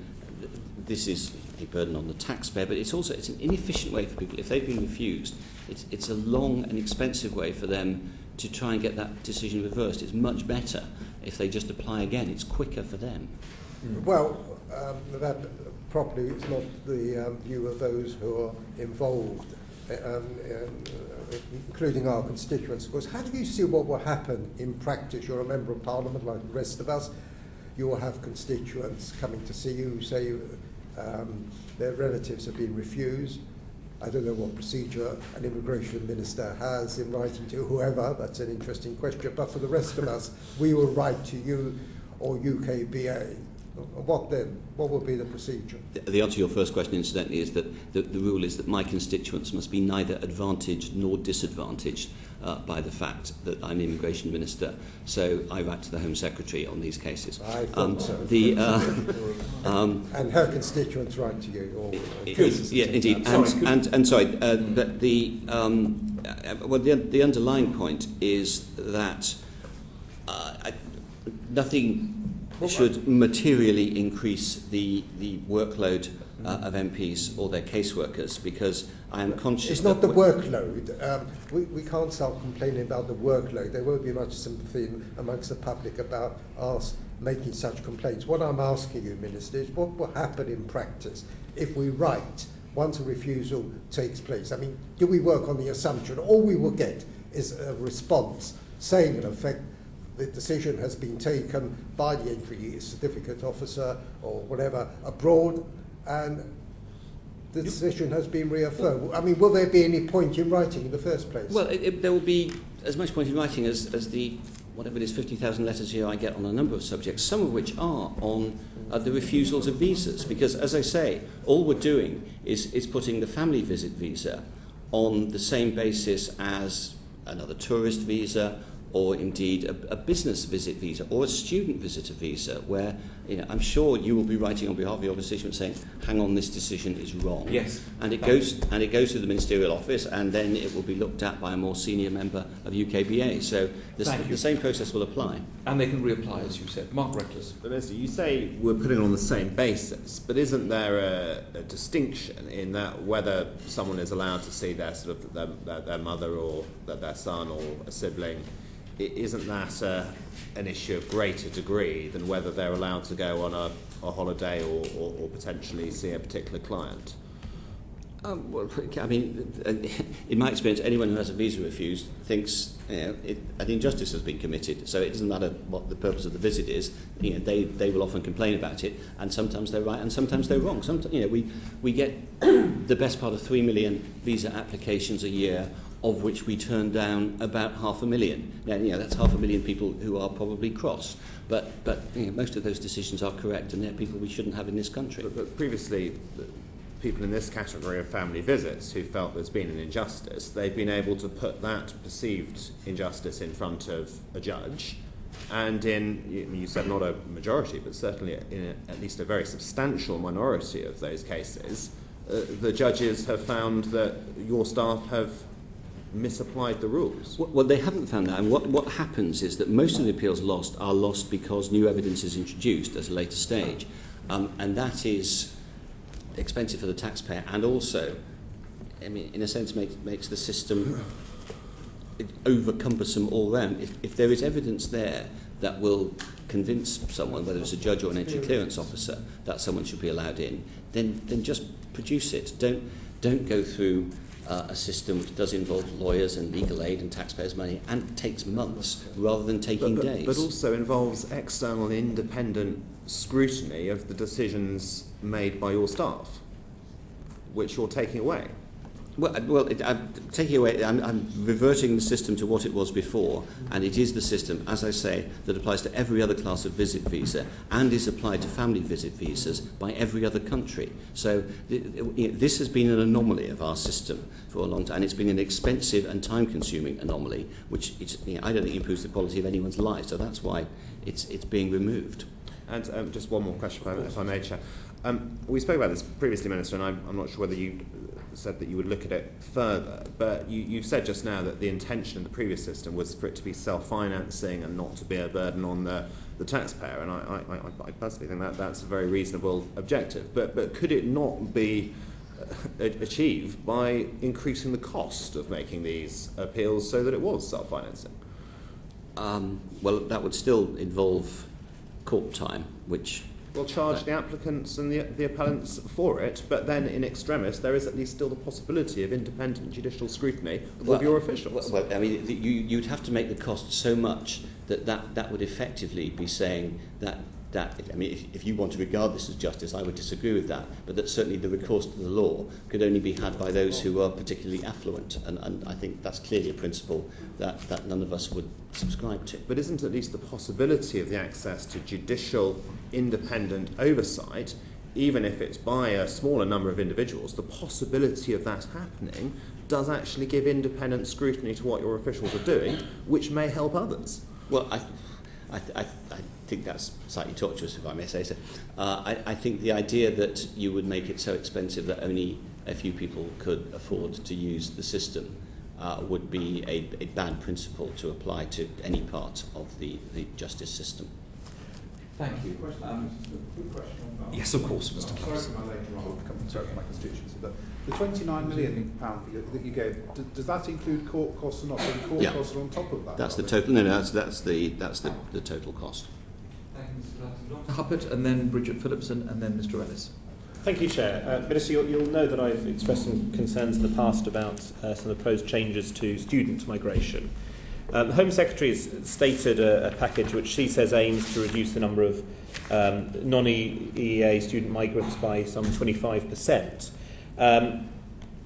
this is a burden on the taxpayer, but it's an inefficient way for people. If they've been refused, it's a long and expensive way for them to try and get that decision reversed. It's much better if they just apply again. It's quicker for them. Well, that probably is not the view of those who are involved, including our constituents. Of course, how do you see what will happen in practice? You're a member of Parliament like the rest of us. You will have constituents coming to see you who say their relatives have been refused. I don't know what procedure an immigration minister has in writing to whoever. That's an interesting question. But for the rest of us, we will write to you or UKBA. What then? What will be the procedure? The answer to your first question, incidentally, is that the rule is that my constituents must be neither advantaged nor disadvantaged by the fact that I'm immigration minister. So I write to the Home Secretary on these cases. I thought so. And her constituents write to you? Or yeah, indeed. But the underlying point is that nothing should materially increase the workload of MPs or their caseworkers, because I am conscious it's not the workload. We can't start complaining about the workload. There won't be much sympathy amongst the public about us making such complaints. What I'm asking you, Minister, is what will happen in practice if we write once a refusal takes place? I mean, do we work on the assumption all we will get is a response saying, in effect, the decision has been taken by the entry certificate officer or whatever abroad, and the decision has been reaffirmed? I mean, will there be any point in writing in the first place? Well, there will be as much point in writing as the whatever it is, 50,000 letters a year I get on a number of subjects, some of which are on the refusals of visas. Because, as I say, all we're doing is putting the family visit visa on the same basis as another tourist visa, or indeed a business visit visa, or a student visitor visa, where I'm sure you will be writing on behalf of your constituents saying, "Hang on, this decision is wrong." Yes. And it goes to the ministerial office, and then it will be looked at by a more senior member of UKBA. So the same process will apply. And they can reapply, as you said. Mark Reckless. But Minister, you say we're putting it on the same basis, but isn't there a distinction in that whether someone is allowed to see their sort of their mother or their son or a sibling? Isn't that an issue of greater degree than whether they're allowed to go on a holiday or potentially see a particular client? Well, I mean, in my experience, anyone who has a visa refused thinks an injustice has been committed. So it doesn't matter what the purpose of the visit is. They will often complain about it, and sometimes they're right, and sometimes they're wrong. Sometimes, we get the best part of 3 million visa applications a year, of which we turn down about 500,000. Now, that's 500,000 people who are probably cross. But most of those decisions are correct, and they're people we shouldn't have in this country. But previously, people in this category of family visits who felt there's been an injustice, they've been able to put that perceived injustice in front of a judge, and you said not a majority, but certainly in at least a very substantial minority of those cases, the judges have found that your staff have misapplied the rules. Well, they haven't found that, and what happens is that most of the appeals are lost because new evidence is introduced at a later stage, and that is expensive for the taxpayer, and also, in a sense, makes the system over cumbersome all round. If there is evidence there that will convince someone, whether it's a judge or an entry clearance officer, that someone should be allowed in, then just produce it. Don't go through a system which does involve lawyers and legal aid and taxpayers' money and takes months rather than taking days. But also involves external and independent scrutiny of the decisions made by your staff, which you're taking away. I'm taking away. I'm reverting the system to what it was before, and it is the system, as I say, that applies to every other class of visit visa and is applied to family visit visas by every other country. So this has been an anomaly of our system for a long time, and it's been an expensive and time-consuming anomaly, which I don't think improves the quality of anyone's life. So that's why it's being removed. And just one more question, if I may, Chair. We spoke about this previously, Minister, and I'm not sure whether you said that you would look at it further, but you've said just now that the intention of the previous system was for it to be self-financing and not to be a burden on the taxpayer, and I personally think that's a very reasonable objective. But could it not be achieved by increasing the cost of making these appeals so that it was self-financing? Well, that would still involve court time, which... We'll charge the applicants and the appellants for it, but then in extremis there is at least still the possibility of independent judicial scrutiny of your officials. Well, I mean, you'd have to make the cost so much that would effectively be saying that if you want to regard this as justice, I would disagree with that, but that certainly the recourse to the law could only be had by those who are particularly affluent, and I think that's clearly a principle that none of us would subscribe to. But isn't at least the possibility of the access to judicial independent oversight, even if it's by a smaller number of individuals, the possibility of that happening does actually give independent scrutiny to what your officials are doing, which may help others? Well, I think that's slightly tortuous, if I may say so. I think the idea that you would make it so expensive that only a few people could afford to use the system would be a bad principle to apply to any part of the justice system. Thank you. Quick question on yes, of course, Mr. Sorry for my later on. Sorry for my constituency, but the £29 million that you gave, does that include court costs or not? So court costs are on top of that. That's the total. No, that's the total cost. Thank you, Mr. Dr. Huppert, and then Bridget Phillipson, and then Mr. Ellis. Thank you, Chair. Minister, you'll know that I've expressed some concerns in the past about some of the proposed changes to student migration. The Home Secretary has stated a package which she says aims to reduce the number of non-EEA student migrants by some 25%.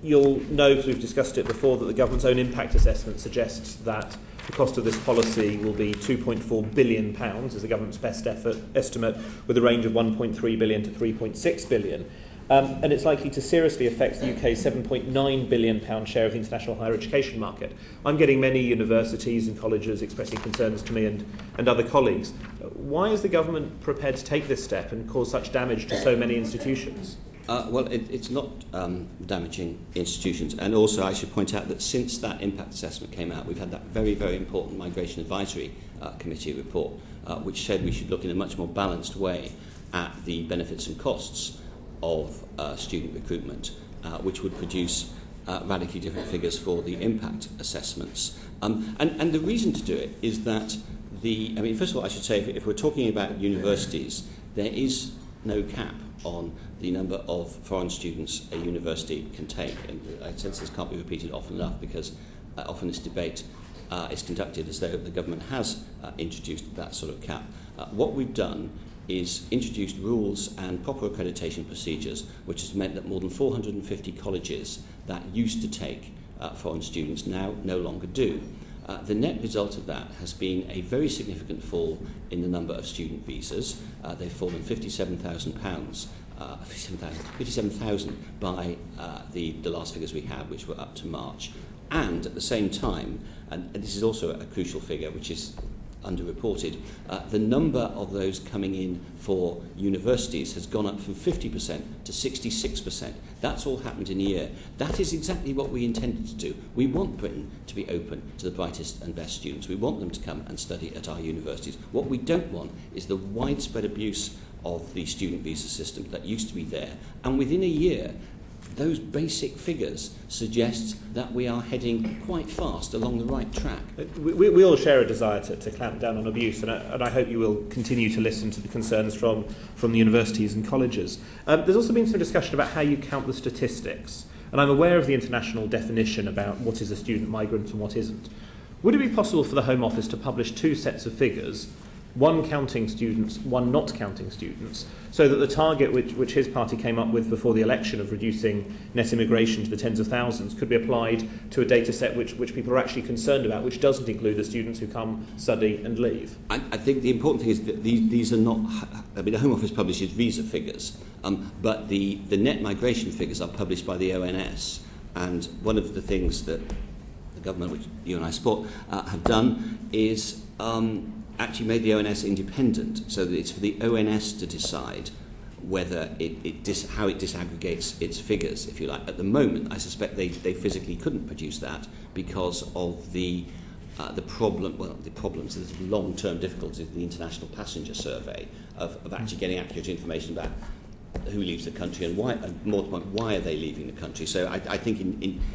you'll know, because we've discussed it before, that the government's own impact assessment suggests that the cost of this policy will be £2.4 billion, is the government's best estimate, with a range of £1.3 billion to £3.6 billion. And it's likely to seriously affect the UK's £7.9 billion share of the international higher education market. I'm getting many universities and colleges expressing concerns to me and other colleagues. Why is the government prepared to take this step and cause such damage to so many institutions? Well, it's not damaging institutions. And also I should point out that since that impact assessment came out, we've had that very, very important Migration Advisory Committee report, which said we should look in a much more balanced way at the benefits and costs of student recruitment, which would produce radically different figures for the impact assessments. And the reason to do it is that first of all, I should say, if we're talking about universities, there is no cap on the number of foreign students a university can take. And I sense this can't be repeated often enough, because often this debate is conducted as though the government has introduced that sort of cap. What we've done is introduced rules and proper accreditation procedures, which has meant that more than 450 colleges that used to take foreign students now no longer do. The net result of that has been a very significant fall in the number of student visas. They've fallen £57,000 by the last figures we had, which were up to March. And at the same time, and this is also a crucial figure which is underreported, the number of those coming in for universities has gone up from 50% to 66%. That's all happened in a year. That is exactly what we intended to do. We want Britain to be open to the brightest and best students. We want them to come and study at our universities. What we don't want is the widespread abuse of the student visa system that used to be there. And within a year, those basic figures suggest that we are heading quite fast along the right track. We all share a desire to clamp down on abuse, and I hope you will continue to listen to the concerns from the universities and colleges. There's also been some discussion about how you count the statistics, and I'm aware of the international definition about what is a student migrant and what isn't. Would it be possible for the Home Office to publish two sets of figures, one counting students, one not counting students, so that the target which his party came up with before the election of reducing net immigration to the tens of thousands could be applied to a data set which people are actually concerned about, which doesn't include the students who come, study and leave? I think the important thing is that these are not... the Home Office publishes visa figures, but the net migration figures are published by the ONS. And one of the things that the government, which you and I support, have done is... actually made the ONS independent, so that it's for the ONS to decide whether how it disaggregates its figures, if you like. At the moment, I suspect they physically couldn't produce that because of the problems, there's long-term difficulties with the International Passenger Survey of actually getting accurate information about who leaves the country and why, and more to the point, why are they leaving the country. So I think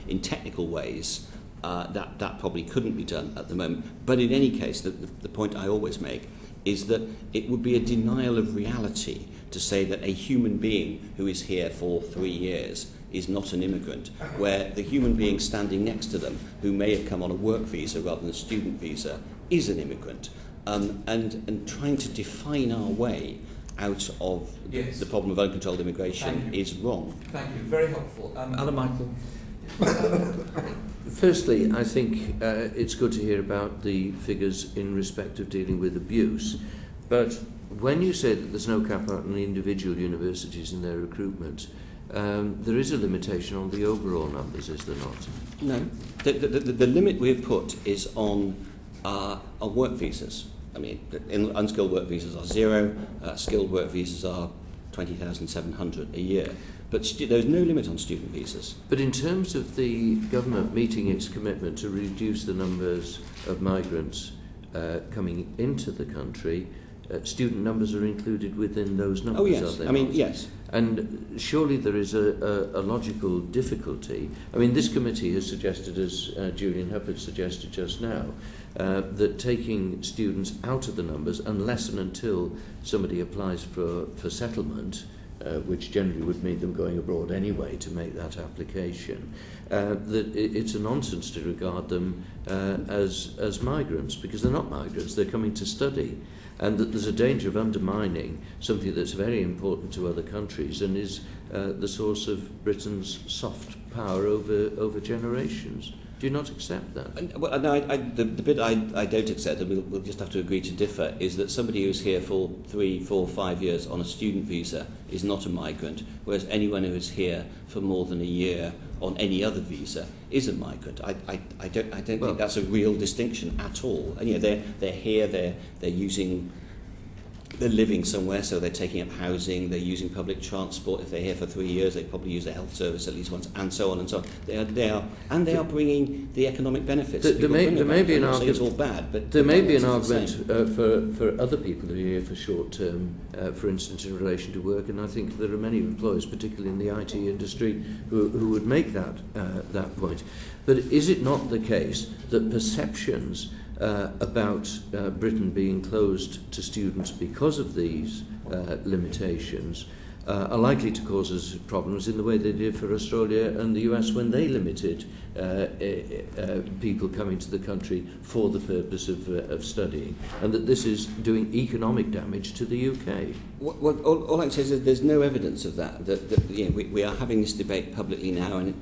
in technical ways, that probably couldn't be done at the moment. But in any case, the point I always make is that it would be a denial of reality to say that a human being who is here for 3 years is not an immigrant, where the human being standing next to them, who may have come on a work visa rather than a student visa, is an immigrant. And trying to define our way out of the problem of uncontrolled immigration is wrong. Thank you. Very helpful. Alan Michael. Firstly, I think it's good to hear about the figures in respect of dealing with abuse. But when you say that there's no cap on the individual universities in their recruitment, there is a limitation on the overall numbers, is there not? No. The limit we've put is on work visas. I mean, unskilled work visas are 0, skilled work visas are 20,700 a year. But there's no limit on student visas. But in terms of the government meeting its commitment to reduce the numbers of migrants coming into the country, student numbers are included within those numbers, oh, yes. are they I mean, not? yes. And surely there is a logical difficulty. I mean, this committee has suggested, as Julian Hubbard suggested just now, that taking students out of the numbers, unless and until somebody applies for settlement, which generally would mean them going abroad anyway to make that application, that it's a nonsense to regard them as migrants, because they're not migrants, they're coming to study. And that there's a danger of undermining something that's very important to other countries and is the source of Britain's soft power over generations. Do you not accept that? Well, no, the bit I don't accept, and we'll just have to agree to differ, is that somebody who's here for 3, 4, 5 years on a student visa is not a migrant, whereas anyone who is here for more than a year on any other visa is a migrant. I don't think that's a real distinction at all. And they're here, they're using. They're living somewhere, so they're taking up housing, they're using public transport. If they're here for 3 years, they probably use the health service at least once, and so on and so on. They are bringing the economic benefits. There may be an argument. It's all bad, but there may be an argument for other people who are here for short term, for instance, in relation to work, and I think there are many employers, particularly in the IT industry, who would make that point. But is it not the case that perceptions about Britain being closed to students because of these limitations are likely to cause us problems in the way they did for Australia and the US when they limited people coming to the country for the purpose of studying, and that this is doing economic damage to the UK? Well, all I can say is that there's no evidence of that. We are having this debate publicly now, and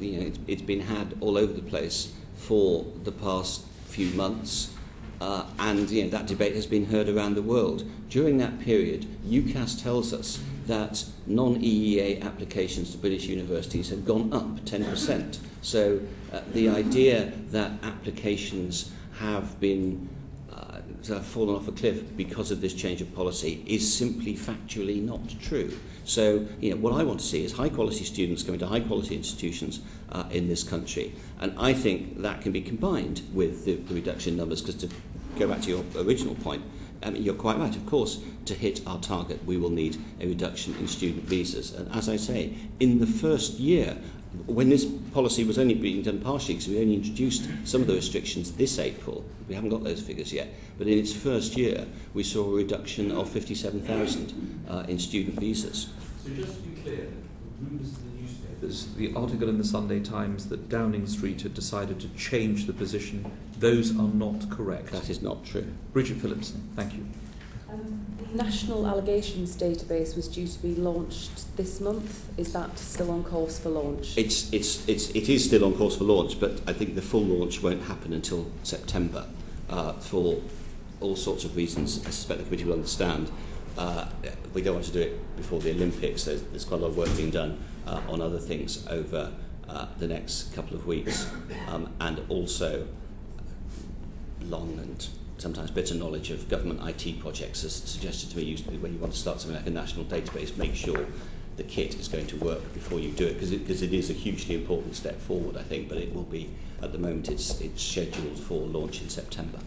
it's been had all over the place for the past few months. And that debate has been heard around the world. During that period, UCAS tells us that non-EEA applications to British universities have gone up 10%. So the idea that applications have been fallen off a cliff because of this change of policy is simply factually not true. So, what I want to see is high-quality students going to high-quality institutions in this country. And I think that can be combined with the reduction in numbers, because to go back to your original point, you're quite right. Of course, to hit our target, we will need a reduction in student visas. And as I say, in the first year, when this policy was only being done partially, because we only introduced some of the restrictions this April, we haven't got those figures yet, but in its first year, we saw a reduction of 57,000 in student visas. So just to be clear, the rumours in the newspapers, the article in the Sunday Times that Downing Street had decided to change the position, those are not correct. That is not true. Bridget Phillipson, thank you. The National Allegations Database was due to be launched this month. Is that still on course for launch? It is still on course for launch, but I think the full launch won't happen until September for all sorts of reasons. I suspect the committee will understand. We don't want to do it before the Olympics. There's quite a lot of work being done on other things over the next couple of weeks, and also long and sometimes bitter knowledge of government IT projects has suggested to me when you want to start something like a national database, make sure the kit is going to work before you do it, because it is a hugely important step forward, I think, but it will be, at the moment, it's scheduled for launch in September.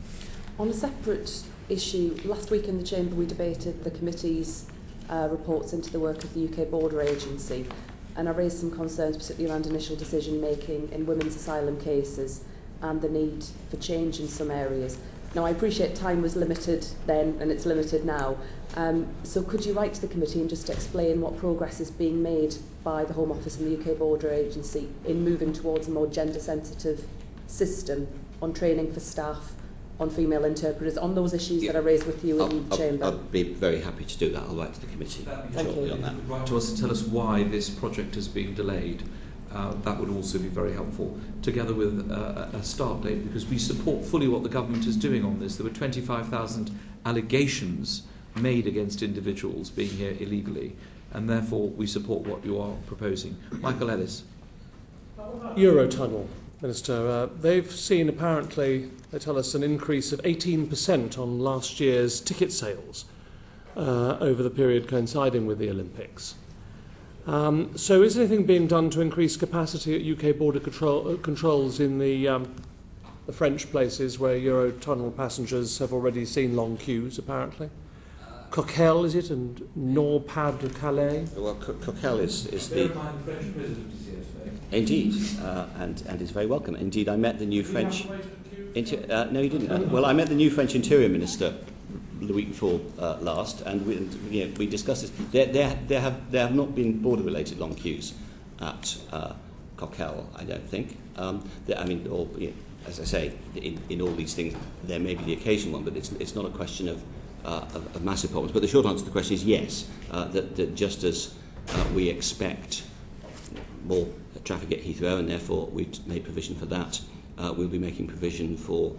On a separate issue, last week in the Chamber we debated the committee's reports into the work of the UK Border Agency, and I raised some concerns particularly around initial decision making in women's asylum cases and the need for change in some areas. Now, I appreciate time was limited then and it's limited now, so could you write to the committee and just explain what progress is being made by the Home Office and the UK Border Agency in moving towards a more gender-sensitive system on training for staff, on female interpreters, on those issues that I raised with you in the Chamber? I'll be very happy to do that. I'll write to the committee shortly on that. Write to us and tell us why this project is being delayed. That would also be very helpful, together with a start date, because we support fully what the government is doing on this. There were 25,000 allegations made against individuals being here illegally, and therefore we support what you are proposing. Michael Ellis. Eurotunnel, Minister. They've seen, apparently, they tell us, an increase of 18% on last year's ticket sales over the period coinciding with the Olympics. So is anything being done to increase capacity at UK border controls in the French places where Eurotunnel passengers have already seen long queues, apparently? Coquel, is it, and Nord-Pas-de-Calais? Well, Coquel is the... Indeed, and is very welcome. Indeed, I met the new French... no, you didn't. Well, I met the new French Interior Minister the week before last, and we discussed this. There have not been border-related long queues at Coquel, I don't think. As I say, in all these things, there may be the occasional one, but it's not a question of massive problems. But the short answer to the question is yes, that just as we expect more traffic at Heathrow, and therefore we've made provision for that. We'll be making provision for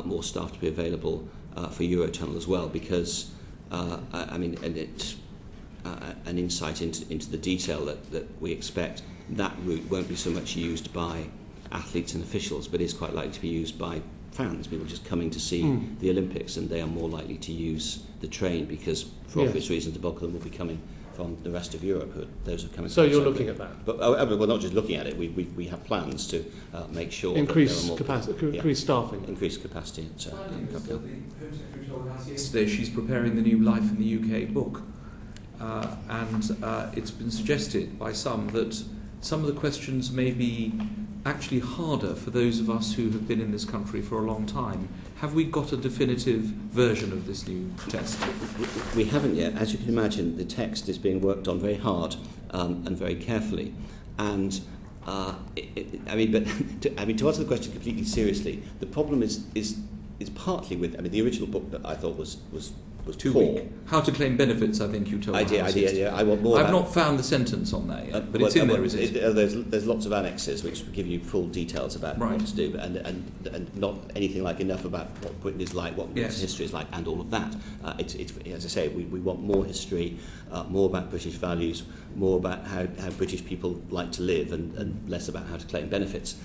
more staff to be available for Eurotunnel as well, because it's an insight into the detail that we expect. That route won't be so much used by athletes and officials, but is quite likely to be used by fans, people just coming to see the Olympics, and they are more likely to use the train because, for obvious reasons, the bulk of them will be coming from the rest of Europe, those who are coming. So you're looking at that? But we're not just looking at it. We have plans to make sure increase that there are more increase staffing, increase capacity. At, the Home Secretary told us yesterday she's preparing the new Life in the UK book, and it's been suggested by some that some of the questions may be actually harder for those of us who have been in this country for a long time. Have we got a definitive version of this new test? We haven't yet. As you can imagine, the text is being worked on very hard and very carefully. And to answer the question completely seriously, the problem is partly with. The original book that I thought was too poor. weak. How to claim benefits, I think you told me. I want more. I've not found the sentence on that yet, but it's in there, is it? There's lots of annexes which give you full details about what to do, and not anything like enough about what Britain is like, what British history is like, and all of that. It's as I say, we want more history, more about British values, more about how British people like to live, and less about how to claim benefits.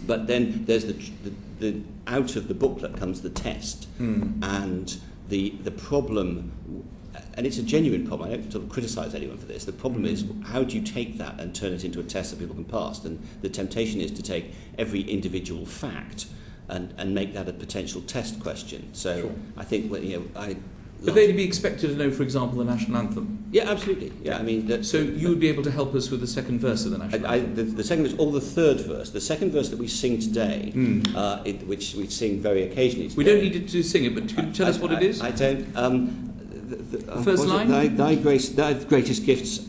But then there's the out of the booklet comes the test, and the problem, and it's a genuine problem. I don't sort of criticise anyone for this. The problem is, how do you take that and turn it into a test that people can pass? And the temptation is to take every individual fact and make that a potential test question. So I think But they'd be expected to know, for example, the national anthem. Yeah, absolutely. Yeah, so you would be able to help us with the second verse of the national anthem. The second verse, or the third verse. The second verse that we sing today, which we sing very occasionally today. We don't need to sing it, but can you tell us what it is? I don't. First line? Thy greatest gifts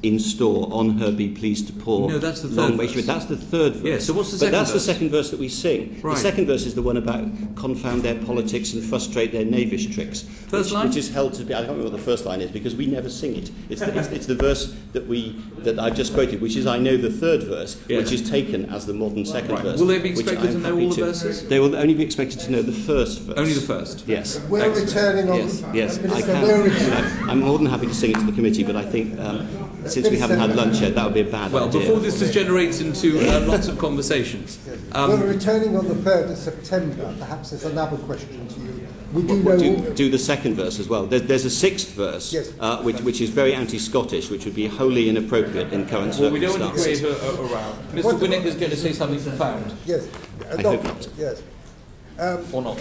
in store, on her be pleased to pour. No, that's the third verse. That's the third verse. Yeah, so what's the second verse? But that's verse? the second verse that we sing. Right. The second verse is the one about confound their politics and frustrate their knavish tricks. First line? Which is held to be, I can't remember what the first line is because we never sing it. It's the verse that I've just quoted, which is I know the third verse, which is taken as the modern second verse. Will they be expected to know all the verses? They will only be expected to know the first verse. Only the first? Yes. We're returning on... Yes, I can. I'm more than happy to sing it to the committee, but I think since we haven't had lunch yet, that would be a bad idea. Well, before this degenerates into lots of conversations. We're returning on the 3rd of September. Perhaps there's another question to you. Do the second verse as well. There's a sixth verse, which is very anti-Scottish, which would be wholly inappropriate in current circumstances. Well, we don't want to create a row. Mr. Winnick is going to say something profound. Yes. I hope not. Yes. Or not.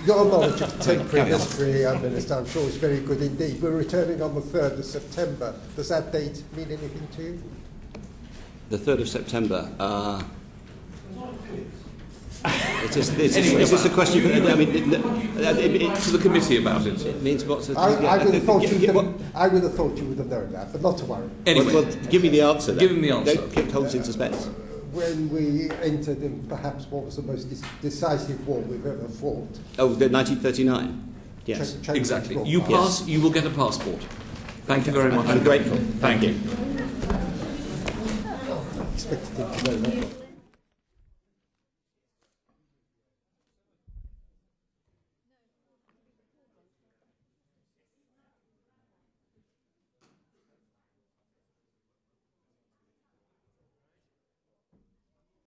Your knowledge of contemporary history, Minister, I'm sure is very good indeed. We're returning on the 3rd of September. Does that date mean anything to you? The 3rd of September. Is this a question? To the committee about it. It means what's the... I would have thought you would have known that, but not to worry. Anyway, well, give me the answer. Give him the answer. Don't hold us in suspense. When we entered in perhaps what was the most decisive war we've ever fought. Oh, the 1939. Yes, exactly. You pass, you will get a passport. Thank you very much. I'm grateful. Thank you. I expected him to know that.